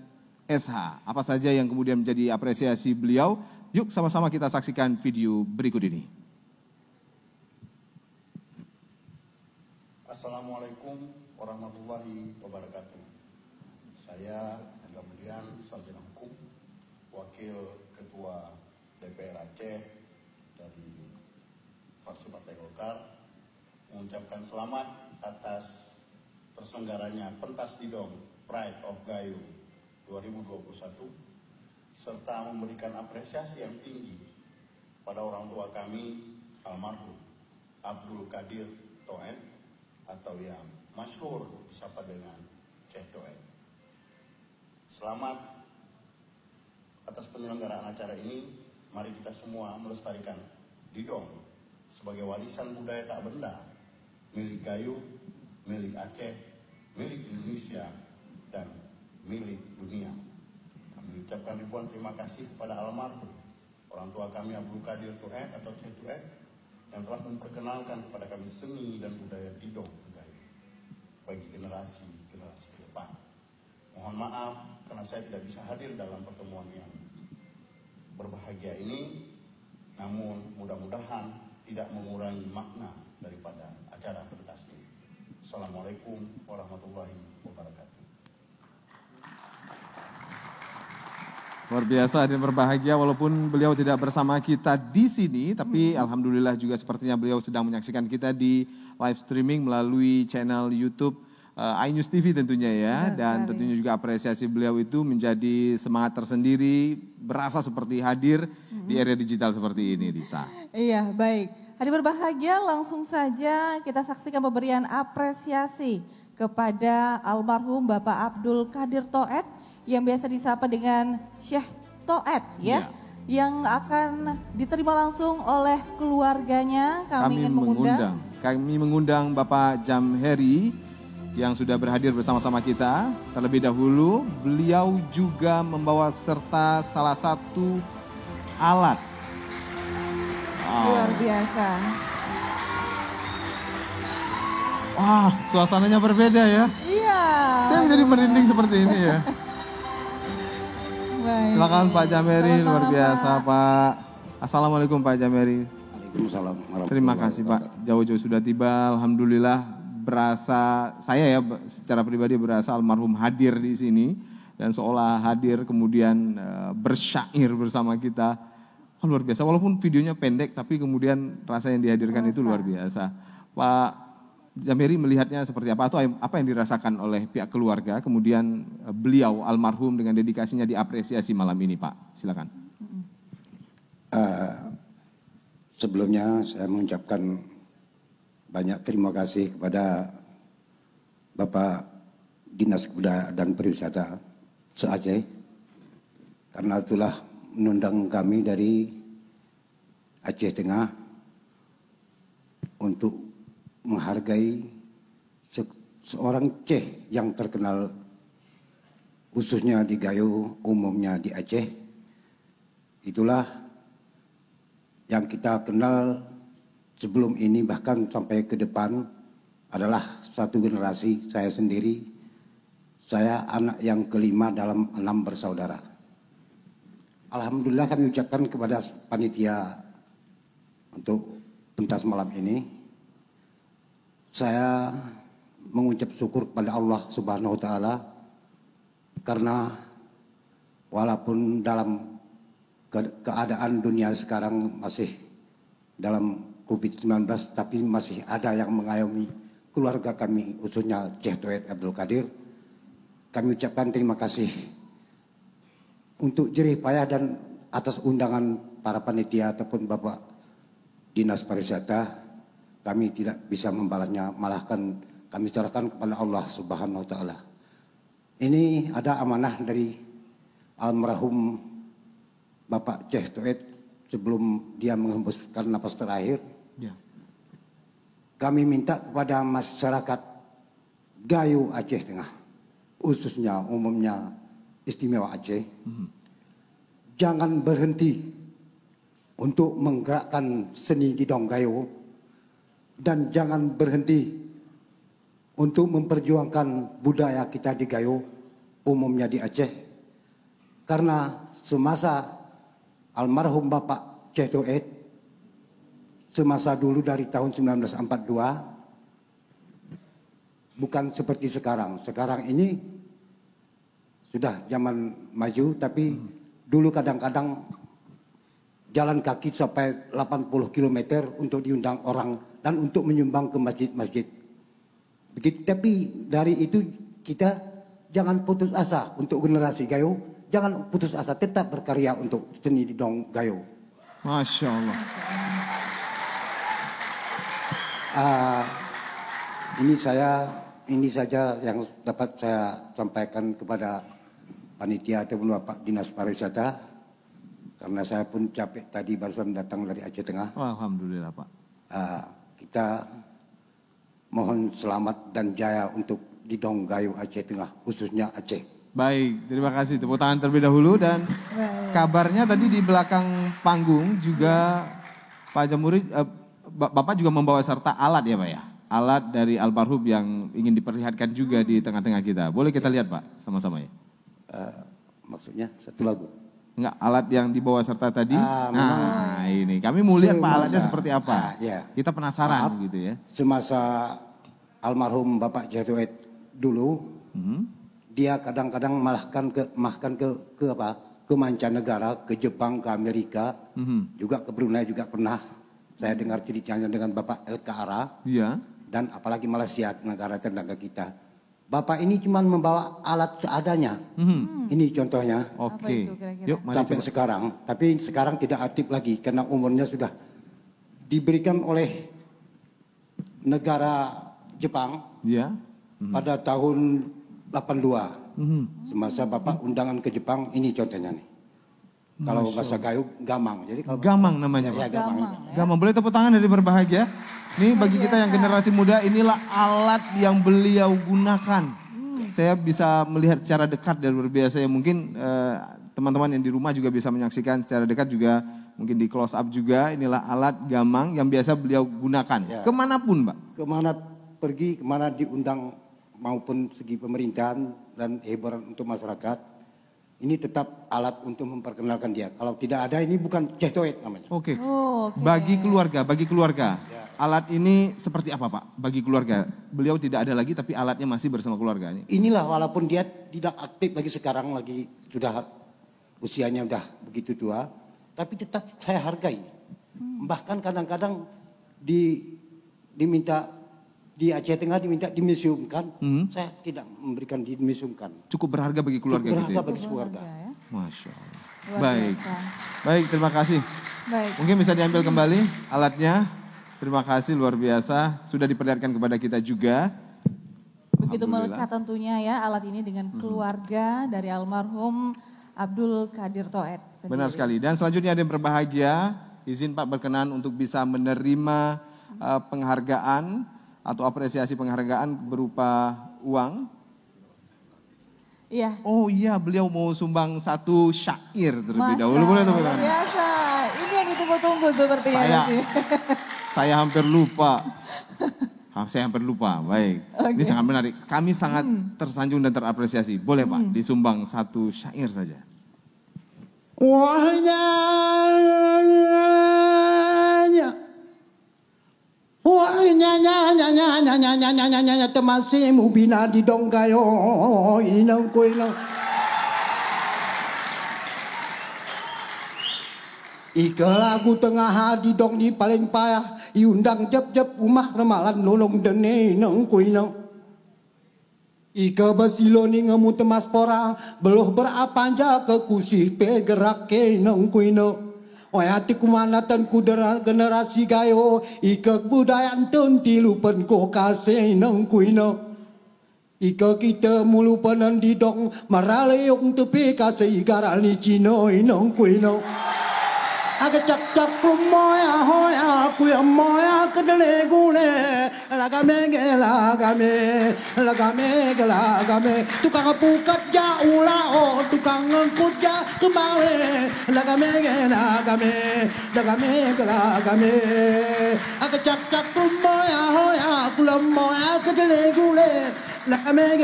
SH. Apa saja yang kemudian menjadi apresiasi beliau? Yuk sama-sama kita saksikan video berikut ini. Assalamualaikum warahmatullahi wabarakatuh. Saya Hendra Budian, Sarjana Hukum, Wakil Ketua DPR Aceh dari fraksi Partai Golkar mengucapkan selamat atas terselenggaranya pentas Didong Pride of Gayo 2021 serta memberikan apresiasi yang tinggi pada orang tua kami almarhum Abdul Qadir Toet atau yang masyhur disapa dengan Syekh Toet. Selamat atas penyelenggaraan acara ini. Mari kita semua melestarikan Didong sebagai warisan budaya tak benda milik Gayo, milik Aceh, milik Indonesia, dan milik dunia. Kami ucapkan ribuan terima kasih kepada almarhum orang tua kami Abdul Qadir Toet atau Syekh Toet yang telah memperkenalkan kepada kami seni dan budaya Didong Gayo bagi generasi-generasi ke depan. Mohon maaf karena saya tidak bisa hadir dalam pertemuan yang berbahagia ini, namun mudah-mudahan tidak mengurangi makna daripada acara pentas ini. Assalamualaikum warahmatullahi wabarakatuh. Luar biasa dan berbahagia walaupun beliau tidak bersama kita di sini, tapi alhamdulillah juga sepertinya beliau sedang menyaksikan kita di live streaming melalui channel YouTube iNews TV tentunya ya, dan tentunya juga apresiasi beliau itu menjadi semangat tersendiri, berasa seperti hadir di area digital seperti ini, Risa. Iya, baik. Hadir berbahagia, langsung saja kita saksikan pemberian apresiasi kepada almarhum Bapak Abdul Qadir Toet yang biasa disapa dengan Syekh Toet ya, yang akan diterima langsung oleh keluarganya. Kami mengundang Bapak Jamheri yang sudah berhadir bersama-sama kita. Terlebih dahulu beliau juga membawa serta salah satu alat. Luar biasa. Wah, suasananya berbeda ya. Iya. Saya menjadi merinding seperti ini ya. Baik. Silakan Pak Jamheri, luar biasa Pak. Assalamualaikum Pak Jamheri. Waalaikumsalam. Terima kasih Pak, jauh-jauh sudah tiba. Alhamdulillah berasa, saya ya secara pribadi berasa almarhum hadir di sini dan seolah hadir kemudian bersyair bersama kita. Oh, luar biasa, walaupun videonya pendek tapi kemudian rasa yang dihadirkan itu luar biasa. Pak Jamheri melihatnya seperti apa atau apa yang dirasakan oleh pihak keluarga, kemudian beliau almarhum dengan dedikasinya diapresiasi malam ini Pak, silakan. Sebelumnya saya mengucapkan banyak terima kasih kepada Bapak Dinas Kebudayaan dan Pariwisata se-Aceh karena itulah mengundang kami dari Aceh Tengah untuk menghargai seorang Ceh yang terkenal khususnya di Gayo, umumnya di Aceh. Itulah yang kita kenal sebelum ini bahkan sampai ke depan adalah satu generasi. Saya sendiri, saya anak yang kelima dalam 6 bersaudara. Alhamdulillah kami ucapkan kepada panitia untuk pentas malam ini. Saya mengucap syukur kepada Allah Subhanahu wa Ta'ala karena walaupun dalam keadaan dunia sekarang masih dalam COVID-19, tapi masih ada yang mengayomi keluarga kami, khususnya Syekh Toet Abdul Qadir. Kami ucapkan terima kasih untuk jerih payah dan atas undangan para panitia ataupun Bapak Dinas Pariwisata. Kami tidak bisa membalasnya, malahkan kami serahkan kepada Allah Subhanahu wa Ta'ala. Ini ada amanah dari almarhum Bapak Syekh Toet sebelum dia menghembuskan napas terakhir. Ya. Kami minta kepada masyarakat Gayo Aceh Tengah, khususnya umumnya istimewa Aceh, jangan berhenti untuk menggerakkan seni Didong Gayo dan jangan berhenti untuk memperjuangkan budaya kita di Gayo, umumnya di Aceh. Karena semasa almarhum Bapak Syekh Toet, semasa dulu dari tahun 1942, bukan seperti sekarang. Sekarang ini sudah zaman maju, tapi dulu kadang-kadang jalan kaki sampai 80 km untuk diundang orang dan untuk menyumbang ke masjid-masjid. Begitu, tapi dari itu kita jangan putus asa untuk generasi Gayo, jangan putus asa, tetap berkarya untuk seni didong Gayo. Masya Allah. Ini saja yang dapat saya sampaikan kepada panitia ataupun Bapak Dinas Pariwisata. Karena saya pun capek tadi barusan datang dari Aceh Tengah. Oh, alhamdulillah Pak. Kita mohon selamat dan jaya untuk didong Gayo Aceh Tengah, khususnya Aceh. Baik, terima kasih. Tepuk tangan terlebih dahulu dan kabarnya tadi di belakang panggung juga Pak Jamuri, Bapak juga membawa serta alat ya Pak ya? Alat dari almarhum yang ingin diperlihatkan juga di tengah-tengah kita. Boleh kita lihat Pak, sama-sama ya? Maksudnya satu lagu? Enggak, alat yang dibawa serta tadi. Nah, ini kami mau lihat Pak alatnya seperti apa. Kita penasaran gitu ya. Semasa almarhum Bapak Jatuet dulu, dia kadang-kadang ke mancanegara, ke Jepang, ke Amerika, juga ke Brunei juga pernah. Saya dengar ceritanya dengan Bapak LKR, dan apalagi Malaysia, negara tetangga kita. Bapak ini cuma membawa alat seadanya. Ini contohnya. Oke. Yuk, sampai sekarang. Tapi sekarang tidak aktif lagi karena umurnya sudah diberikan oleh negara Jepang pada tahun 82. Semasa Bapak undangan ke Jepang, ini contohnya nih. Kalau bahasa Gayo, gamang. Jadi kalau gamang namanya Pak. Ya, gamang. Gamang. Boleh tepuk tangan dari berbahagia. Nih bagi kita yang generasi muda, inilah alat yang beliau gunakan. Saya bisa melihat secara dekat dan luar biasa ya. Mungkin teman-teman yang di rumah juga bisa menyaksikan secara dekat juga. Mungkin di close up juga. Inilah alat gamang yang biasa beliau gunakan. Kemanapun Pak? Kemana pergi, kemana diundang maupun segi pemerintahan dan hiburan untuk masyarakat. Ini tetap alat untuk memperkenalkan dia. Kalau tidak ada ini bukan Jetoet namanya. Oke. Bagi keluarga. Alat ini seperti apa Pak? Bagi keluarga. Beliau tidak ada lagi tapi alatnya masih bersama keluarga. Inilah walaupun dia tidak aktif lagi sekarang, lagi sudah usianya udah begitu tua. Tapi tetap saya hargai. Bahkan kadang-kadang diminta di Aceh Tengah diminta dimuseumkan, saya tidak memberikan dimuseumkan. Cukup berharga bagi keluarga. Cukup berharga gitu ya? bagi keluarga. Masya Allah. Luar Baik, biasa. baik terima kasih. Baik. Mungkin bisa diambil kembali alatnya. Terima kasih luar biasa. Sudah diperlihatkan kepada kita juga. Begitu melekat tentunya ya alat ini dengan keluarga dari almarhum Abdul Qadir Toet sendiri. Benar sekali. Dan selanjutnya ada yang berbahagia. Izin Pak berkenan untuk bisa menerima penghargaan atau apresiasi penghargaan berupa uang. Iya. Oh iya, beliau mau sumbang satu syair terlebih dahulu. Boleh tepuk tangan. Biasa. Ini yang ditunggu-tunggu sepertinya sih. Saya hampir lupa. Baik. Ini sangat menarik. Kami sangat tersanjung dan terapresiasi. Boleh Pak, disumbang satu syair saja. Temasimu bina di dong Gayo inang ko inang. Ika lagu tengah hadi dong di paling payah, iundang jep-jep rumah remalan nolong dene inang ko inang. Ika basiloni ngemu temas pora, beluh berapanja ke kusih pegerak ke inang ko inang. Wayati kumanatan ku generasi Gayo, ika budayaan tenti lupen ko kasih nang kuino. Ika kita mulu panan di dong, maraleong tepi kasih garali cino inang kuino. Aga cak-cak kumoya hoya kuya moya kedele gule, lagame tukang pukat ja ula o tukang ngangkut ja kemawe lagame aga cak-cak kumoya hoya kuya moya kedele gule, lagame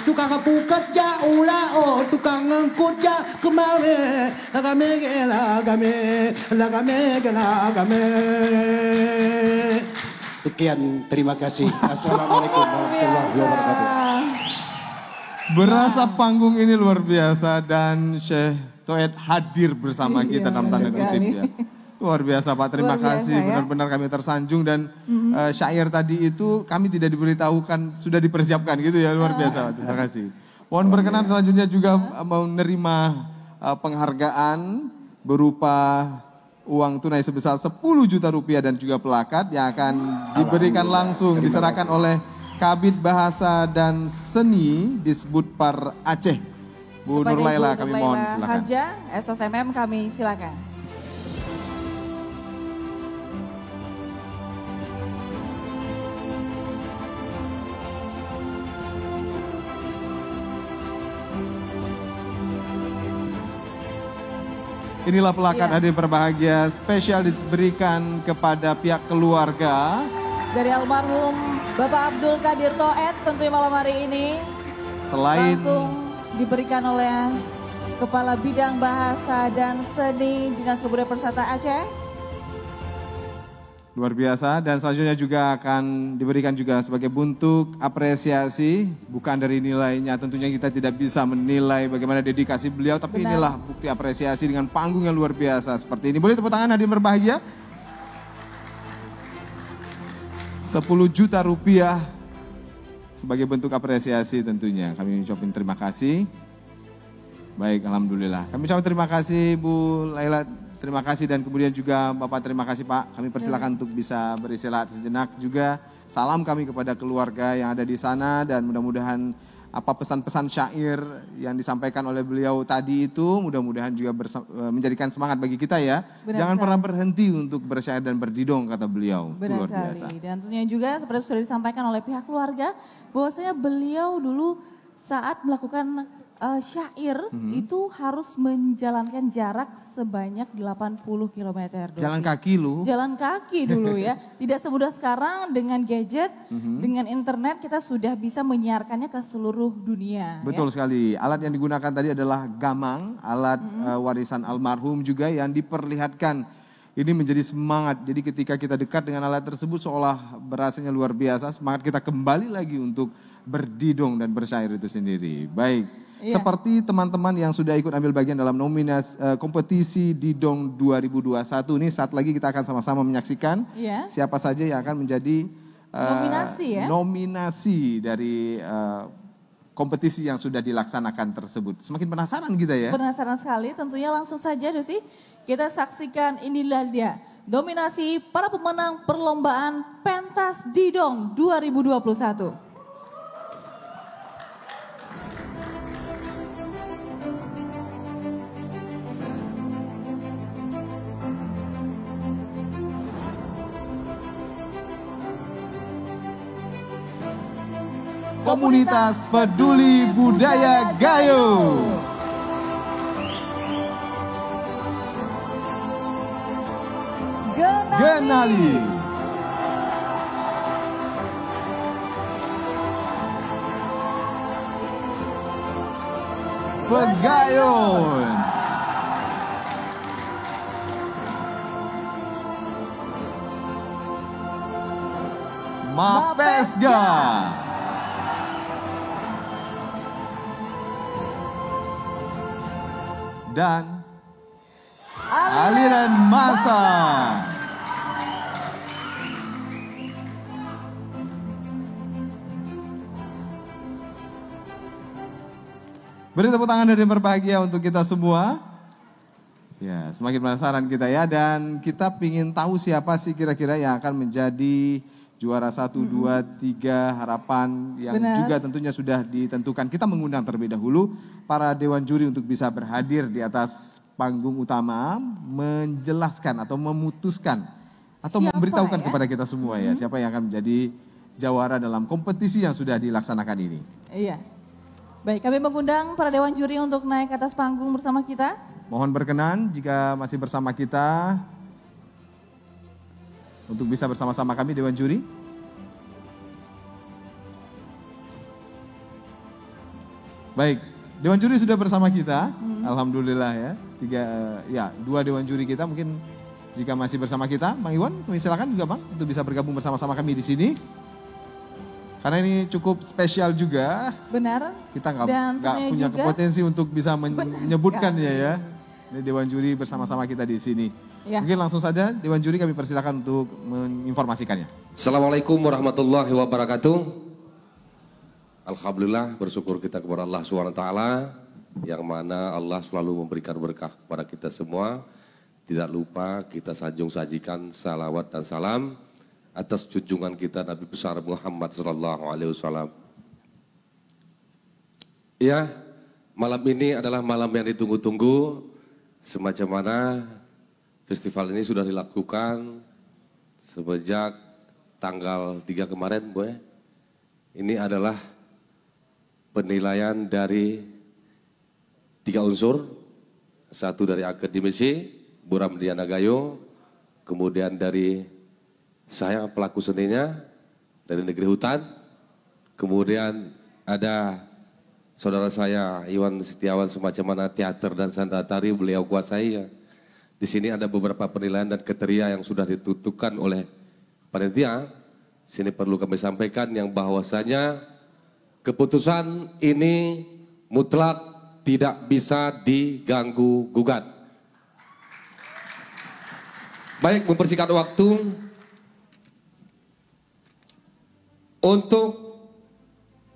tukang pukat ja ula o tukang ngangkut ja kemawe lagame. Sekian, terima kasih. Assalamualaikum warahmatullahi wabarakatuh. Berasa panggung ini luar biasa dan Syekh Toet hadir bersama kita dalam tanda kutip ya. Luar biasa Pak, terima kasih. Benar-benar kami tersanjung dan syair tadi itu kami tidak diberitahukan, sudah dipersiapkan gitu ya, luar biasa. Terima kasih. Mohon berkenan selanjutnya juga menerima penghargaan berupa uang tunai sebesar 10 juta rupiah dan juga plakat yang akan diberikan langsung, diserahkan oleh Kabid Bahasa dan Seni Disbudpar Aceh. Bu Nur Laila, kami mohon silakan. Haja, SOSMM kami silakan. Inilah plakat hadir berbahagia spesial diberikan kepada pihak keluarga dari almarhum Bapak Abdul Qadir Toet tentunya malam hari ini. Selain langsung diberikan oleh Kepala Bidang Bahasa dan Seni Dinas Kebudayaan Persata Aceh. Luar biasa, dan selanjutnya juga akan diberikan juga sebagai bentuk apresiasi, bukan dari nilainya, tentunya kita tidak bisa menilai bagaimana dedikasi beliau, tapi inilah bukti apresiasi dengan panggung yang luar biasa seperti ini. Boleh tepuk tangan hadirin berbahagia? 10 juta rupiah sebagai bentuk apresiasi tentunya. Kami ucapin terima kasih. Baik, alhamdulillah. Kami ucapkan terima kasih Bu Laila, terima kasih, dan kemudian juga Bapak terima kasih Pak. Kami persilakan untuk bisa beristirahat sejenak juga. Salam kami kepada keluarga yang ada di sana dan mudah-mudahan apa pesan-pesan syair yang disampaikan oleh beliau tadi itu mudah-mudahan juga menjadikan semangat bagi kita ya. Jangan pernah berhenti untuk bersyair dan berdidong kata beliau. Benar luar biasa. sekali. Dan tentunya juga seperti sudah disampaikan oleh pihak keluarga bahwasanya beliau dulu saat melakukan syair itu harus menjalankan jarak sebanyak 80 km. Jalan kaki lu. Jalan kaki dulu ya. Tidak semudah sekarang dengan gadget, dengan internet kita sudah bisa menyiarkannya ke seluruh dunia. Betul sekali. Alat yang digunakan tadi adalah gamang, alat warisan almarhum juga yang diperlihatkan. Ini menjadi semangat. Jadi ketika kita dekat dengan alat tersebut seolah berasanya luar biasa. Semangat kita kembali lagi untuk berdidong dan bersyair itu sendiri. Baik. Iya. Seperti teman-teman yang sudah ikut ambil bagian dalam kompetisi Didong 2021 ini, saat lagi kita akan sama-sama menyaksikan siapa saja yang akan menjadi nominasi dari kompetisi yang sudah dilaksanakan tersebut. Semakin penasaran kita ya. Penasaran sekali, tentunya langsung saja Dosi kita saksikan, inilah dia nominasi para pemenang perlombaan pentas Didong 2021. Komunitas Peduli Budaya Gayo. Genali. Pegayon. Mapesga. Dan aliran massa. Beri tepuk tangan dari berbahagia untuk kita semua. Ya, semakin penasaran kita ya, dan kita ingin tahu siapa sih kira-kira yang akan menjadi juara 1, 2, 3 harapan yang juga tentunya sudah ditentukan. Kita mengundang terlebih dahulu para dewan juri untuk bisa berhadir di atas panggung utama, menjelaskan atau memutuskan atau memberitahukan kepada kita semua ya, siapa yang akan menjadi jawara dalam kompetisi yang sudah dilaksanakan ini. Iya. Baik, kami mengundang para dewan juri untuk naik ke atas panggung bersama kita. Mohon berkenan jika masih bersama kita untuk bisa bersama-sama kami Dewan Juri. Baik, Dewan Juri sudah bersama kita, alhamdulillah ya. 2 Dewan Juri kita mungkin jika masih bersama kita, Bang Iwan, kami silakan juga Bang untuk bisa bergabung bersama-sama kami di sini. Karena ini cukup spesial juga. Benar. Kita nggak punya potensi untuk bisa menyebutkannya ya. Dewan Juri bersama-sama kita di sini. Ya. Mungkin langsung saja Dewan Juri kami persilakan untuk menginformasikannya. Assalamualaikum warahmatullahi wabarakatuh. Alhamdulillah, bersyukur kita kepada Allah SWT, yang mana Allah selalu memberikan berkah kepada kita semua. Tidak lupa kita sajikan salawat dan salam atas junjungan kita Nabi besar Muhammad SAW. Ya, malam ini adalah malam yang ditunggu-tunggu. Semacam mana festival ini sudah dilakukan sejak tanggal 3 kemarin, Bu. Ini adalah penilaian dari 3 unsur. Satu dari akademisi, Bu Ramdiana Gayo, kemudian dari saya pelaku seninya dari Negeri Hutan, kemudian ada saudara saya Iwan Setiawan semacam mana teater dan sanda tari beliau kuasai. Di sini ada beberapa penilaian dan kriteria yang sudah ditentukan oleh panitia. Sini perlu kami sampaikan yang bahwasanya keputusan ini mutlak tidak bisa diganggu gugat. Baik, mempersingkat waktu untuk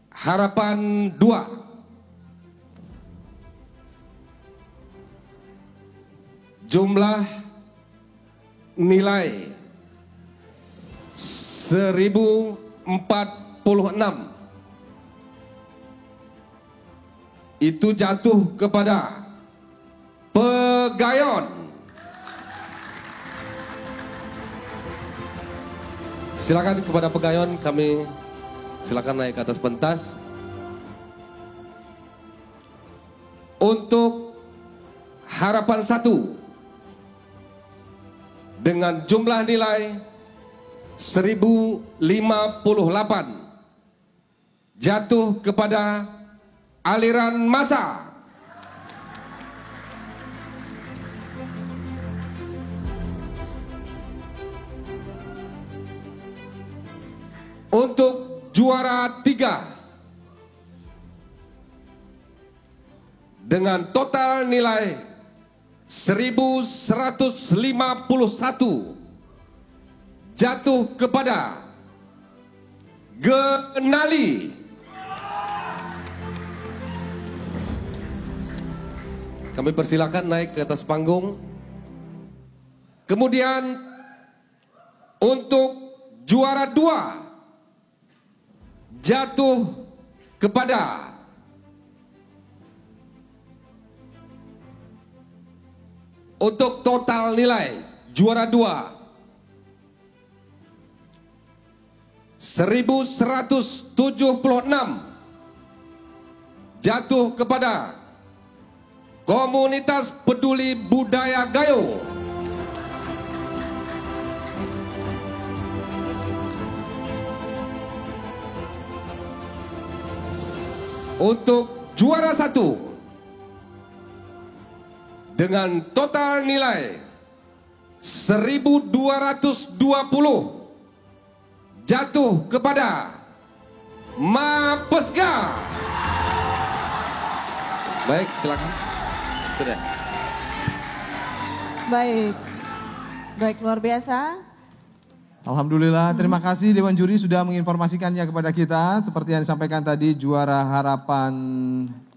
harapan 2. Jumlah nilai 1046 itu jatuh kepada Pegayon. Silakan kepada Pegayon, kami silakan naik ke atas pentas. Untuk harapan 1 dengan jumlah nilai 1058 jatuh kepada aliran massa. Untuk juara 3 dengan total nilai 1151 jatuh kepada Genali. Kami persilakan naik ke atas panggung. Kemudian untuk juara 2 jatuh kepada untuk total nilai juara 2 1176 jatuh kepada Komunitas Peduli Budaya Gayo. Untuk juara 1 dengan total nilai 1220 jatuh kepada Mapesga. Baik, silakan. Sudah. Baik, luar biasa. Alhamdulillah, terima kasih Dewan Juri sudah menginformasikannya kepada kita. Seperti yang disampaikan tadi, juara harapan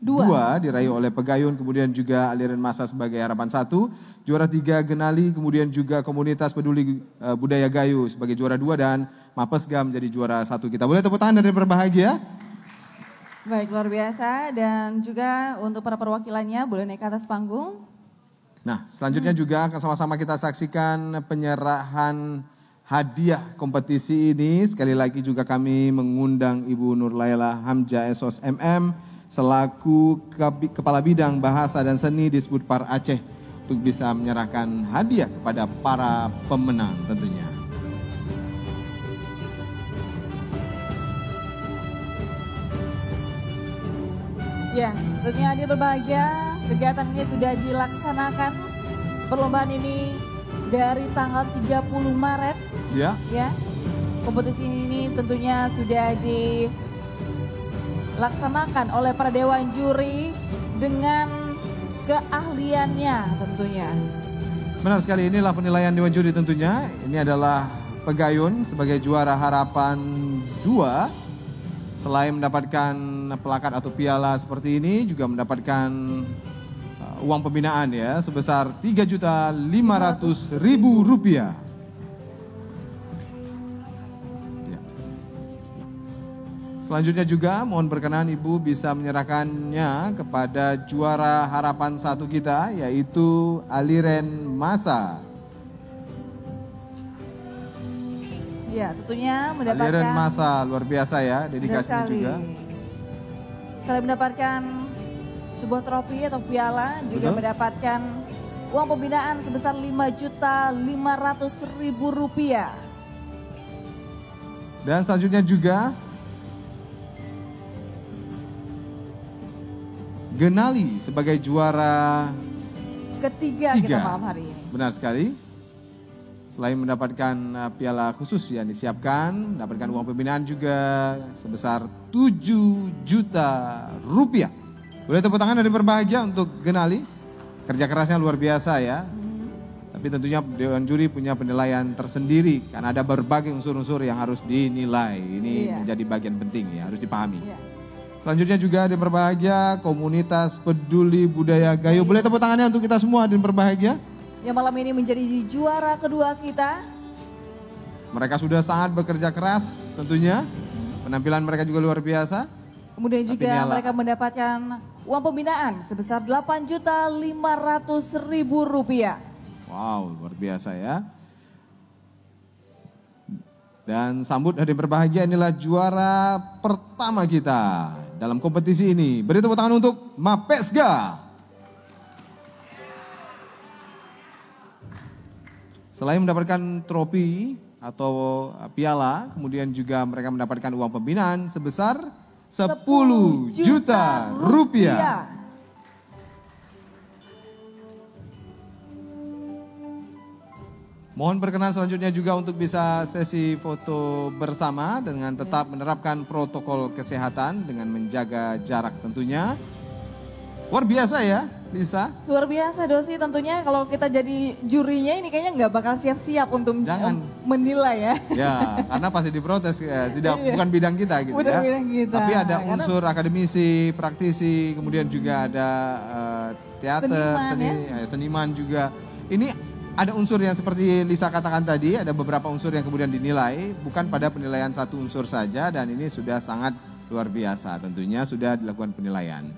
2 diraih oleh Pegayon, kemudian juga aliran massa sebagai harapan 1. Juara 3 Genali, kemudian juga Komunitas Peduli Budaya Gayo sebagai juara 2 dan Mapesga menjadi juara 1 kita. Boleh tepuk tangan dari berbahagia? Baik, luar biasa. Dan juga untuk para perwakilannya boleh naik ke atas panggung. Nah, selanjutnya juga akan sama-sama kita saksikan penyerahan hadiah kompetisi ini. Sekali lagi juga kami mengundang Ibu Nur Laila Hamja SOS MM selaku Kepala Bidang Bahasa dan Seni di Sbudpar Aceh untuk bisa menyerahkan hadiah kepada para pemenang tentunya. Ya, tentunya hadir berbahagia, kegiatan ini sudah dilaksanakan. Perlombaan ini dari tanggal 30 Maret. Ya. Kompetisi ini tentunya sudah dilaksanakan oleh para dewan juri dengan keahliannya tentunya. Benar sekali, inilah penilaian Dewan Juri tentunya. Ini adalah Pegayun sebagai juara harapan 2. Selain mendapatkan plakat atau piala seperti ini, juga mendapatkan uang pembinaan ya sebesar Rp3.500.000. Selanjutnya juga mohon berkenan Ibu bisa menyerahkannya kepada juara harapan 1 kita, yaitu Aliren Masa. Ya, tentunya mendapatkan Aliren Masa, luar biasa ya dedikasinya juga. Selain mendapatkan sebuah trofi atau piala, juga Betul. mendapatkan uang pembinaan sebesar Rp5.500.000. Dan selanjutnya juga Genali sebagai juara ketiga kita malam hari ini. Benar sekali. Selain mendapatkan piala khusus yang disiapkan, mendapatkan uang pembinaan juga sebesar Rp7 juta. Boleh tepuk tangan dari berbahagia untuk Genali. Kerja kerasnya luar biasa ya. Tapi tentunya Dewan Juri punya penilaian tersendiri karena ada berbagai unsur-unsur yang harus dinilai. Ini menjadi bagian penting ya, harus dipahami. Selanjutnya juga ada berbahagia komunitas peduli budaya Gayo. Boleh tepuk tangannya untuk kita semua dan berbahagia. Yang malam ini menjadi juara kedua kita. Mereka sudah sangat bekerja keras tentunya. Penampilan mereka juga luar biasa. Kemudian juga mereka mendapatkan uang pembinaan sebesar Rp8.500.000. Wow, luar biasa ya. Dan sambut hadir berbahagia, inilah juara pertama kita dalam kompetisi ini. Beri tepuk tangan untuk Mapesga. Selain mendapatkan trofi atau piala, kemudian juga mereka mendapatkan uang pembinaan sebesar Rp10 juta. Mohon berkenan selanjutnya juga untuk bisa sesi foto bersama dengan tetap menerapkan protokol kesehatan dengan menjaga jarak tentunya. Luar biasa ya, Lisa. Luar biasa Dosi, tentunya kalau kita jadi jurinya ini kayaknya nggak bakal siap-siap untuk menilai ya. Ya, karena pasti diprotes, bukan bidang kita gitu ya. Bidang kita. Tapi ada unsur akademisi, praktisi, kemudian juga ada teater, seniman juga. Ini ada unsur yang seperti Lisa katakan tadi, ada beberapa unsur yang kemudian dinilai, bukan pada penilaian satu unsur saja, dan ini sudah sangat luar biasa tentunya sudah dilakukan penilaian.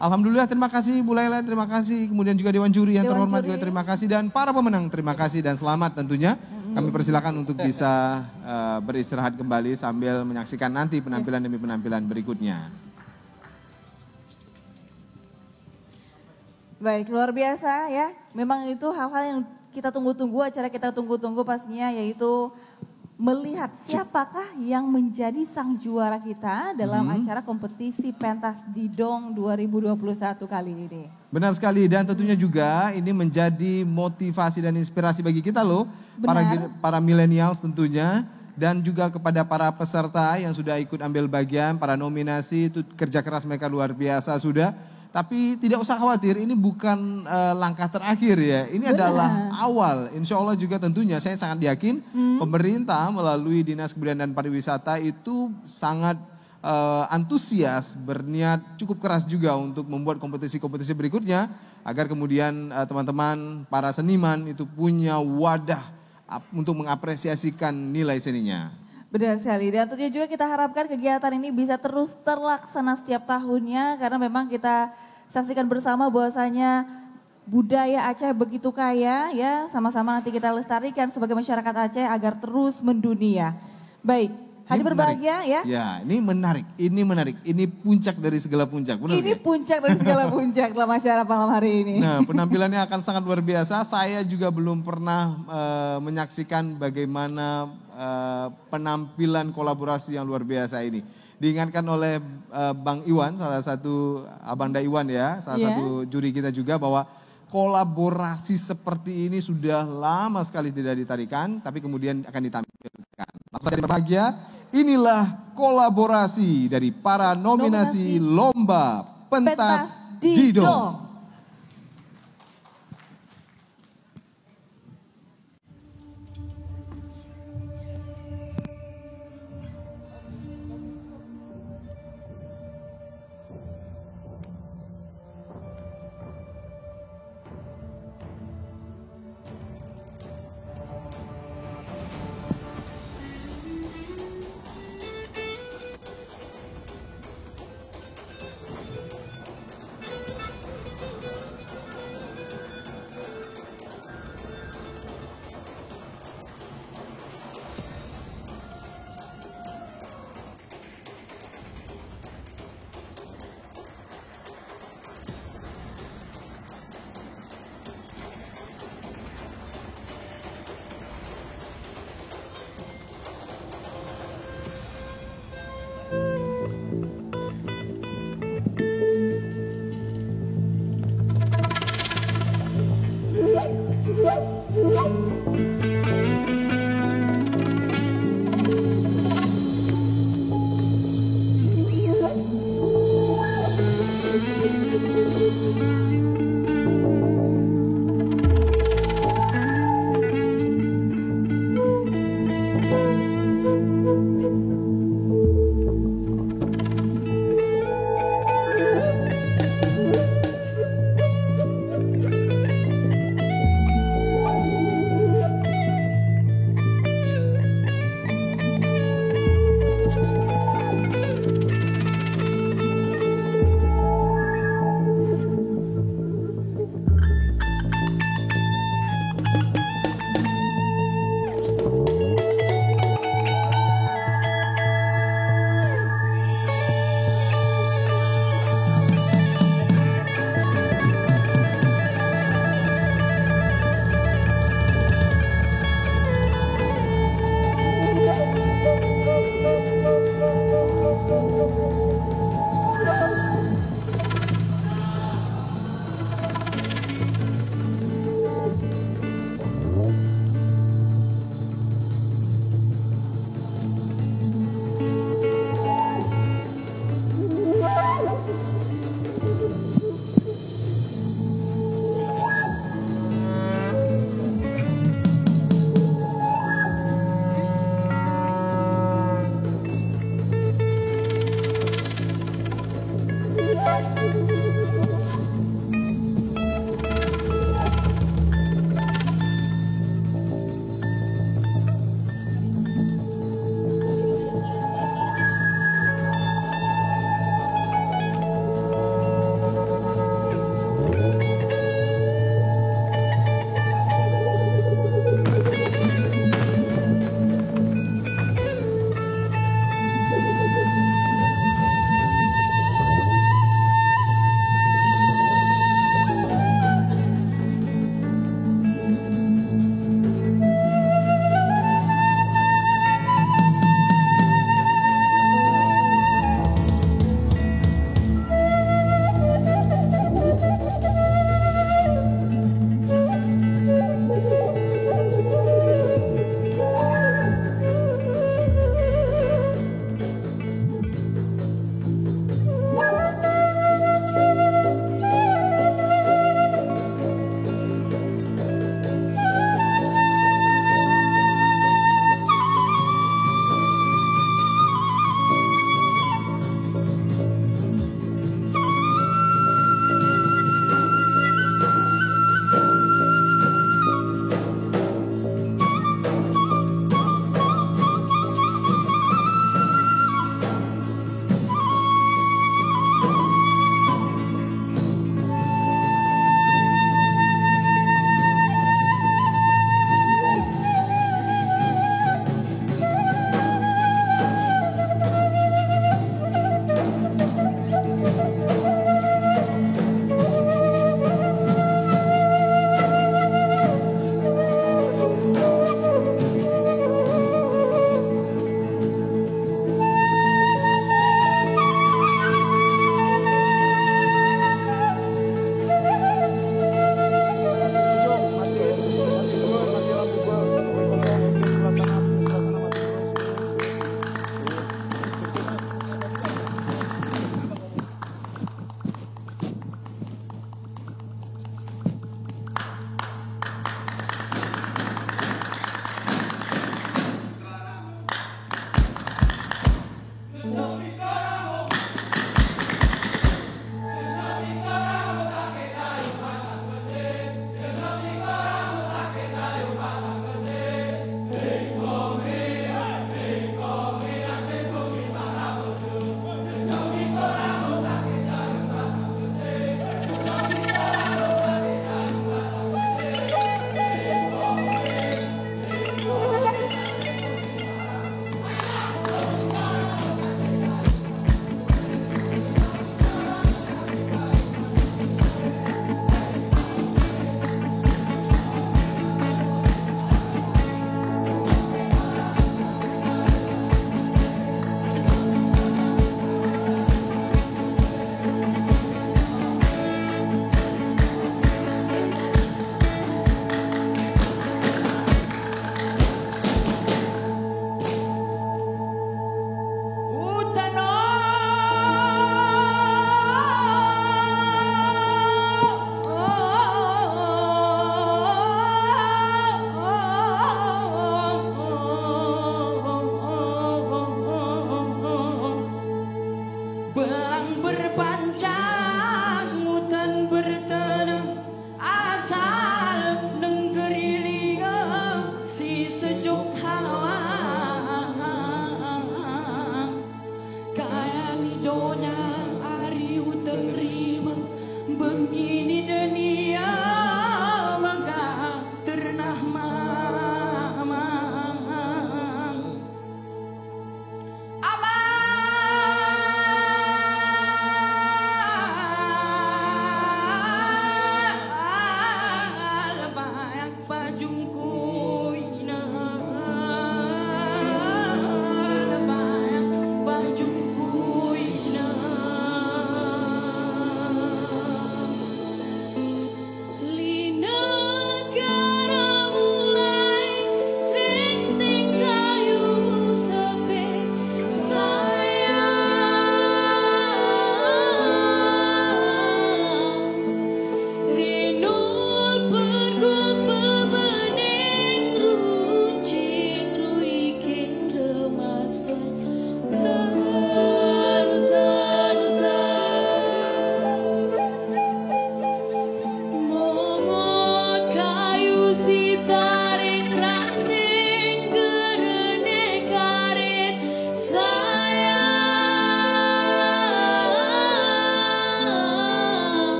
Alhamdulillah, terima kasih Bu Laila, terima kasih, kemudian juga Dewan Juri yang terhormat juga terima kasih, dan para pemenang terima kasih dan selamat tentunya. Kami persilakan untuk bisa beristirahat kembali sambil menyaksikan nanti penampilan demi penampilan berikutnya. Baik, luar biasa ya. Memang itu hal-hal yang kita tunggu-tunggu, acara kita tunggu-tunggu pastinya, yaitu melihat siapakah yang menjadi sang juara kita dalam acara kompetisi pentas Didong 2021 kali ini. Benar sekali, dan tentunya juga ini menjadi motivasi dan inspirasi bagi kita loh, para milenials tentunya, dan juga kepada para peserta yang sudah ikut ambil bagian, para nominasi, itu kerja keras mereka luar biasa sudah. Tapi tidak usah khawatir, ini bukan langkah terakhir ya, ini adalah awal. Insya Allah juga tentunya saya sangat yakin pemerintah melalui Dinas Kebudayaan dan Pariwisata itu sangat antusias, berniat cukup keras juga untuk membuat kompetisi-kompetisi berikutnya. Agar kemudian teman-teman para seniman itu punya wadah untuk mengapresiasikan nilai seninya. Benar sekali, dan tentunya juga kita harapkan kegiatan ini bisa terus terlaksana setiap tahunnya, karena memang kita saksikan bersama bahwasanya budaya Aceh begitu kaya ya, sama-sama nanti kita lestarikan sebagai masyarakat Aceh agar terus mendunia. Baik, hadir berbahagia ya. Ya, ini menarik, ini puncak dari segala puncak. Benar ini ya? Puncak dari segala puncak dalam acara malam hari ini. Nah, penampilannya akan sangat luar biasa. Saya juga belum pernah menyaksikan bagaimana penampilan kolaborasi yang luar biasa ini. Diingatkan oleh Bang Iwan, salah satu Abang Da Iwan ya, salah satu juri kita juga, bahwa kolaborasi seperti ini sudah lama sekali tidak ditarikan, tapi kemudian akan ditampilkan. Langsung jadi berbahagia, inilah kolaborasi dari para nominasi Lomba Pentas Didong.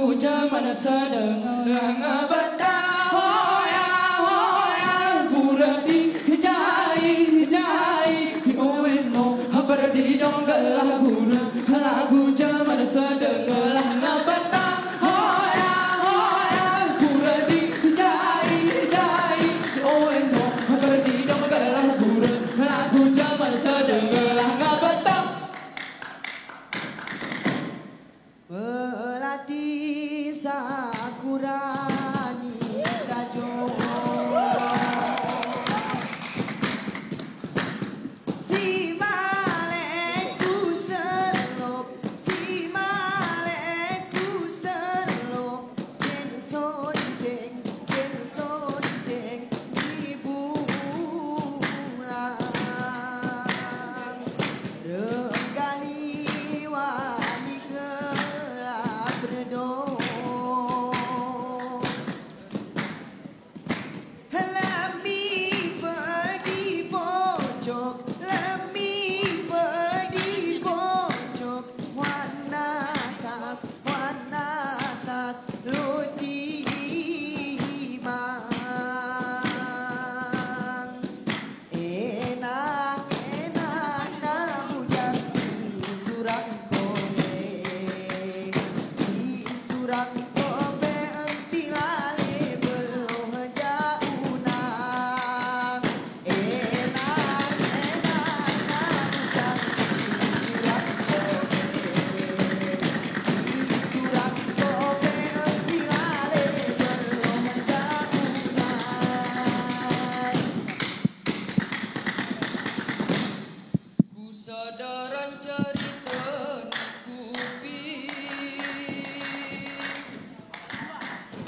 lagu zaman sedang betah hoya hoya buradi jai jai oeno berdi dong lagu lagu zaman sedang betah hoya hoya buradi jai jai oeno berdi dong lagu zaman sedang betah. Pelati sakurani rajo si maleku selok ken sonteng di bulan regali wani gelap redong lemi pergi pojok warna tas roti mang enak namu jadi surat kobe enti lale belum jauh nang enak namu jadi surat kobe enti lale belum jauh nang ku sadaran cerita kupi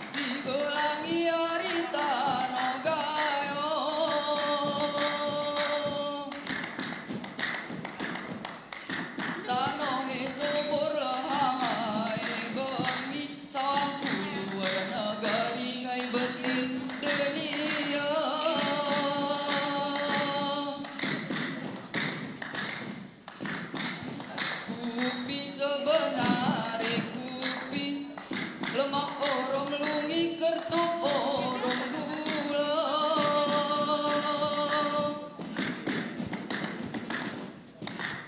si belangi arita nogayo tano heso borlahai bengi saku luar negari ngai betin dunia kupi sebenarnya kupi lemak orang lungi kertuk orang gula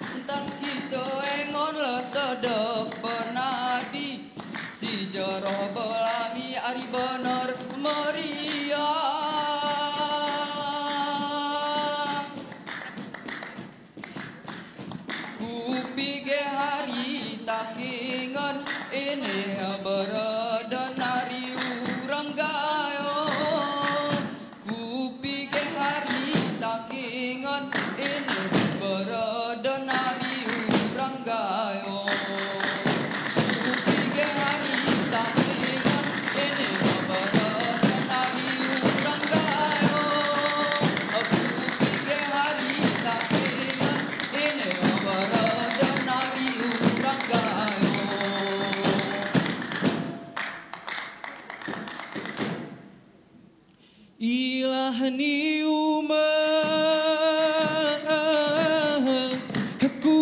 sentak kita engon lah sedek penadi si joroh belangi ari bener meriah kupi ge hari takingan ini berada nari urang gayo kupi ge hari takingan ini berada nari urang gayo kupi ge hari takingan ini berada nari urang gayo kupi ge hari takingan ini berada nari urang gayo. Ilah ni ku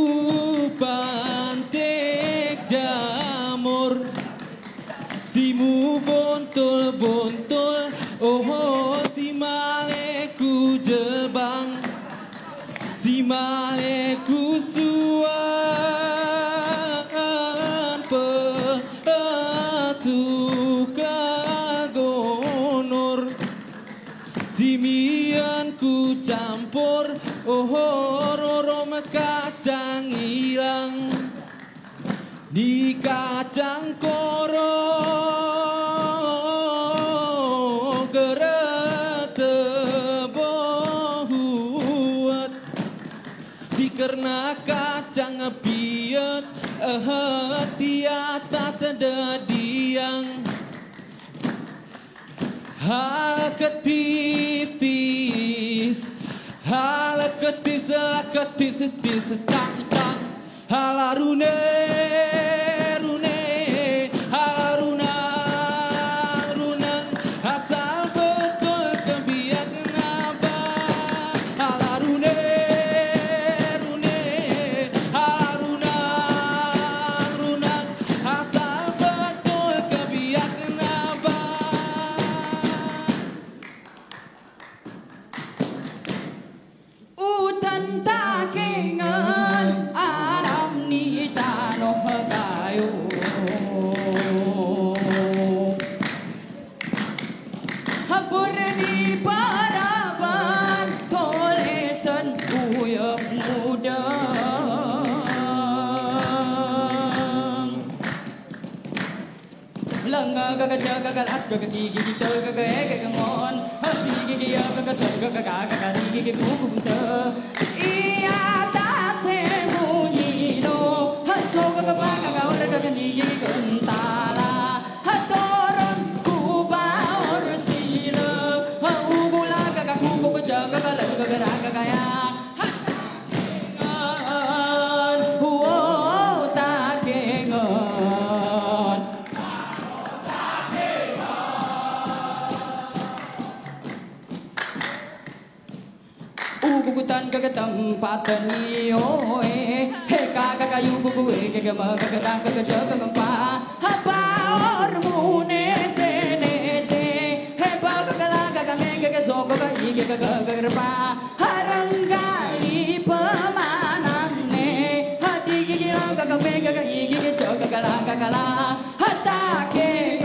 pantek jamur simu bontol oh si maleku jebang si maleku suan petuka gonor simian ku campur rorom kacang hilang di kacang koro gerete bohuat si karena kacang piet di atas dediang hal ketis tang tang halarune asal betul kebiak naba halarune asal betul Langa gaga jaga galas gaga gigi kita gaga gaga ngon Happy gigi ya gaga gaga gaga gaga gigi kuku kita Iya tak sembunyi no Haso gaga baka gaga gaga gaga gigi kentala Hatoron kubaor sila Ugula gaga kuku jaga gaga gaga gaga gaya Gugutan kaga tempatan iyo he kaga kayu gugu kaga kaga kaga jaga gempa apa ormune te he baga kaga kaga kaga soko kaga kaga kaga gerpa haranggali pemanangne hati gigi kaga kaga kaga gigi jaga kaga kaga hatake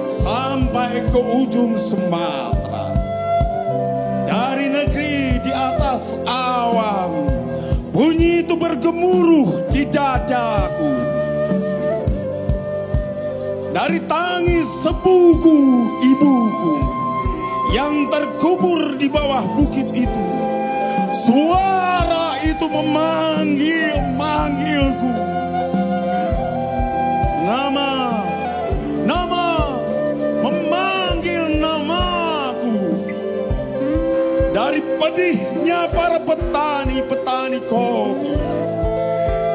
sampai ke ujung Sumatera. Dari negeri di atas awan, bunyi itu bergemuruh di dadaku. Dari tangis sepuku ibuku yang terkubur di bawah bukit itu, suara itu memanggilku. Memanggil namaku. Dari pedihnya para petani kopi,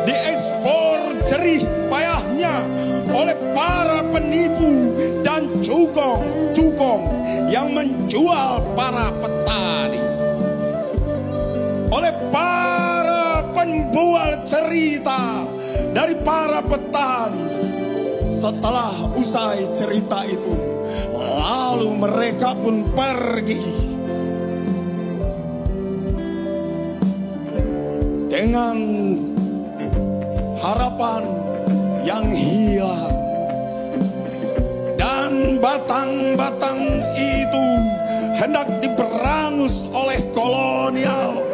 diekspor jerih payahnya oleh para penipu dan cukong yang menjual para petani, oleh para pembual cerita dari para petani. Setelah usai cerita itu, lalu mereka pun pergi dengan harapan yang hilang. Dan batang-batang itu hendak diberangus oleh kolonial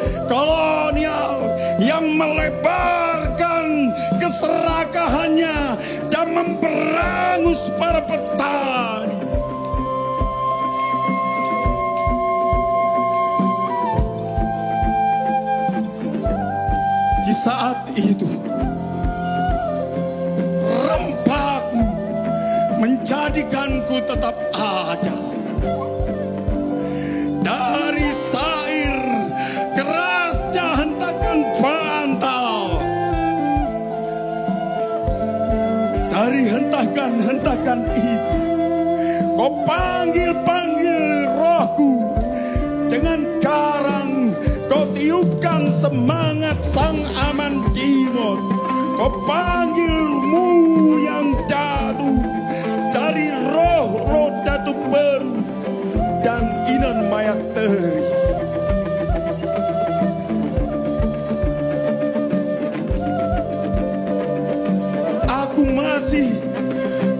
yang melebarkan keserakahannya dan memberangus para petani. Di saat itu rempahmu menjadikanku tetap ada. Dari sair kerasnya hentakan bantal, dari hentakan-hentakan itu kau panggil-panggil rohku. Dengan karang kau tiupkan semangat sang aman timur. Kau panggilmu yang jatuh dari roh-roh Datu Peru dan Inan Mayak Teri.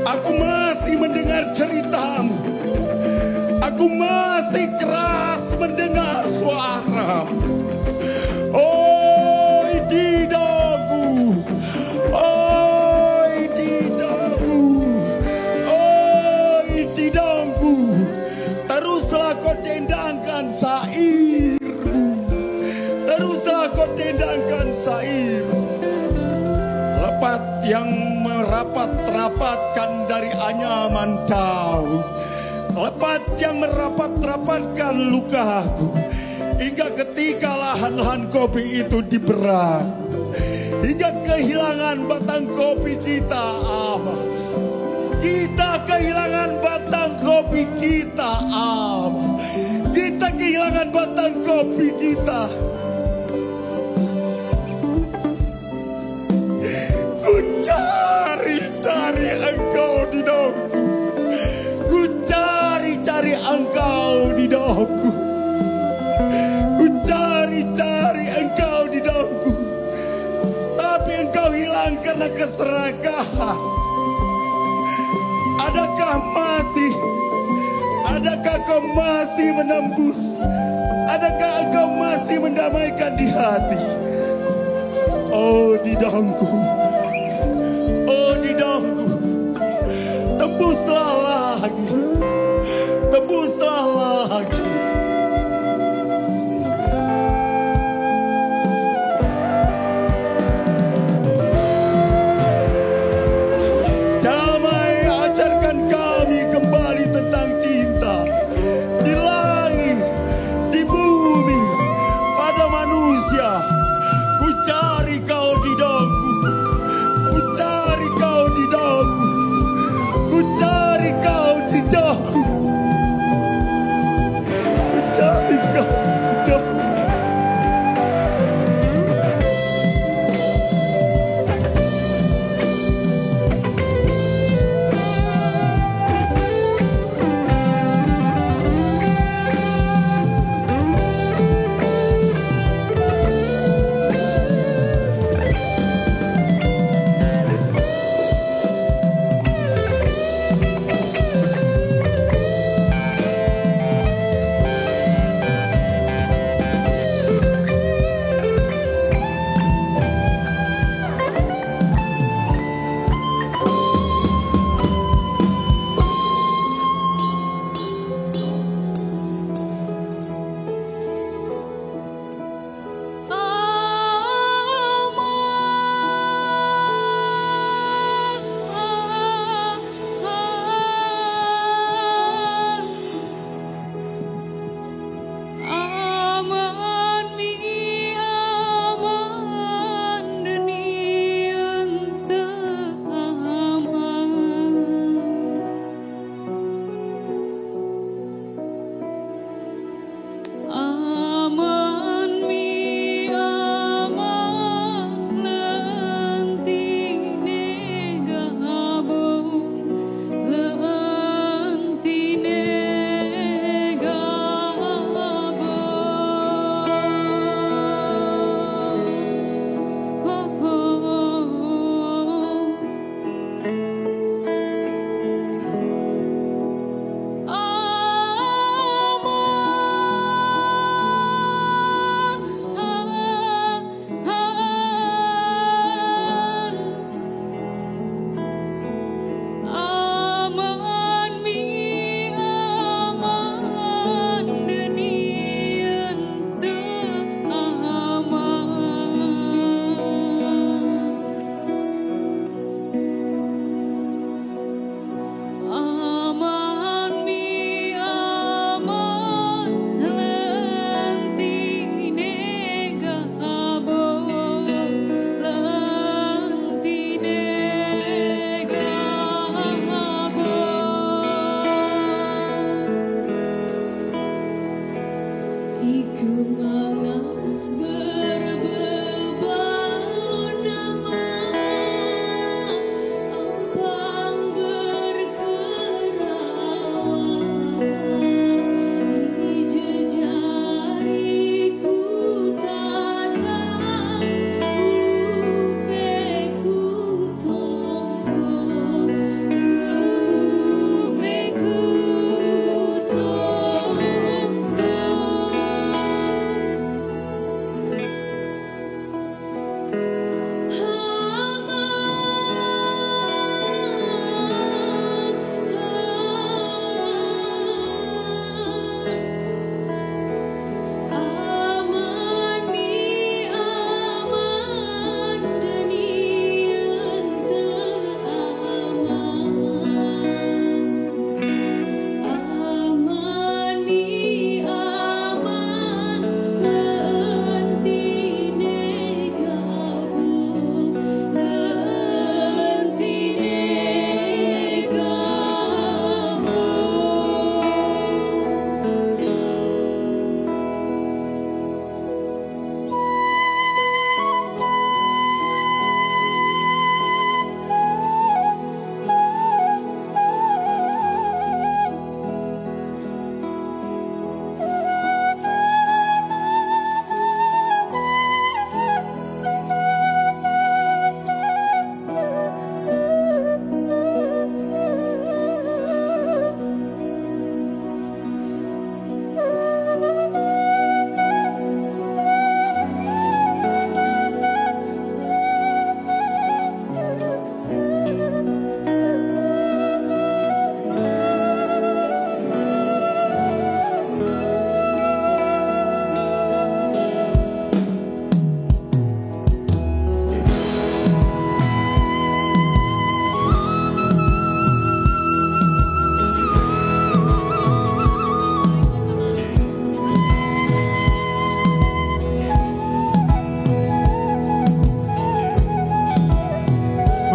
Aku masih mendengar ceritamu. Aku masih keras mendengar suaramu. Oi Didongku, oi Didongku, oi Didongku. Teruslah kau dendangkan sairmu, teruslah kau dendangkan sairmu. Lepat yang merapat-rapatkan dari anyaman Daud, lepat yang merapat-rapatkan lukaku, hingga ketika lahan-lahan kopi itu diberangus, hingga kehilangan batang kopi kita, Allah. Kita kehilangan batang kopi kita, Allah. Kita kehilangan batang kopi kita. Ku cari-cari engkau di daunku. Ku cari-cari engkau di daunku. Ku cari-cari engkau di daunku. Tapi engkau hilang karena keserakahan. Adakah kau masih menembus? Adakah engkau masih mendamaikan di hati? Oh di daunku, oh di daunku, tembuslah lagi, tembuslah lagi. Damai ajarkan kami kembali tentang cinta, di langit, di bumi, pada manusia. Ku cari kau di daunku,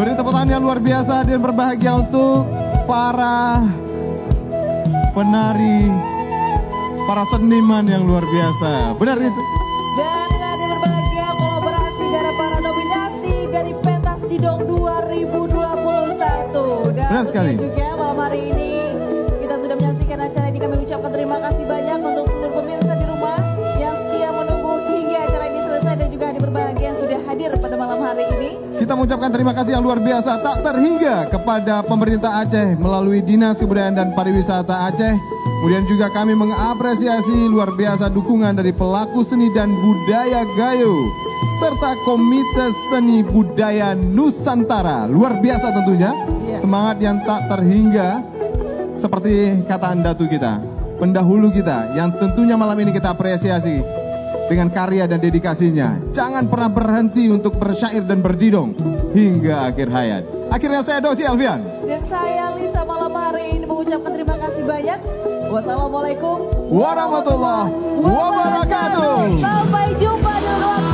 Beri tepuk tangan yang luar biasa dan berbahagia untuk para penari, para seniman yang luar biasa. Benar itu. Dan ada berbahagia kolaborasi dari para nominasi dari Pentas Didong 2021. Dan benar sekali. Juga malam hari ini kita sudah menyaksikan acara ini. Kami ucapkan terima kasih banyak untuk seluruh pemirsa di rumah yang setia menunggu hingga acara ini selesai dan juga hadir berbahagia yang sudah hadir pada malam hari ini. Kita mengucapkan terima kasih yang luar biasa tak terhingga kepada pemerintah Aceh melalui Dinas Kebudayaan dan Pariwisata Aceh. Kemudian juga kami mengapresiasi luar biasa dukungan dari pelaku seni dan budaya Gayo serta Komite Seni Budaya Nusantara. Luar biasa tentunya. Semangat yang tak terhingga seperti kataan datu kita, pendahulu kita yang tentunya malam ini kita apresiasi dengan karya dan dedikasinya. Jangan pernah berhenti untuk bersyair dan berdidong hingga akhir hayat. Akhirnya saya Dosi Alfian. Dan saya Lisa malam hari ini mengucapkan terima kasih banyak. Wassalamualaikum warahmatullahi wabarakatuh. Sampai jumpa di ruang